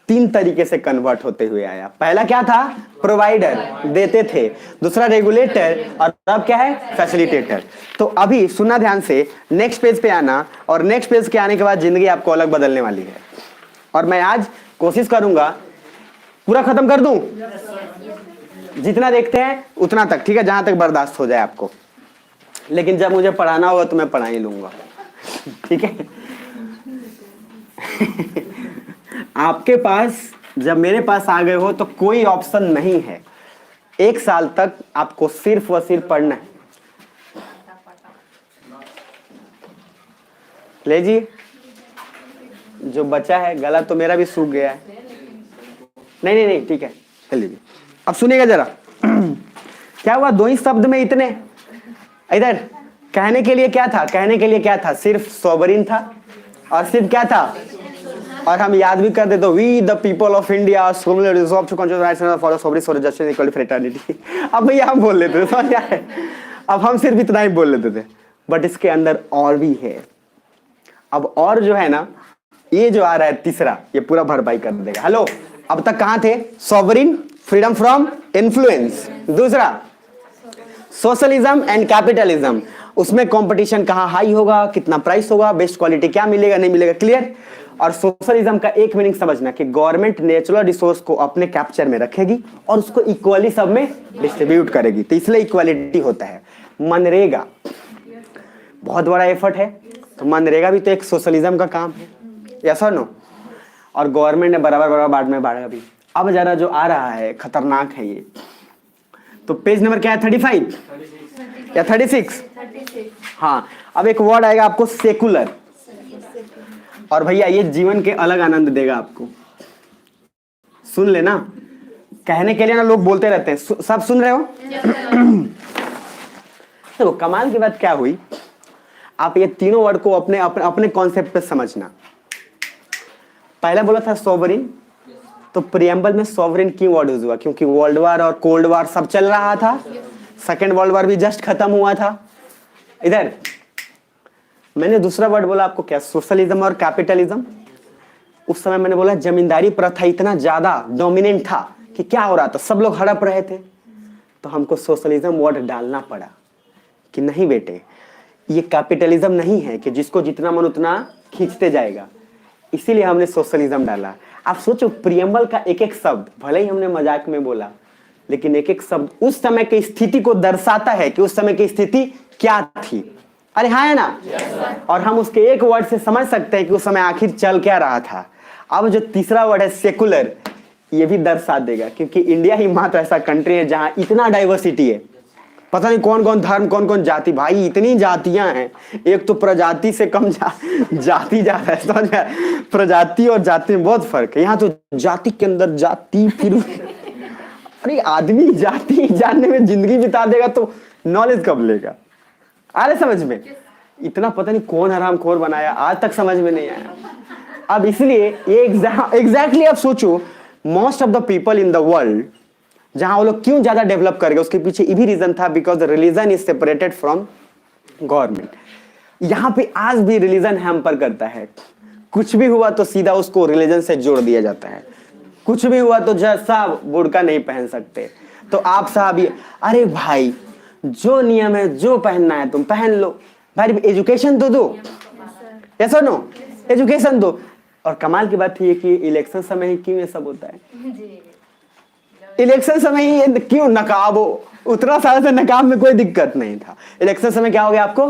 3 तरीके से कन्वर्ट होते हुए आया। पहला क्या था, प्रोवाइडर देते थे, दूसरा रेगुलेटर, और अब क्या है, फैसिलिटेटर। तो अभी सुनना ध्यान से, नेक्स्ट पेज पे आना, और नेक्स्ट पेज के आने के बाद जिंदगी आपको अलग बदलने वाली है। और मैं आज कोशिश करूंगा पूरा खत्म कर दूं, जितना देखते हैं उतना तक, ठीक है, जहां तक बर्दाश्त हो जाए आपको। लेकिन जब मुझे पढ़ाना होगा तो मैं पढ़ा ही लूंगा, ठीक है। आपके पास, जब मेरे पास आ गए हो तो कोई ऑप्शन नहीं है। 1 साल तक आपको सिर्फ व सिर्फ पढ़ना है। ले जी, जो बचा है, गला तो मेरा भी सूख गया है। नहीं ठीक है, ले लीजिए। अब सुनिएगा जरा, क्या हुआ 2 ही शब्द में इतने। इधर कहने के लिए क्या था, कहने के लिए क्या था, सिर्फ सॉवरेन था और सिर्फ क्या था, और हम याद भी कर देते, we the people of India resolve to control rights for sovereign justice equality fraternity. अब भैया हम बोल लेते थे, समझ आए? अब हम सिर्फ इतना ही बोल लेते थे, बट इसके अंदर और भी है। अब और जो है ना, ये जो आ रहा है तीसरा, ये पूरा भरपाई कर देगा। हेलो, अब तक कहां थे, सॉवरेन, फ्रीडम फ्रॉम इन्फ्लुएंस, दूसरा सोशलिज्म एंड कैपिटलिज्म। उसमें कंपटीशन कहां हाई होगा, कितना प्राइस होगा, बेस्ट क्वालिटी क्या मिलेगा, नहीं मिलेगा, क्लियर। और सोशलिज्म का एक मीनिंग समझना कि गवर्नमेंट नेचुरल रिसोर्स को अपने कैप्चर में रखेगी और उसको इक्वली सब में डिस्ट्रीब्यूट करेगी, तो इसलिए इक्वालिटी होता है। मनरेगा बहुत बड़ा एफर्ट है, तो मनरेगा भी तो एक सोशलिज्म का काम है, यस और नो। और गवर्नमेंट ने बराबर बांट में बांटा भी। अब जरा जो आ रहा है खतरनाक है ये, तो पेज नंबर क्या है, 35 या 36? हाँ, अब एक वर्ड आएगा आपको, सेकुलर। और भैया ये जीवन के अलग आनंद देगा आपको, सुन लेना। कहने के लिए ना लोग बोलते रहते हैं, सब सुन रहे हो? तो कमाल की बात क्या हुई, आप ये तीनों वर्ड को अपने अपने अपने कॉन्सेप्ट पे समझना। पहला बोला था सॉवरेन, तो प्रियम्बल में सॉवरेन क्यों वर्ड यूज हुआ, क्योंकि वर्ल्ड वार और कोल्ड वार सब चल रहा था, सेकेंड वर्ल्ड वार भी जस्ट खत्म हुआ था। इधर मैंने दूसरा वर्ड बोला आपको क्या, सोशलिज्म और कैपिटलिज्म। उस समय मैंने बोला जमींदारी प्रथा इतना ज्यादा डोमिनेंट था कि क्या हो रहा था, सब लोग हड़प रहे थे, तो हमको सोशलिज्म वर्ड डालना पड़ा कि नहीं बेटे, ये कैपिटलिज्म नहीं है कि जिसको जितना मन उतना खींचते जाएगा, इसीलिए हमने सोशलिज्म डाला। आप सोचो, प्रियम्बल का एक एक शब्द, भले ही हमने मजाक में बोला, लेकिन एक एक शब्द उस समय की स्थिति को दर्शाता है कि उस समय की स्थिति क्या थी। अरे हाँ है ना? और हम उसके एक वर्ड से समझ सकते हैं कि उस समय आखिर चल क्या रहा था। अब जो तीसरा वर्ड है सेकुलर, ये भी दर्शा देगा, क्योंकि इंडिया ही मात्र ऐसा कंट्री है जहां इतना डाइवर्सिटी है, पता नहीं कौन कौन धर्म, कौन कौन जाति, भाई इतनी जातियां हैं, एक तो प्रजाति से कम जाति ज्यादा है, समझ में? प्रजाति और जाति में बहुत फर्क है। यहाँ तो जाति के अंदर जाति, फिर अरे आदमी जाति जानने में जिंदगी बिता देगा तो नॉलेज कब लेगा। आ रहे समझ में? इतना पता नहीं कौन हरामखोर बनाया, आज तक समझ में नहीं आया। अब इसलिए ये एग्जैक्टली आप सोचो, most of the people in the world, जहां वो लोग क्यों ज्यादा डेवलप कर गए, उसके पीछे ये भी रीजन था, because religion is separated from government. यहां पे आज भी रिलीजन हैम्पर करता है। कुछ भी हुआ तो सीधा उसको रिलीजन से जोड़ दिया जाता है। कुछ भी हुआ तो जज साहब बुर्का नहीं पहन सकते, तो आप साहब ये, अरे भाई जो नियम है, जो पहनना है तुम पहन लो भाई, एजुकेशन तो दो। यस और नो? एजुकेशन दो। और कमाल की बात ये कि इलेक्शन समय ही क्यों ये सब होता है? इलेक्शन समय ही क्यों नकाब हो? उतना साल से नकाब में कोई दिक्कत नहीं था, इलेक्शन समय क्या हो गया आपको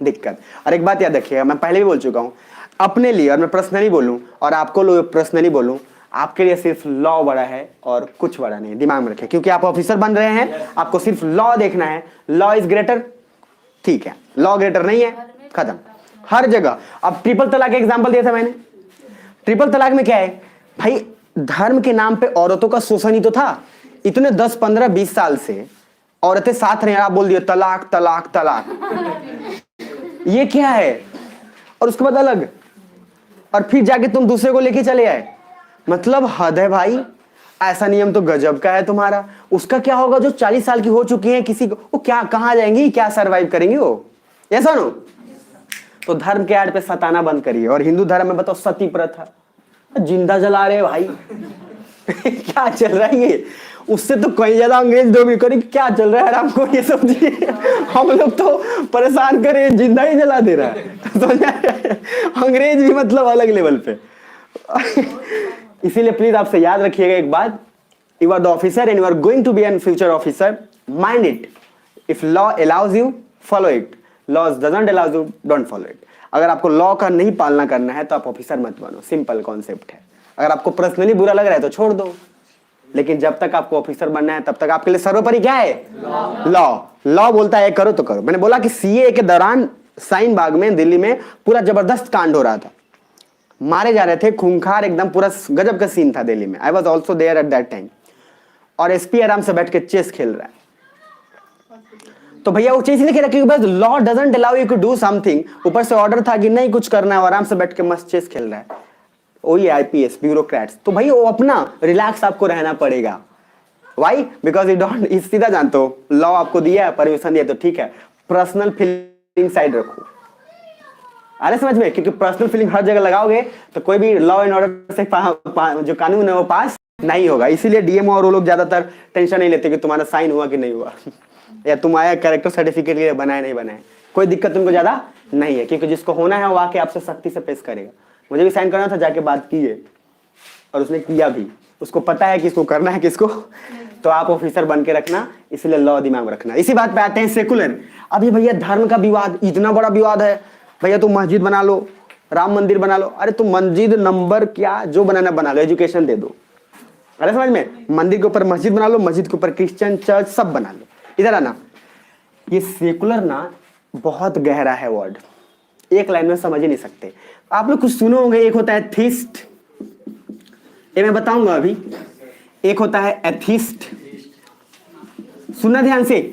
दिक्कत। और एक बात याद रखिएगा, मैं पहले भी बोल चुका हूं, अपने लिए, और मैं पर्सनली बोलूं और आपको लोग पर्सनली बोलूं, आपके लिए सिर्फ लॉ बड़ा है और कुछ बड़ा नहीं, दिमाग में रखें। क्योंकि आप ऑफिसर बन रहे हैं, आपको सिर्फ लॉ देखना है। लॉ इज ग्रेटर, ठीक है, लॉ ग्रेटर नहीं है, खत्म। हर जगह। अब ट्रिपल तलाक का एग्जांपल दिया था मैंने। ट्रिपल तलाक में क्या है भाई, धर्म के नाम पे औरतों का शोषण ही तो था। इतने 10, 15, 20 साल से औरतें साथ रहे, आप बोल दिए तलाक तलाक तलाक, ये क्या है? और उसके बाद अलग, और फिर जाके तुम दूसरे को लेके चले आए। मतलब हद है भाई, ऐसा नियम तो गजब का है तुम्हारा। उसका क्या होगा जो 40 साल की हो चुकी है, किसी को वो क्या, कहां जाएंगी, क्या सरवाइव करेंगी वो? ऐसा नो? तो धर्म के आड़ पे सताना बंद करिए। और हिंदू धर्म में बताओ, सती प्रथा जिंदा जला रहे भाई क्या चल रहा है ये? उससे तो कहीं ज्यादा अंग्रेज डोमिनेट करें, क्या चल रहा है आपको ये समझिए। हम लोग तो परेशान करें, जिंदा ही जला दे रहा है। अंग्रेज भी मतलब अलग लेवल पे। इसीलिए प्लीज आपसे याद रखिएगा एक बात, you are the officer and you are going to be an future officer, mind it. If law allows you, follow it. Laws doesn't allow you, don't follow it. अगर आपको लॉ का नहीं पालना करना है तो आप ऑफिसर मत बनो, सिंपल कॉन्सेप्ट है। अगर आपको पर्सनली बुरा लग रहा है तो छोड़ दो, लेकिन जब तक आपको ऑफिसर बनना है तब तक आपके लिए सर्वोपरि क्या है? लॉ। लॉ बोलता है करो तो करो। मैंने बोला कि सीए के दौरान शाहीन बाग में दिल्ली में पूरा जबरदस्त कांड हो रहा था, मारे जा रहे थे, खूंखार एकदम, पूरा गजब का सीन था दिल्ली में। I was also there at that time. और एसपी आराम से बैठ के चेस खेल रहा है। तो भैया वो चीज लिखे रखी, बस law doesn't allow you to do something, ऊपर से ऑर्डर था कि नहीं कुछ करना है, आराम से बैठ के मस्त चेस खेल रहा है। वही आईपीएस ब्यूरोक्रेट्स। तो भाई वो अपना रिलैक्स आपको रहना पड़ेगा। वाई? बिकॉज यू डोंट, इस सीधा जानते हो, लॉ आपको दिया है, परमिशन दिया तो ठीक है, पर्सनल फीलिंग साइड रखो। अरे समझ में? क्योंकि पर्सनल फीलिंग हर जगह लगाओगे तो कोई भी लॉ एंड ऑर्डर से जो कानून है वो पास नहीं होगा। इसीलिए डीएमओ और वो लोग ज्यादातर टेंशन नहीं लेते कि तुम्हारा साइन हुआ कि नहीं हुआ या तुम आया कैरेक्टर सर्टिफिकेट के लिए बनाए नहीं बनाए, कोई दिक्कत तुमको ज्यादा नहीं है। क्योंकि जिसको होना है वो आके आपसे सख्ती से पेश करेगा। मुझे भी साइन करना था, जाके बात की है और उसने किया भी, उसको पता है किसको करना है किसको। तो आप ऑफिसर बन के रखना, इसलिए लॉ दिमाग में रखना। इसी बात पे आते हैं सेकुलर। अभी भैया धर्म का विवाद, इतना बड़ा विवाद है भैया, तुम मस्जिद बना लो, राम मंदिर बना लो। अरे तुम मस्जिद नंबर क्या जो बनाना बना लो, एजुकेशन दे दो। अरे समझ में? मंदिर के ऊपर मस्जिद बना लो, मस्जिद के ऊपर क्रिश्चियन चर्च सब बना लो। इधर आना, ये सेकुलर ना बहुत गहरा है वर्ड, एक लाइन में समझ ही नहीं सकते। आप लोग कुछ सुने होंगे, एक होता है थीस्ट, ये मैं बताऊंगा अभी। एक होता है एथिस्ट, सुनना ध्यान से,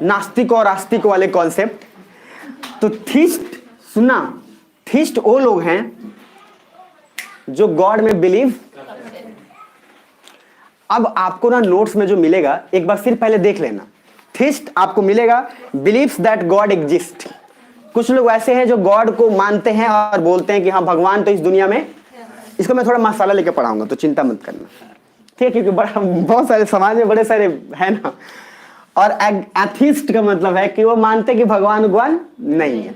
नास्तिक और आस्तिक वाले कॉन्सेप्ट। तो थीस्ट सुना, थीस्ट वो लोग हैं जो गॉड में बिलीव। अब आपको ना नोट्स में जो मिलेगा, एक बार सिर्फ पहले देख लेना। थीस्ट आपको मिलेगा बिलीव्स दैट गॉड एग्जिस्ट। कुछ लोग ऐसे हैं जो गॉड को मानते हैं और बोलते हैं कि हाँ भगवान तो इस दुनिया में। इसको मैं थोड़ा मसाला लेके पढ़ाऊंगा तो चिंता मत करना, ठीक है? क्योंकि बड़ा बहुत सारे समाज में बड़े सारे है ना। और एथिस्ट का मतलब है कि वो मानते कि भगवान नहीं है।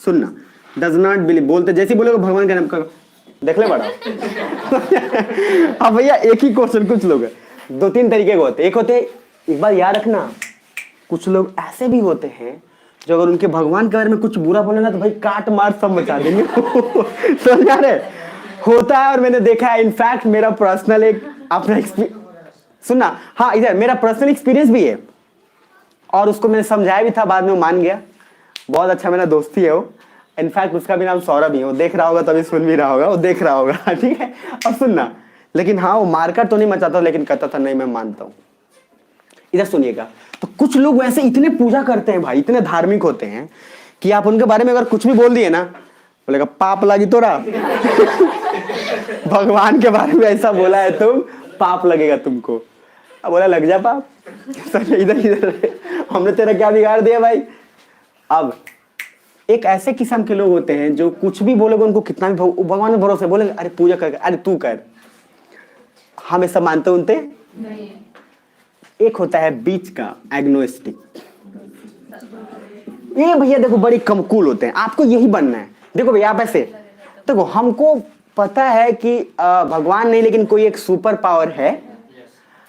सुनना, डज नॉट बिलीव, बोलते जैसे बोलोगे भगवान का नाम का देख ले बड़ा। अब भैया एक ही क्वेश्चन, कुछ लोग 2-3 तरीके के होते हैं। एक होते, एक बार याद रखना, कुछ लोग ऐसे भी होते हैं जो अगर उनके भगवान के बारे में कुछ बुरा बोले ना तो भाई काट मार सब मचा देंगे। समझ रहे? होता है और मैंने देखा है। इनफैक्ट मेरा पर्सनल एक अपना एक्सपीरियंस, सुनना, हाँ इधर मेरा पर्सनल एक्सपीरियंस भी है और उसको मैंने समझाया भी था, बाद में वो मान गया। बहुत अच्छा मेरा दोस्ती है वो, इनफैक्ट उसका भी नाम सौरभ ही है। वो देख रहा होगा तभी सुन भी रहा होगा, वो देख रहा होगा, ठीक है? अब सुनना, लेकिन हाँ वो मारकर तो नहीं मचाता, लेकिन कहता था नहीं मैं मानता हूँ। इधर सुनिएगा। तो कुछ लोग वैसे इतने पूजा करते हैं भाई, इतने धार्मिक होते हैं कि आप उनके बारे में अगर कुछ भी बोल दिए ना, बोलेगा पाप लगी तोरा। भगवान के बारे में ऐसा बोला है तुम, पाप लगेगा तुमको। अब बोला लग जा पाप। इधर इधर हमने तेरा क्या बिगाड़ दिया भाई। अब एक ऐसे किस्म के लोग होते हैं जो कुछ भी बोलोगे उनको कितना भी भगवान में भरोसा, बोलेंगे अरे पूजा कर, अरे तू कर। हम ऐसा मानते उनते नहीं। एक होता है बीच का एग्नोस्टिक, ये भैया देखो बड़ी कमकूल होते हैं, आपको यही बनना है। देखो भैया आप ऐसे देखो, हमको पता है कि भगवान नहीं लेकिन कोई एक सुपर पावर है,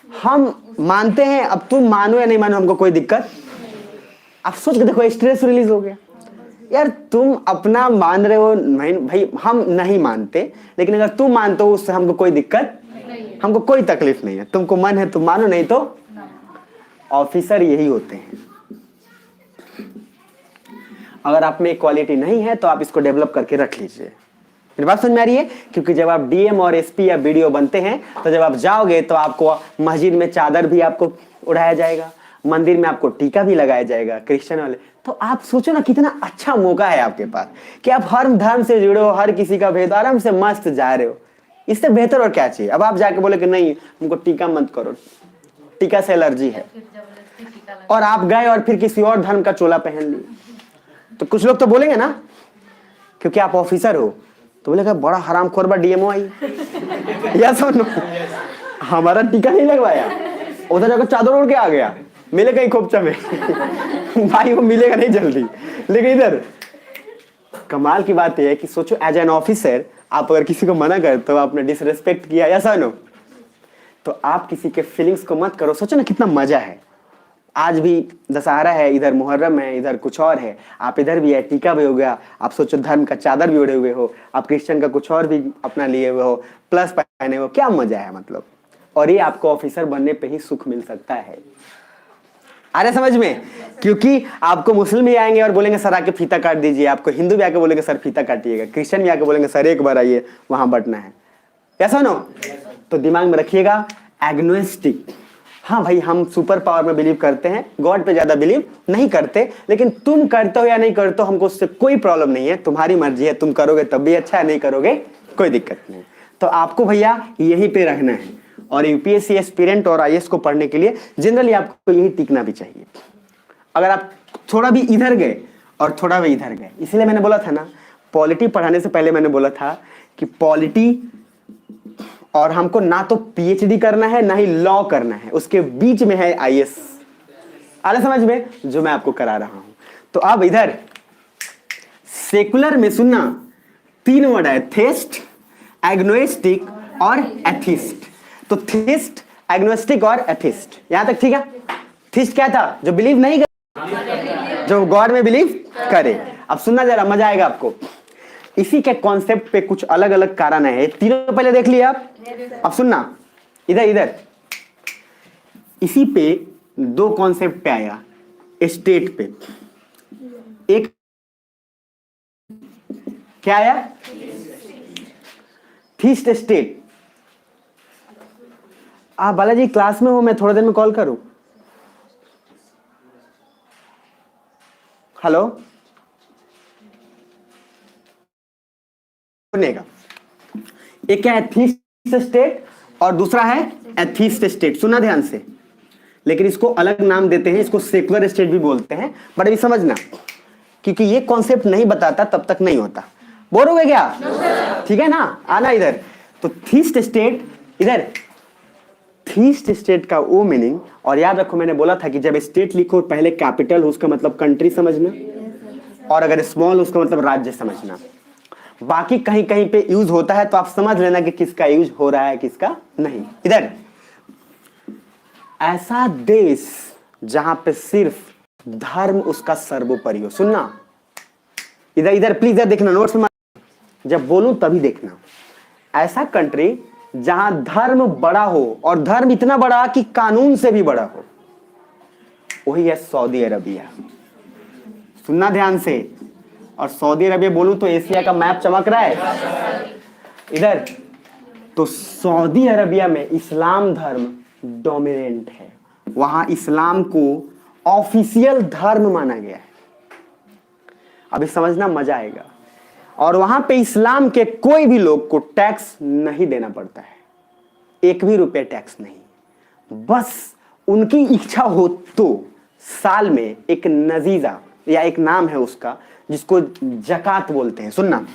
हम मानते हैं। अब तुम मानो या नहीं मानो हमको कोई दिक्कत। अब सोच के देखो स्ट्रेस रिलीज हो गया यार। तुम अपना मान रहे हो नहीं भाई, हम नहीं मानते, लेकिन अगर तुम मानते हो उससे हमको कोई दिक्कत, हमको कोई तकलीफ नहीं है। तुमको मन है तुम मानो, नहीं तो। ऑफिसर यही होते हैं। अगर आप में क्वालिटी नहीं है तो आप इसको डेवलप करके रख लीजिए। मेरी बात समझ में आ रही है? क्योंकि जब आप डीएम और एसपी या बीडीओ बनते हैं तो जब आप जाओगे तो आपको मस्जिद में चादर भी आपको उड़ाया जाएगा, मंदिर में आपको टीका भी लगाया जाएगा, क्रिश्चियन वाले। तो आप सोचो ना कितना अच्छा मौका है आपके पास कि आप हर धर्म से जुड़े हो, हर किसी का भेद आराम से मस्त जा रहे हो। इससे बेहतर और क्या चाहिए? अब आप जाके बोले कि नहीं हमको टीका मत करो, टीका से एलर्जी है, और आप गए और फिर किसी और धर्म का चोला पहन लिए, तो कुछ लोग तो बोलेंगे ना, क्योंकि आप ऑफिसर हो तो बोलेगा बड़ा हरामखोर बा डीएमओ आई। या सुनो, हमारा टीका नहीं लगवाया, उधर जाकर चादर ओढ़ के आ गया, मिलेगा ही खोपचा में। भाई वो मिलेगा नहीं जल्दी। लेकिन इधर कमाल की बात यह है कि सोचो एज एन ऑफिसर आप अगर किसी को मना करते हो, आपने डिसरेस्पेक्ट किया, या सुनो, तो आप किसी के फीलिंग्स को मत करो। सोचो ना कितना मजा है। आज भी दशहरा है, इधर मुहर्रम है, इधर कुछ और है, आप इधर भी है, टीका भी हो गया, आप सोचो धर्म का चादर भी ओढ़े हुए हो, आप क्रिश्चियन का कुछ और भी अपना लिए हुए हो, प्लस पहने हो, क्या मजा है मतलब। और ये आपको ऑफिसर बनने पे ही सुख मिल सकता है। अरे समझ में? क्योंकि आपको मुस्लिम भी आएंगे और बोलेंगे सर आके फीता काट दीजिए, आपको हिंदू भी आके बोलेंगे सर फीता काटिएगा, क्रिश्चियन भी आके बोलेंगे सर एक बार आइए वहां बटना है। ऐसा नो, तो दिमाग में रखिएगा एग्नोस्टिक। हाँ भाई हम सुपर पावर में बिलीव करते हैं, गॉड पे ज्यादा बिलीव नहीं करते, लेकिन तुम करते हो या नहीं करते हो हमको उससे कोई प्रॉब्लम नहीं है, तुम्हारी मर्जी है, तुम करोगे तब भी अच्छा है, नहीं करोगे कोई दिक्कत नहीं। तो आपको भैया यहीं पे रहना है, और यूपीएससी एस्पिरेंट और आईएएस को पढ़ने के लिए जनरली आपको यही टिकना भी चाहिए। अगर आप थोड़ा भी इधर गए और थोड़ा भी इधर गए, इसलिए मैंने बोला था ना, पॉलिटी पढ़ाने से पहले मैंने बोला था कि पॉलिटी और हमको ना तो पीएचडी करना है ना ही लॉ करना है, उसके बीच में है आईएएस। आ रहा समझ में जो मैं आपको करा रहा हूं। तो अब इधर सेकुलर में सुनना, 3 वर्ड है, थेस्ट, एग्नोस्टिक और एथिस्ट। तो थीस्ट, एग्नोस्टिक और एथिस्ट, यहां तक ठीक है? थीस्ट क्या था? जो बिलीव नहीं करे, जो गॉड में बिलीव करे। अब सुनना जरा, मजा आएगा आपको। इसी के कॉन्सेप्ट पे कुछ अलग अलग कारण है, तीनों पहले देख लिया आप। अब सुनना, इधर इधर इसी पे 2 कॉन्सेप्ट पे आया, स्टेट पे। एक क्या आया? Theist state. आप बालाजी क्लास में हो, मैं थोड़ी देर में कॉल करूं? हेलो, सुनेगा। एक क्या है? थीस्ट स्टेट, और दूसरा है एथिस्ट स्टेट। सुना ध्यान से, लेकिन इसको अलग नाम देते हैं, इसको सेकुलर स्टेट भी बोलते हैं। बट अभी समझना, क्योंकि ये कॉन्सेप्ट नहीं बताता तब तक नहीं होता। बोर हो गए क्या? ठीक है ना, आना इधर। तो थीस्ट स्टेट, इधर थीस्ट स्टेट का वो मीनिंग, और याद रखो मैंने बोला था कि जब स्टेट लिखो पहले कैपिटल हो उसका मतलब कंट्री समझना, और अगर स्मॉल उसका मतलब राज्य समझना। बाकी कहीं कहीं पे यूज होता है तो आप समझ लेना कि किसका यूज हो रहा है किसका नहीं। इधर ऐसा देश जहां पे सिर्फ धर्म उसका सर्वोपरि हो। सुनना इधर इधर प्लीज, इधर देखना, नोट्स में जब बोलूं तभी देखना। ऐसा कंट्री जहां धर्म बड़ा हो, और धर्म इतना बड़ा कि कानून से भी बड़ा हो, वही है सऊदी अरबिया। सुनना ध्यान से। और सऊदी अरबिया बोलूं तो एशिया का मैप चमक रहा है इधर। तो सऊदी अरबिया में इस्लाम धर्म डोमिनेंट है, वहां इस्लाम को ऑफिशियल धर्म माना गया है। अभी समझना मजा आएगा। और वहां पे इस्लाम के कोई भी लोग को टैक्स नहीं देना पड़ता है, 1 भी रुपये टैक्स नहीं। बस उनकी इच्छा हो तो साल में एक नजीजा या एक नाम है उसका जिसको जकात बोलते हैं। सुनना,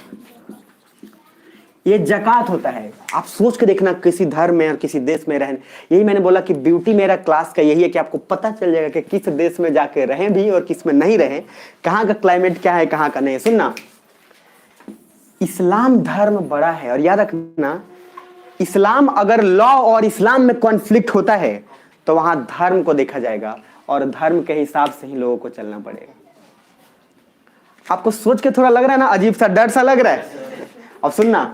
ये जकात होता है। आप सोच के देखना किसी धर्म में और किसी देश में रहने, यही मैंने बोला कि ब्यूटी मेरा क्लास का यही है कि आपको पता चल जाएगा कि किस देश में जाके रहें भी और किस में नहीं रहें, कहाँ का क्लाइमेट क्या है, कहाँ का नहीं। सुनना, इस्लाम धर्म बड़ा है और याद रखना, इस्लाम अगर लॉ और इस्लाम में कॉन्फ्लिक्ट होता है तो वहां धर्म को देखा जाएगा और धर्म के हिसाब से ही लोगों को चलना पड़ेगा। आपको सोच के थोड़ा लग रहा है ना, अजीब सा डर सा लग रहा है। अब सुनना,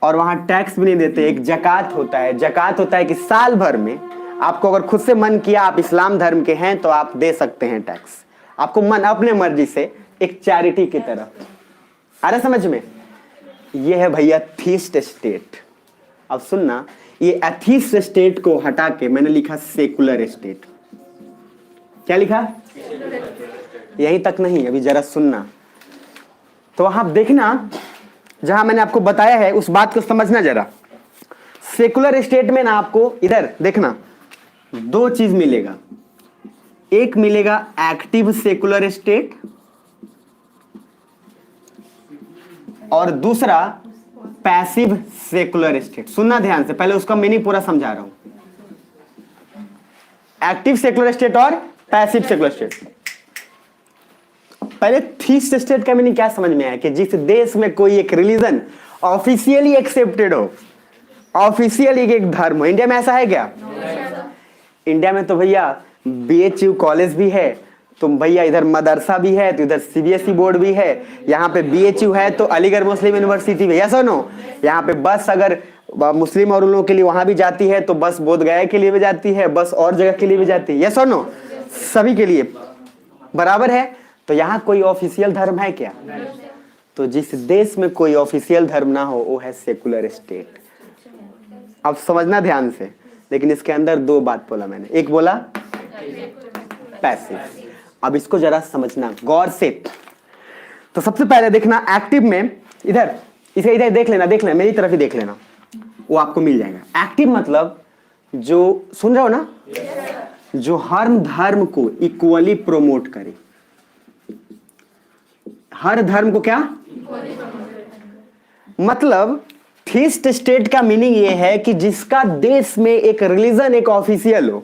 और वहां टैक्स भी नहीं देते, एक जकात होता है। जकात होता है कि साल भर में आपको अगर खुद से मन किया आप इस्लाम धर्म के हैं तो आप दे सकते हैं टैक्स, आपको मन अपने मर्जी से, एक चैरिटी की तरह। आ रहा समझ में? ये है भैया थीस्ट स्टेट। अब सुनना, ये एथीस्ट स्टेट को हटा के मैंने लिखा सेकुलर स्टेट। क्या लिखा? यहीं तक नहीं, अभी जरा सुनना। तो आप देखना, जहां मैंने आपको बताया है उस बात को समझना जरा। सेकुलर स्टेट में ना आपको इधर देखना 2 चीज मिलेगा। एक मिलेगा एक्टिव सेकुलर स्टेट और दूसरा पैसिव सेकुलर स्टेट। सुनना ध्यान से, पहले उसका मीनिंग पूरा समझा रहा हूं। एक्टिव सेकुलर स्टेट और पैसिव सेकुलर स्टेट। पहले थीस्ट स्टेट का मीनिंग क्या समझ में आया कि जिस देश में कोई एक रिलीजन ऑफिशियली एक्सेप्टेड हो, ऑफिशियली एक धर्म हो। इंडिया में ऐसा है क्या? इंडिया में तो भैया BHU कॉलेज भी है, तो भैया इधर मदरसा भी है, तो इधर CBSE बोर्ड भी है। यहाँ पे BHU है तो अलीगढ़ मुस्लिम यूनिवर्सिटी भी है। सुनो, यहाँ पे बस अगर मुस्लिम और उन लोगों के लिए वहां भी जाती है तो बस बोध गया के लिए भी जाती है, बस और जगह के लिए भी जाती है। यस और नो? सभी के लिए बराबर है। तो यहाँ कोई ऑफिशियल धर्म है क्या? तो जिस देश में कोई ऑफिशियल धर्म ना हो वो है सेकुलर स्टेट। अब समझना ध्यान से, लेकिन इसके अंदर 2 बात बोला मैंने। एक बोला पैसिव। अब इसको जरा समझना गौर से। तो सबसे पहले देखना एक्टिव में, इधर इसे इधर देख लेना, मेरी तरफ ही देख लेना, वो आपको मिल जाएगा। एक्टिव मतलब जो, सुन रहे हो ना, जो हर धर्म को इक्वली प्रोमोट करे। हर धर्म को क्या मतलब? थीस्ट स्टेट का मीनिंग ये है कि जिसका देश में एक रिलीजन एक ऑफिशियल हो,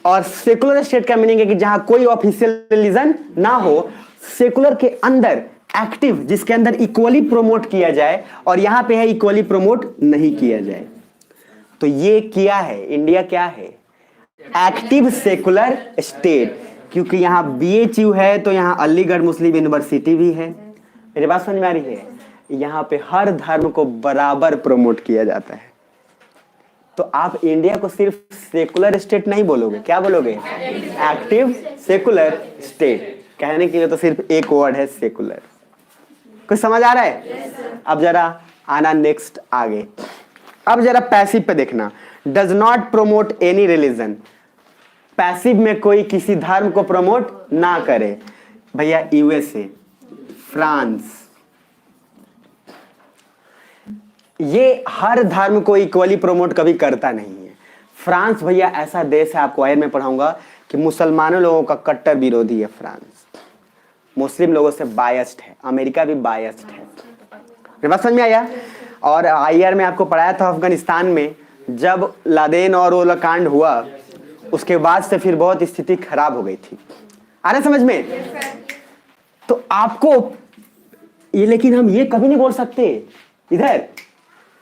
और सेकुलर स्टेट का मीनिंग है कि जहां कोई ऑफिशियल रिलीजन ना हो, सेकुलर के अंदर एक्टिव, जिसके अंदर इक्वली प्रोमोट किया जाए, और यहां पे है इक्वली प्रोमोट नहीं किया जाए। तो ये किया है इंडिया, क्या है? Active secular state. क्योंकि यहाँ BHU है तो यहाँ अलीगढ़ मुस्लिम यूनिवर्सिटी भी है। मेरी बात समझ में आ रही है? यहाँ पे हर धर्म को बराबर प्रमोट किया जाता है। तो आप इंडिया को सिर्फ सेकुलर स्टेट नहीं बोलोगे, क्या बोलोगे? Active secular state. कहने के लिए तो सिर्फ एक वर्ड है, सेकुलर। कुछ समझ आ रहा है? अब जरा आना नेक्स्ट आगे। अब जरा पैसिव पे देखना, does not promote any religion. Passive में कोई किसी धर्म को प्रमोट ना करे। भैया USA, फ्रांस, ये हर धर्म को इक्वली प्रमोट कभी करता नहीं है। फ्रांस भैया ऐसा देश है, आपको आयर में पढ़ाऊंगा, कि मुसलमानों लोगों का कट्टर विरोधी है। फ्रांस मुस्लिम लोगों से बायस्ड है। अमेरिका भी बायस्ड है। मेरी बात समझ में आया? और आईआर में आपको पढ़ाया था, अफगानिस्तान में जब लादेन और वो कांड हुआ, उसके बाद से फिर बहुत स्थिति खराब हो गई थी। आ रहा समझ में? तो आपको ये, लेकिन हम ये कभी नहीं बोल सकते इधर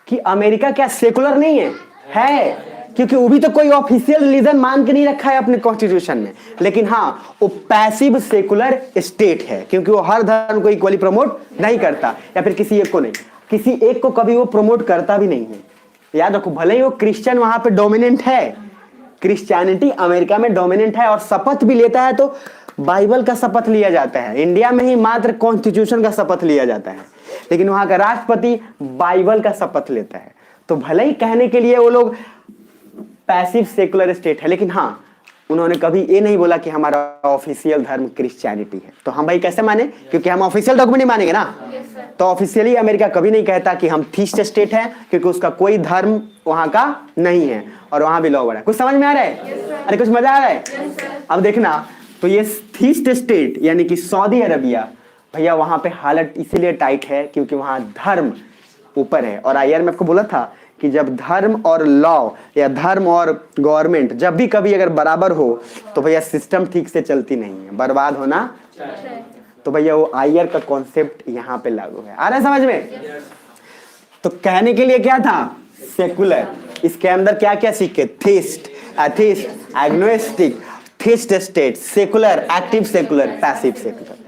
कि अमेरिका क्या सेकुलर नहीं है? है, क्योंकि वो भी तो कोई ऑफिशियल रिलीजन मान के नहीं रखा है अपने कॉन्स्टिट्यूशन में। लेकिन हाँ, वो पैसिव सेकुलर स्टेट है, क्योंकि वो हर धर्म को इक्वली प्रमोट नहीं करता, या फिर किसी एक को नहीं, किसी एक को कभी वो प्रमोट करता भी नहीं है। याद रखो, भले ही वो क्रिश्चियन वहां पे डोमिनेंट है, क्रिश्चियनिटी अमेरिका में डोमिनेंट है, और शपथ भी लेता है तो बाइबल का शपथ लिया जाता है। इंडिया में ही मात्र कॉन्स्टिट्यूशन का शपथ लिया जाता है, लेकिन वहां का राष्ट्रपति बाइबल का शपथ लेता है। तो भले ही कहने के लिए वो लोग पैसिव सेकुलर स्टेट है, लेकिन हाँ उन्होंने कभी ये नहीं बोला कि हमारा ऑफिशियल धर्म क्रिश्चियनिटी है। तो हम भाई कैसे माने, क्योंकि हम ऑफिशियल डॉक्यूमेंट नहीं मानेंगे ना। तो ऑफिशियली अमेरिका कभी नहीं कहता कि हम थीस्ट स्टेट है, क्योंकि उसका कोई धर्म वहां का नहीं है और वहां भी लॉ बड़ा है। कुछ समझ में आ रहा है? अरे कुछ मजा आ रहा है? अब देखना, तो ये थीस्ट स्टेट यानी कि सऊदी अरबिया, भैया वहां पे हालत इसीलिए टाइट है क्योंकि वहां धर्म ऊपर है। और आईआर में आपको बोला था कि जब धर्म और लॉ या धर्म और गवर्नमेंट जब भी कभी अगर बराबर हो तो भैया सिस्टम ठीक से चलती नहीं है, बर्बाद होना। तो भैया वो आईआर का कॉन्सेप्ट यहाँ पे लागू है। आ रहा है समझ में? तो कहने के लिए क्या था? सेकुलर। इसके अंदर क्या क्या सीखे? Theist, atheist, agnostic, theist state, secular, active secular, passive secular.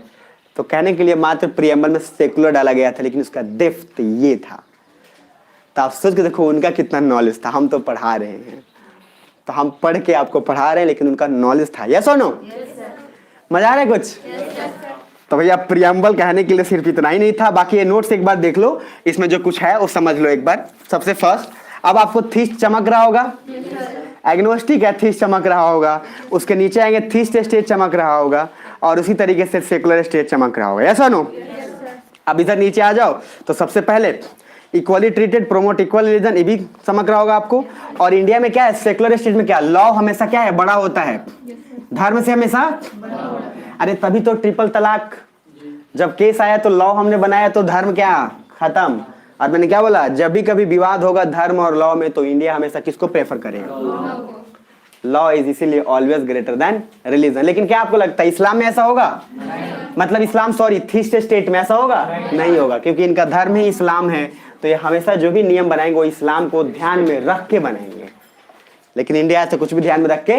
तो कहने के लिए मात्र प्रीएम्बल में सेकुलर डाला गया था, लेकिन उसका डेप्थ ये था। तो आप सोच के देखो उनका कितना नॉलेज था। हम तो पढ़ा रहे हैं, तो हम पढ़ के आपको पढ़ा रहे हैं, लेकिन उनका नॉलेज था। यस और नो? मजा आ रहा है कुछ? तो भैया प्रीएम्बल कहने के लिए सिर्फ इतना ही नहीं था। बाकी ये नोट्स एक बार देख लो, इसमें जो कुछ है वो समझ लो एक बार। सबसे फर्स्ट, अब आपको थीस्ट चमक रहा होगा, एग्नोस्टिक है थीस्ट चमक रहा होगा, उसके नीचे आएंगे थीस्ट स्टेट चमक रहा होगा, और उसी तरीके से सेकुलर स्टेट चमक रहा होगा। ऐसा नो? अब इधर नीचे आ जाओ, तो सबसे पहले equally treated, promote equal religion, ये भी चमक रहा होगा आपको। और इंडिया में क्या है? सेकुलर स्टेट में क्या? लॉ हमेशा क्या है? बड़ा होता है धर्म से हमेशा। अरे तभी तो ट्रिपल तलाक जब केस आया तो लॉ हमने बनाया, तो धर्म क्या? खत्म। और मैंने क्या बोला? जब भी कभी विवाद होगा धर्म और लॉ में, तो इंडिया हमेशा किसको प्रेफर करेगा? लॉ इज इसीलिए ऑलवेज ग्रेटर देन रिलीजन। लेकिन क्या आपको लगता है इस्लाम में ऐसा होगा? मतलब इस्लाम, सॉरी, थीस्ट स्टेट में ऐसा होगा? नहीं होगा, क्योंकि इनका धर्म ही इस्लाम है। तो ये हमेशा जो भी नियम बनाएंगे वो इस्लाम को ध्यान में रख के बनाएंगे। लेकिन इंडिया से कुछ भी ध्यान में रख के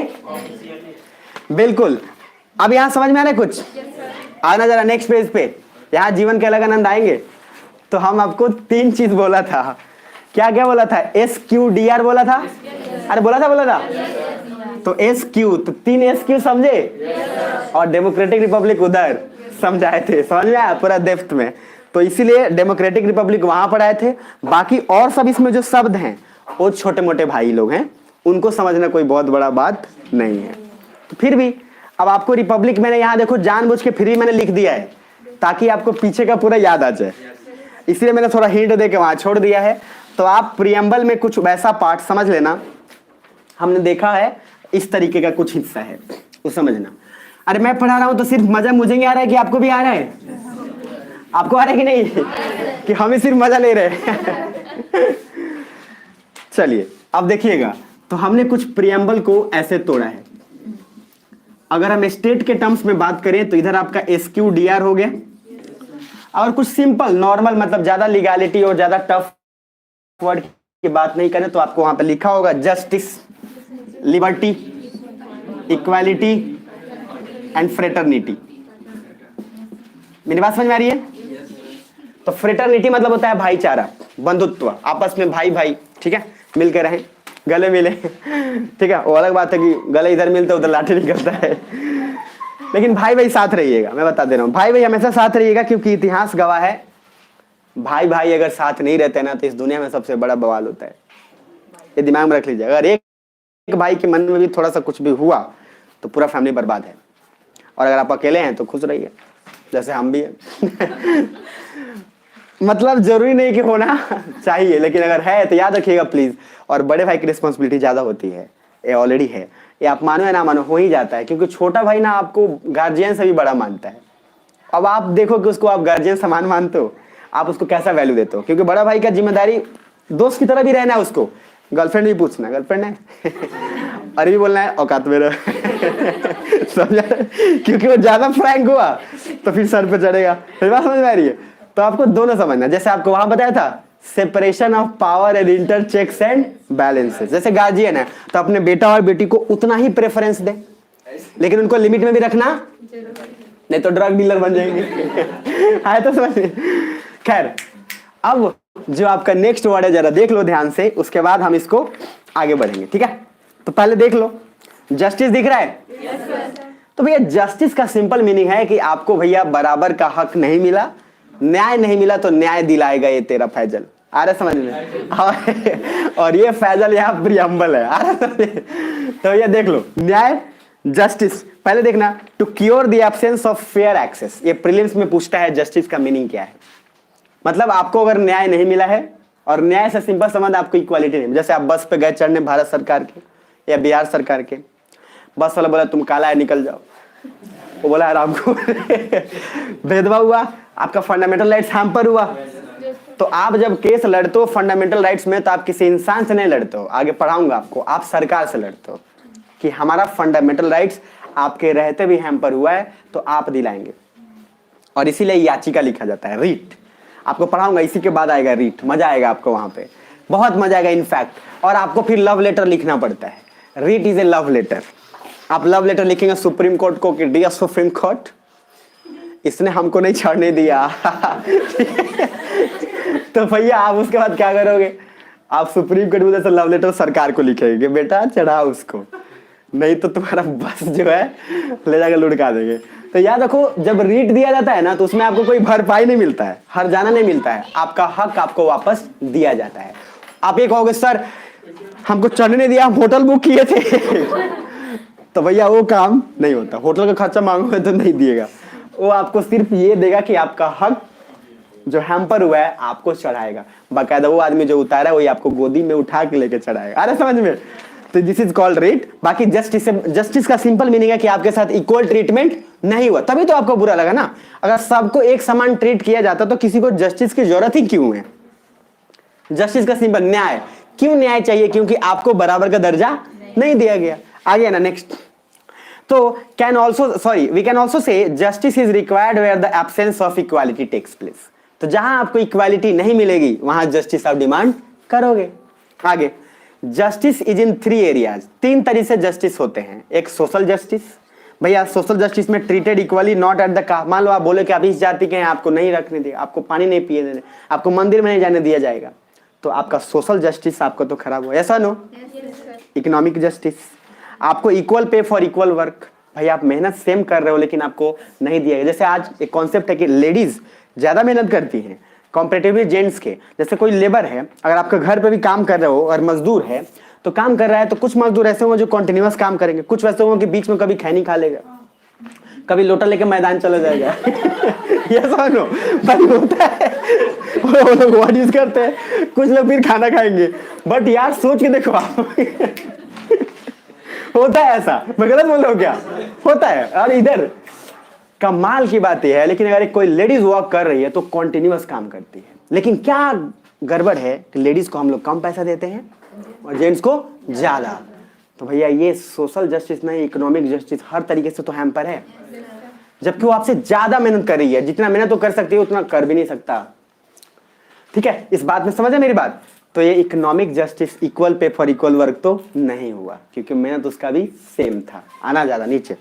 बिल्कुल। अब यहाँ समझ में आ रहा है कुछ? आना जरा नेक्स्ट पेज पे, यहाँ जीवन के अलग आनंद आएंगे। तो हम आपको 3 चीज बोला था। क्या क्या बोला था? SQDR बोला था। अरे बोला था। तो SQ, तो 3 SQ समझे, और डेमोक्रेटिक रिपब्लिक उधर समझाए थे। समझ में आया पूरा डेप्थ में? तो इसीलिए डेमोक्रेटिक रिपब्लिक वहां पढ़ाए थे। बाकी और सब इसमें जो शब्द हैं वो छोटे मोटे भाई लोग हैं, उनको समझना कोई बहुत बड़ा बात नहीं है। तो फिर भी अब आपको रिपब्लिक मैंने यहाँ देखो जानबूझ के फ्री मैंने लिख दिया है ताकि आपको पीछे का पूरा याद आ जाए, इसलिए मैंने थोड़ा हिंट दे के वहां छोड़ दिया है। तो आप प्रीएम्बल में कुछ वैसा पार्ट समझ लेना, हमने देखा है इस तरीके का कुछ हिस्सा है, वो समझना। अरे मैं पढ़ा रहा हूं तो सिर्फ मजा मुझे नहीं आ रहा है कि आपको भी आ रहा है? आपको आ रहा है कि नहीं? कि हम ही सिर्फ मजा ले रहे हैं? चलिए अब देखिएगा, तो हमने कुछ प्रीएम्बल को ऐसे तोड़ा है। अगर हम स्टेट के टर्म्स में बात करें तो इधर आपका SQDR हो गया, और कुछ सिंपल नॉर्मल, मतलब ज्यादा लीगैलिटी और ज्यादा टफ वर्ड की बात नहीं करें तो आपको वहां पे लिखा होगा justice, liberty, equality and fraternity. मेरी बात समझ में आ रही है? तो फ्रेटर्निटी मतलब होता है भाईचारा, बंधुत्व, आपस में भाई भाई, ठीक है, मिलकर रहें, गले मिले, ठीक है। वो अलग बात है कि गले इधर मिलते उधर लाठी निकलता है, लेकिन भाई भाई साथ रहिएगा। मैं बता दे रहा हूँ, भाई भाई हमेशा साथ रहिएगा, क्योंकि इतिहास गवाह है भाई भाई अगर साथ नहीं रहते ना तो इस दुनिया में सबसे बड़ा बवाल होता है। ये दिमाग में रख लीजिए, अगर एक भाई के मन में भी थोड़ा सा कुछ भी हुआ तो पूरा फैमिली बर्बाद है। और अगर आप अकेले हैं तो खुश रहिए, जैसे हम भी हैं। मतलब जरूरी नहीं कि होना चाहिए, लेकिन अगर है तो याद रखिएगा प्लीज। और बड़े भाई की रिस्पॉन्सिबिलिटी ज्यादा होती है, ये ऑलरेडी है, ये आप मानो या ना मानो हो ही जाता है, क्योंकि छोटा भाई ना आपको गार्जियन से भी बड़ा मानता है। अब आप देखो कि उसको आप गार्जियन समान मानते हो, आप उसको कैसा वैल्यू देते हो, क्योंकि बड़ा भाई का जिम्मेदारी दोस्त की तरह भी रहना है, उसको गर्लफ्रेंड भी पूछना, गर्लफ्रेंड है अरे भी बोलना है औकात में रहो समझा? क्योंकि वो ज्यादा फ्रैंक हुआ तो फिर सर पे चढ़ेगा। बात समझ में आ रही है? तो आपको दोनों समझना, जैसे आपको वहां बताया था separation of power and inter checks and balances. जैसे गार्जियन है तो अपने बेटा और बेटी को उतना ही प्रेफरेंस दे, लेकिन उनको लिमिट में भी रखना, नहीं तो ड्रग डीलर बन जाएंगे। आए तो समझ? खैर, अब जो आपका नेक्स्ट वर्ड है जरा देख लो ध्यान से, उसके बाद हम इसको आगे बढ़ेंगे, ठीक है? तो पहले देख लो, जस्टिस दिख रहा है? तो भैया जस्टिस का सिंपल मीनिंग है कि आपको भैया बराबर का हक नहीं मिला, न्याय नहीं मिला तो न्याय दिलाएगा ये तेरा फैजल। आ रहा समझ में? और ये फैजल यहाँ प्रियम्बल है, आ रहा समझ में? तो ये देख लो, न्याय जस्टिस, पहले देखना, to cure the absence of fair access, ये प्रीलिम्स में पूछता है जस्टिस का मीनिंग क्या है। मतलब आपको अगर न्याय नहीं मिला है, और न्याय से सिंपल संबंध आपको इक्वालिटी नहीं, जैसे आप बस पे गए चढ़ने भारत सरकार के या बिहार सरकार के, बस वाला बोला तुम काला है निकल जाओ, वो बोला यार आपको भेदभाव हुआ, आपका फंडामेंटल राइट्स हैम्पर हुआ। तो आप जब केस लड़ते हो फंडामेंटल राइट्स में, तो आप किसी इंसान से नहीं लड़ते हो, आगे पढ़ाऊंगा आपको, आप सरकार से लड़ते हो कि हमारा फंडामेंटल राइट्स आपके रहते भी हैम्पर हुआ है तो आप दिलाएंगे। और इसीलिए याचिका लिखा जाता है, रीट, आपको पढ़ाऊंगा, इसी के बाद आएगा रीट, मजा आएगा आपको वहां पे, बहुत मजा आएगा इनफैक्ट। और आपको फिर लव लेटर लिखना पड़ता है, writ is a love letter. आप लव लेटर लिखेंगे सुप्रीम कोर्ट को कि डियर सुप्रीम कोर्ट, इसने हमको नहीं छोड़ने दिया तो भैया आप उसके बाद क्या करोगे, आप सुप्रीम कोर्ट में से लव लेटर सरकार को लिखेंगे, बेटा चढ़ा उसको, नहीं तो तुम्हारा बस जो है ले जाकर लुढ़का देंगे। तो याद रखो, जब रीट दिया जाता है ना, तो उसमें आपको कोई भरपाई नहीं मिलता है, हर जाना नहीं मिलता है, आपका हक आपको वापस दिया जाता है। आप ये कहोगे सर हमको चढ़ने नहीं दिया, हम होटल बुक किए थे तो भैया वो काम नहीं होता, होटल का खर्चा मांगोगे तो नहीं दिएगा, वो आपको सिर्फ ये देगा कि आपका हक जो हैम्पर हुआ है आपको चढ़ाएगा, बाकायदा वो आदमी जो उतारा है वही आपको गोदी में उठा के लेके चढ़ाएगा। अरे समझ में? तो दिस इज कॉल्ड रीट। बाकी जस्टिस का सिंपल मीनिंग है कि आपके साथ इक्वल ट्रीटमेंट नहीं हुआ, तभी तो आपको बुरा लगा ना। अगर सबको एक समान ट्रीट किया जाता तो किसी को जस्टिस की जरूरत ही क्यों है? जस्टिस का सिंपल न्याय, क्यों न्याय चाहिए? क्योंकि आपको बराबर का दर्जा नहीं दिया गया। आगे ना नेक्स्ट, तो we can also say justice is required where the absence of equality takes place. तो जहां आपको इक्वालिटी नहीं मिलेगी वहां जस्टिस आप डिमांड करोगे। आगे, जस्टिस इज इन 3 एरियाज, 3 तरीके से जस्टिस होते हैं। एक सोशल जस्टिस, भैया सोशल जस्टिस में treated equally not at the caste, मान लो आप बोले कि आप इस जाति के हैं, आपको नहीं रखने दिया, आपको पानी नहीं पिए देने, आपको मंदिर में नहीं जाने दिया जाएगा, तो आपका सोशल जस्टिस आपका तो खराब हुआ, ऐसा नो। इकोनॉमिक जस्टिस, आपको equal pay for equal work, भाई आप मेहनत सेम कर रहे हो लेकिन आपको नहीं दिया गया। जैसे आज एक कॉन्सेप्ट है कि लेडीज ज्यादा मेहनत करती हैं कंपैरेटिवली जेंट्स के। जैसे कोई लेबर है, अगर आपके घर पे भी काम कर रहे हो और मजदूर है, तो काम कर रहा है, तो कुछ मजदूर ऐसे होंगे जो कंटिन्यूअस काम करेंगे, कुछ वैसे होंगे कि बीच में कभी खैनी खा लेगा, कभी लोटा लेके मैदान चला जाएगा ये समझो भाई होता है, वो लोग व्हाट यूज करते हैं, कुछ लोग फिर खाना खाएंगे। बट यार सोच के देखो आप होता है ऐसा, मैं गलत बोल रहा हूँ क्या? होता है। और इधर कमाल की बात यह है, लेकिन अगर कोई लेडीज वर्क कर रही है तो कॉन्टिन्यूअस काम करती है, लेकिन क्या गड़बड़ है कि लेडीज को हम लोग कम पैसा देते हैं और जेंट्स को ज्यादा। तो भैया ये सोशल जस्टिस नहीं, इकोनॉमिक जस्टिस हर तरीके से तो हैम्पर है, जबकि वो आपसे ज्यादा मेहनत कर रही है, जितना मेहनत वो कर सकती है उतना कर भी नहीं सकता। ठीक है, इस बात में समझ है मेरी बात? तो ये economic justice, equal pay for equal work तो नहीं हुआ, क्योंकि मेहनत उसका भी सेम था। आना ज्यादा नीचे,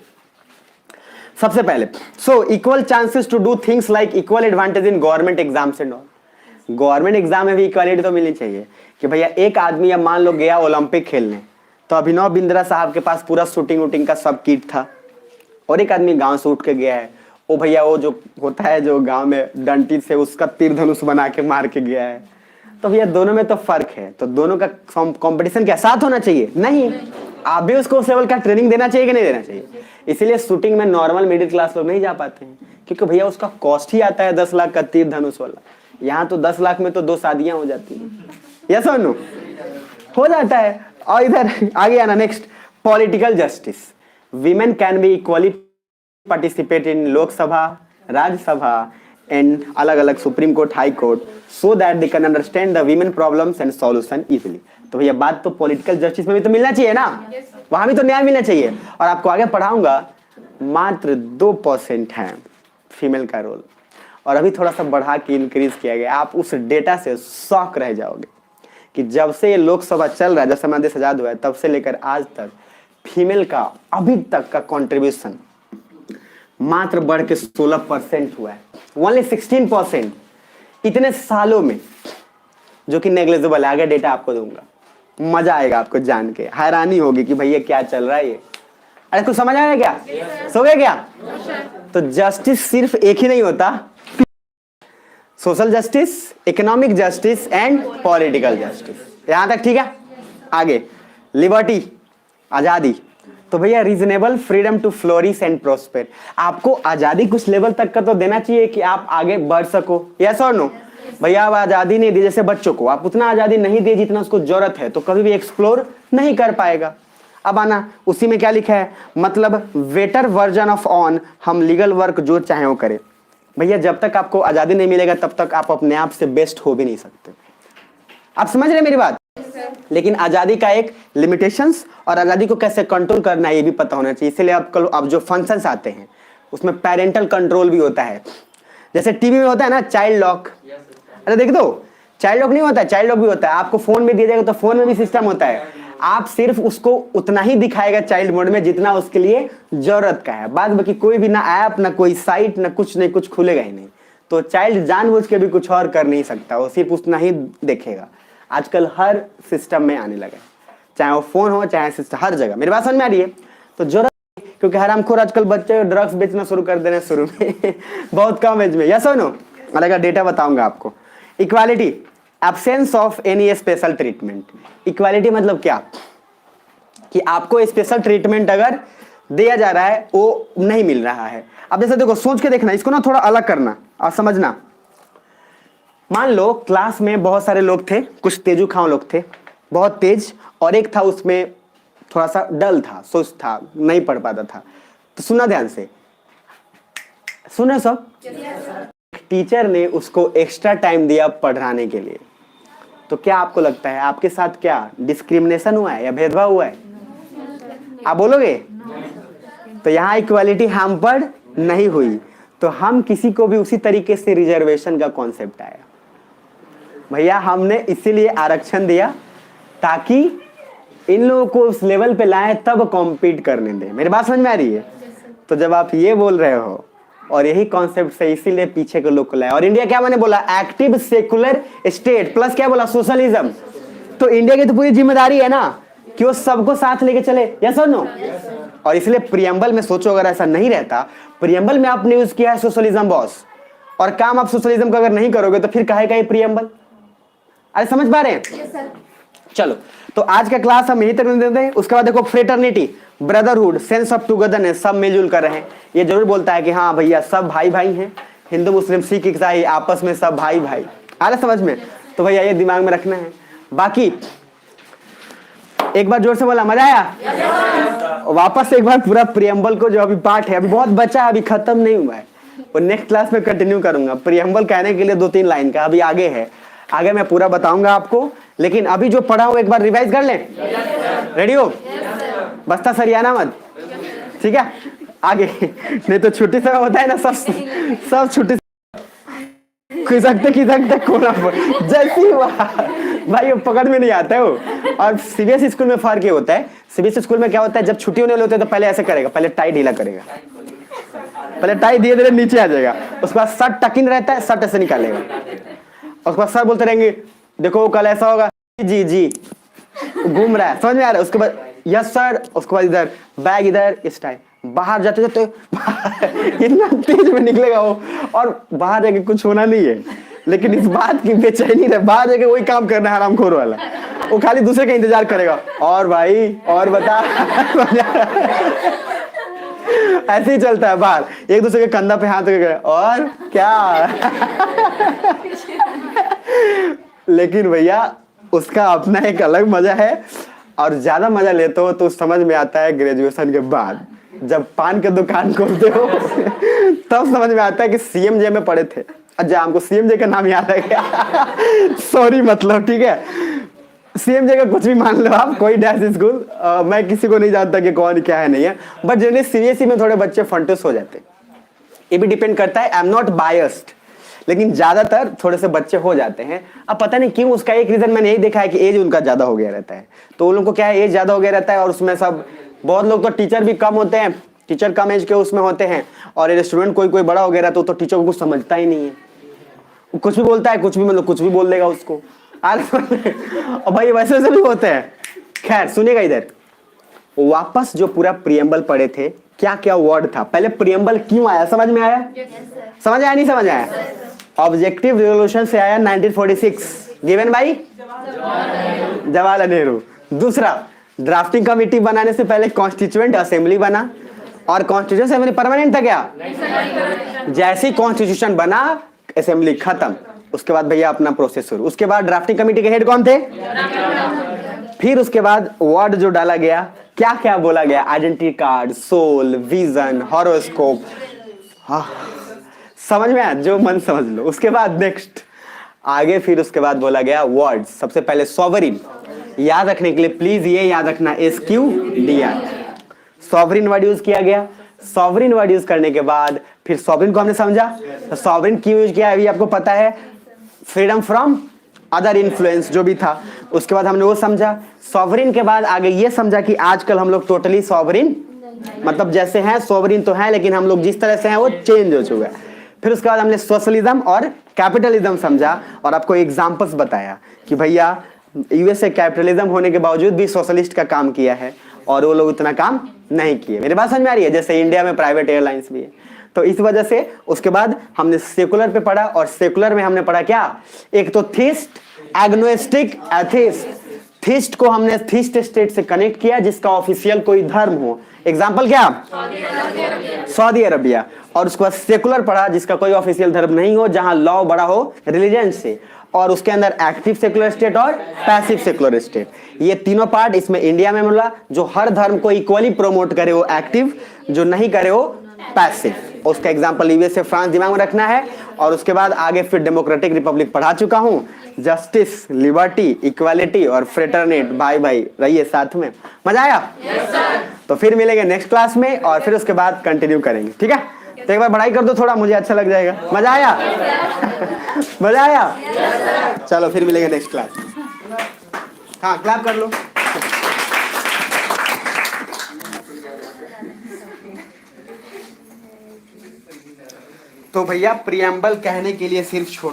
सबसे पहले so equal chances to do things like equal advantage in government exams and all. Government exam में भी इक्वालिटी तो मिलनी चाहिए कि भैया एक आदमी या मान लो गया ओलंपिक खेलने, तो अभिनव बिंद्रा साहब के पास पूरा शूटिंग वूटिंग का सब किट था, और एक आदमी गांव से उठ के गया है, ओ भैया वो जो होता है जो गांव में डंटी से उसका तीर धनुष बना के मार के गया है, तो भैया दोनों में तो फर्क है। तो दोनों का कंपटीशन क्या साथ होना चाहिए? नहीं, आप भी उसको उस लेवल का ट्रेनिंग देना चाहिए कि नहीं देना चाहिए? इसीलिए शूटिंग में नॉर्मल मिडिल क्लास लोग नहीं जा पाते हैं, क्योंकि भैया उसका कॉस्ट ही आता है 10 लाख का तीर धनुष वाला। यहाँ तो 10 लाख में तो 2 शादियां हो जाती है, यस और नो? हो जाता है। और इधर आगे आना next, political justice, women can be equally participate in Lok Sabha, Rajya Sabha and अलग अलग supreme court, high court, so that they can understand the women problems and solution easily. तो भैया बात तो पॉलिटिकल जस्टिस में भी तो मिलना चाहिए ना, वहां भी तो न्याय मिलना चाहिए। और आपको आगे पढ़ाऊंगा, मात्र 2% है फीमेल का रोल, और अभी थोड़ा सा बढ़ा के इंक्रीज किया गया। आप उस डेटा से शॉक रह जाओगे कि जब से ये लोकसभा चल रहा है, जब से हमारा देश आजाद हुआ है, तब से लेकर आज तक फीमेल का अभी तक का कंट्रीब्यूशन मात्र बढ़ के 16% हुआ है, ओनली 16% इतने सालों में, जो कि नेग्लिजिबल है। आगे डेटा आपको दूंगा, मजा आएगा आपको जान के, हैरानी होगी कि भैया क्या चल रहा है ये। अरे कुछ समझ आया क्या? सो गया क्या? तो जस्टिस सिर्फ एक ही नहीं होता, social justice, economic justice and political justice. यहां तक ठीक है। आगे लिबर्टी, आजादी। तो भैया reasonable freedom to flourish and prosper. आपको आजादी कुछ लेवल तक का तो देना चाहिए कि आप आगे बढ़ सको, यस और नो। भैया आप आजादी नहीं दी, जैसे बच्चों को आप उतना आजादी नहीं दिए जितना उसको जरूरत है, तो कभी भी एक्सप्लोर नहीं कर पाएगा। अब आना, उसी में क्या लिखा है, मतलब वेटर वर्जन ऑफ ऑन, हम लीगल वर्क जो चाहे वो करें। भैया जब तक आपको आजादी नहीं मिलेगा तब तक आप अपने आप से बेस्ट हो भी नहीं सकते। आप समझ रहे मेरी बात? लेकिन आजादी का एक लिमिटेशंस और आजादी को कैसे कंट्रोल करना है ये भी पता होना चाहिए। इसलिए अब जो फंक्शंस आते हैं उसमें पेरेंटल कंट्रोल भी होता है। जैसे टीवी में होता है ना चाइल्ड लॉक, अरे देख दो, चाइल्ड लॉक नहीं होता है, चाइल्ड लॉक भी होता है। आपको फोन में दिया जाएगा तो फोन में भी सिस्टम होता है, आप सिर्फ उसको उतना ही दिखाएगा चाइल्ड मोड में जितना उसके लिए जरूरत का है। बाद बाकी कोई भी ना ऐप, ना कोई साइट, ना कुछ नहीं, कुछ खुलेगा ही नहीं। तो चाइल्ड जानबूझ के भी कुछ और कर नहीं सकता, वो सिर्फ उतना ही देखेगा। आजकल हर सिस्टम में आने लगा है, चाहे वो फोन हो चाहे सिस्टम, हर जगह। मेरी बात समझ में आ रही है? तो जरूरत, क्योंकि हरामखोर आजकल बच्चे ड्रग्स बेचना शुरू कर दे रहे हैं शुरू में बहुत कम एज में, यस और नो। अलग का डेटा बताऊंगा आपको। Equality, absence of any special treatment. Equality मतलब क्या कि आपको स्पेशल ट्रीटमेंट अगर दिया जा रहा है वो नहीं मिल रहा है। अब जैसे देखो, सोच के देखना, इसको ना थोड़ा अलग करना और समझना। मान लो क्लास में बहुत सारे लोग थे, कुछ तेजूखाओ लोग थे, बहुत तेज, और एक था उसमें थोड़ा सा डल था, सुस्त था, नहीं पढ़ पाता था। तो सुना ध्यान से, सुने सब। टीचर ने उसको एक्स्ट्रा टाइम दिया पढ़ाने के लिए, तो क्या आपको लगता है आपके साथ क्या डिस्क्रिमिनेशन हुआ है या भेदभाव हुआ है? आप बोलोगे? तो यहाँ इक्वालिटी हैम्पर्ड नहीं हुई। तो हम किसी को भी उसी तरीके से रिजर्वेशन का कॉन्सेप्ट आया, भैया हमने इसीलिए आरक्षण दिया ताकि इन लोगों को उस लेवल पे लाए, तब कॉम्पीट करने दें। मेरी बात समझ में आ रही है? तो जब आप ये बोल रहे हो और यही कॉन्सेप्ट से इसीलिए पीछे के लोग को लाया। और इंडिया क्या मैंने बोला, एक्टिव सेकुलर स्टेट प्लस क्या बोला, सोशलिज्म। तो इंडिया की तो पूरी जिम्मेदारी है ना कि वो सबको साथ लेके चले, यस और नो। और इसलिए प्रियम्बल में सोचो, अगर ऐसा नहीं रहता, प्रियम्बल में आपने यूज किया है सोशलिज्म बॉस, और काम आप सोशलिज्म का अगर नहीं करोगे तो फिर काहे का ये प्रियम्बल? अरे समझ पा रहे हैं? चलो, तो आज का क्लास हम यही तक देते हैं। उसके बाद देखो, fraternity, brotherhood, sense of togetherness, सब मिलजुल कर रहे हैं। ये जरूर बोलता है कि हाँ भैया सब भाई भाई हैं, हिंदू मुस्लिम सिख ईसाई आपस में सब भाई भाई। आ रहा समझ में? तो भैया ये दिमाग में रखना है। बाकी एक बार जोर से बोला, मजा आया? वापस एक बार पूरा प्रियम्बल को, जो अभी पार्ट है, अभी बहुत बचा है, अभी खत्म नहीं हुआ है, और नेक्स्ट क्लास में कंटिन्यू करूंगा। प्रियम्बल कहने के लिए 2-3 लाइन का अभी आगे है, आगे मैं पूरा बताऊंगा आपको। लेकिन अभी जो पढ़ा हो एक बार रिवाइज कर लें। रेडी हो? बस्ता सरियाना मत, ठीक है? आगे नहीं तो छुट्टी समय होता है ना, सब छुट्टी खिसकते कोना पर जैसी हुआ भाई, वो पकड़ में नहीं आता है वो। और सीबीएसई स्कूल में फर्क ये होता है, सीबीएसई स्कूल में क्या होता है, जब छुट्टी होने होती है तो पहले ऐसे करेगा, पहले टाई ढीला करेगा, पहले टाई धीरे धीरे नीचे आ जाएगा, उसके बाद शर्ट टकिन रहता है, शर्ट ऐसे निकालेगा, उसके बाद सर बोलते रहेंगे देखो कल ऐसा होगा, जी जी घूम रहा है, समझ में आ रहा है? उसके बाद यस सर, उसके बाद इधर बैग, इधर इस टाइम बाहर जाते जाते इतना तेज में निकलेगा वो, और बाहर जाके कुछ होना नहीं है, लेकिन इस बात की बेचैनी है, बाहर जाके वही काम करना है हरामखोर वाला, वो खाली दूसरे का इंतजार करेगा, और भाई और बता ऐसे ही चलता है बाहर, एक दूसरे के कंधा पे हाथ रखे और क्या लेकिन भैया उसका अपना एक अलग मजा है, और ज्यादा मजा लेते हो तो समझ में आता है ग्रेजुएशन के बाद, जब पान के दुकान खोलते हो तब समझ में आता है कि सीएमजे में पढ़े थे। अच्छा, हमको सीएमजे का नाम याद है क्या सॉरी, मतलब ठीक है, सीएमजे का कुछ भी मान लो आप, कोई डैश स्कूल, मैं किसी को नहीं जानता कि कौन क्या है नहीं है, बट जनरली सीबीएसई में थोड़े बच्चे फंटूस हो जाते हैं, ये भी डिपेंड करता है, आई एम नॉट बायस्ड, लेकिन ज्यादातर थोड़े से बच्चे हो जाते हैं। अब पता नहीं क्यों, उसका एक रीजन मैंने यही देखा है कि एज उनका ज्यादा हो गया रहता है, तो उन लोगों को क्या है, एज ज्यादा हो गया रहता है, और उसमें सब बहुत लोग तो टीचर भी कम होते हैं, टीचर कम एज के उसमें होते हैं, और स्टूडेंट कोई बड़ा हो गया रहता है तो टीचर को कुछ समझता ही नहीं है, कुछ भी बोलता है, कुछ भी मतलब कुछ भी बोल देगा उसको और भाई वैसे भी होते हैं। खैर सुनिएगा, इधर वापस जो पूरा प्रियम्बल पढ़े थे क्या क्या वर्ड था, पहले प्रियम्बल क्यों आया, समझ में आया? समझ आया नहीं समझ आया? ऑब्जेक्टिव रेजोल्यूशन से आया 1946, गिवन बाई जवाहरलाल नेहरू। दूसरा, ड्राफ्टिंग कमेटी बनाने से पहले कॉन्स्टिट्यूएंट असेंबली बना, और कॉन्स्टिट्यूशन असेंबली परमानेंट था क्या? जैसे ही कॉन्स्टिट्यूशन बना, असेंबली खत्म, उसके बाद भैया अपना प्रोसेस शुरू। उसके बाद ड्राफ्टिंग कमेटी के हेड कौन थे? फिर उसके बाद वर्ड जो डाला गया, क्या क्या बोला गया, identity card, soul, vision, horoscope, हाँ समझ में आया? जो मन समझ लो। उसके बाद नेक्स्ट आगे, फिर उसके बाद बोला गया वर्ड। सबसे पहले सॉवरिन, याद रखने के लिए प्लीज ये याद रखना, SQDR, सॉवरिन वर्ड यूज किया गया। सॉवरिन वर्ड यूज करने के बाद फिर सॉवरिन को हमने समझा, तो सॉवरिन क्यों यूज किया अभी आपको पता है, फ्रीडम फ्रॉम अदर इन्फ्लुएंस जो भी था, उसके बाद हमने वो समझा। सॉवरिन के बाद आगे ये समझा कि आजकल हम लोग टोटली सॉवरिन, मतलब जैसे हैं सॉवरिन तो है, लेकिन हम लोग जिस तरह से हैं वो चेंज हो चुका है। फिर उसके बाद हमने सोशलिज्म और कैपिटलिज्म समझा, और आपको एग्जांपल्स बताया कि भैया यूएसए कैपिटलिज्म होने के बावजूद भी सोशलिस्ट का काम किया है, और वो लोग उतना काम नहीं किए। मेरी बात समझ में आ रही है? जैसे इंडिया में प्राइवेट एयरलाइंस भी है, तो इस वजह से उसके बाद हमने सेकुलर पे पढ़ा, और सेकुलर में हमने पढ़ा क्या, एक तो थीस्ट, एग्नोस्टिक, एथिस्ट। थीस्ट को हमने थीस्ट स्टेट से कनेक्ट किया जिसका ऑफिशियल कोई धर्म हो, एग्जाम्पल क्या, सऊदी अरबिया। और उसके बाद सेकुलर पढ़ा जिसका कोई ऑफिशियल धर्म नहीं हो, जहां लॉ बड़ा हो रिलीजन से, और उसके अंदर एक्टिव सेकुलर स्टेट और पैसिव सेकुलर स्टेट। ये तीनों पार्ट इसमें इंडिया में मिला, जो हर धर्म को इक्वली प्रमोट करे वो एक्टिव, जो नहीं करे वो पैसिव। उसका एग्जांपल यूएसए, फ्रांस दिमाग में रखना है। और उसके बाद आगे फिर डेमोक्रेटिक रिपब्लिक पढ़ा चुका हूं, जस्टिस, लिबर्टी, इक्वालिटी और फ्रेटरनेट, भाई भाई रहिए साथ में। मजा आया? तो फिर मिलेंगे नेक्स्ट क्लास में, और फिर उसके बाद कंटिन्यू करेंगे, ठीक है? तो एक बार पढ़ाई कर दो थोड़ा, मुझे अच्छा लग जाएगा। मजा आया? मजा आया? चलो फिर मिलेंगे नेक्स्ट क्लास। हाँ क्लैप कर लो। तो भैया प्रियम्बल कहने के लिए सिर्फ छोड़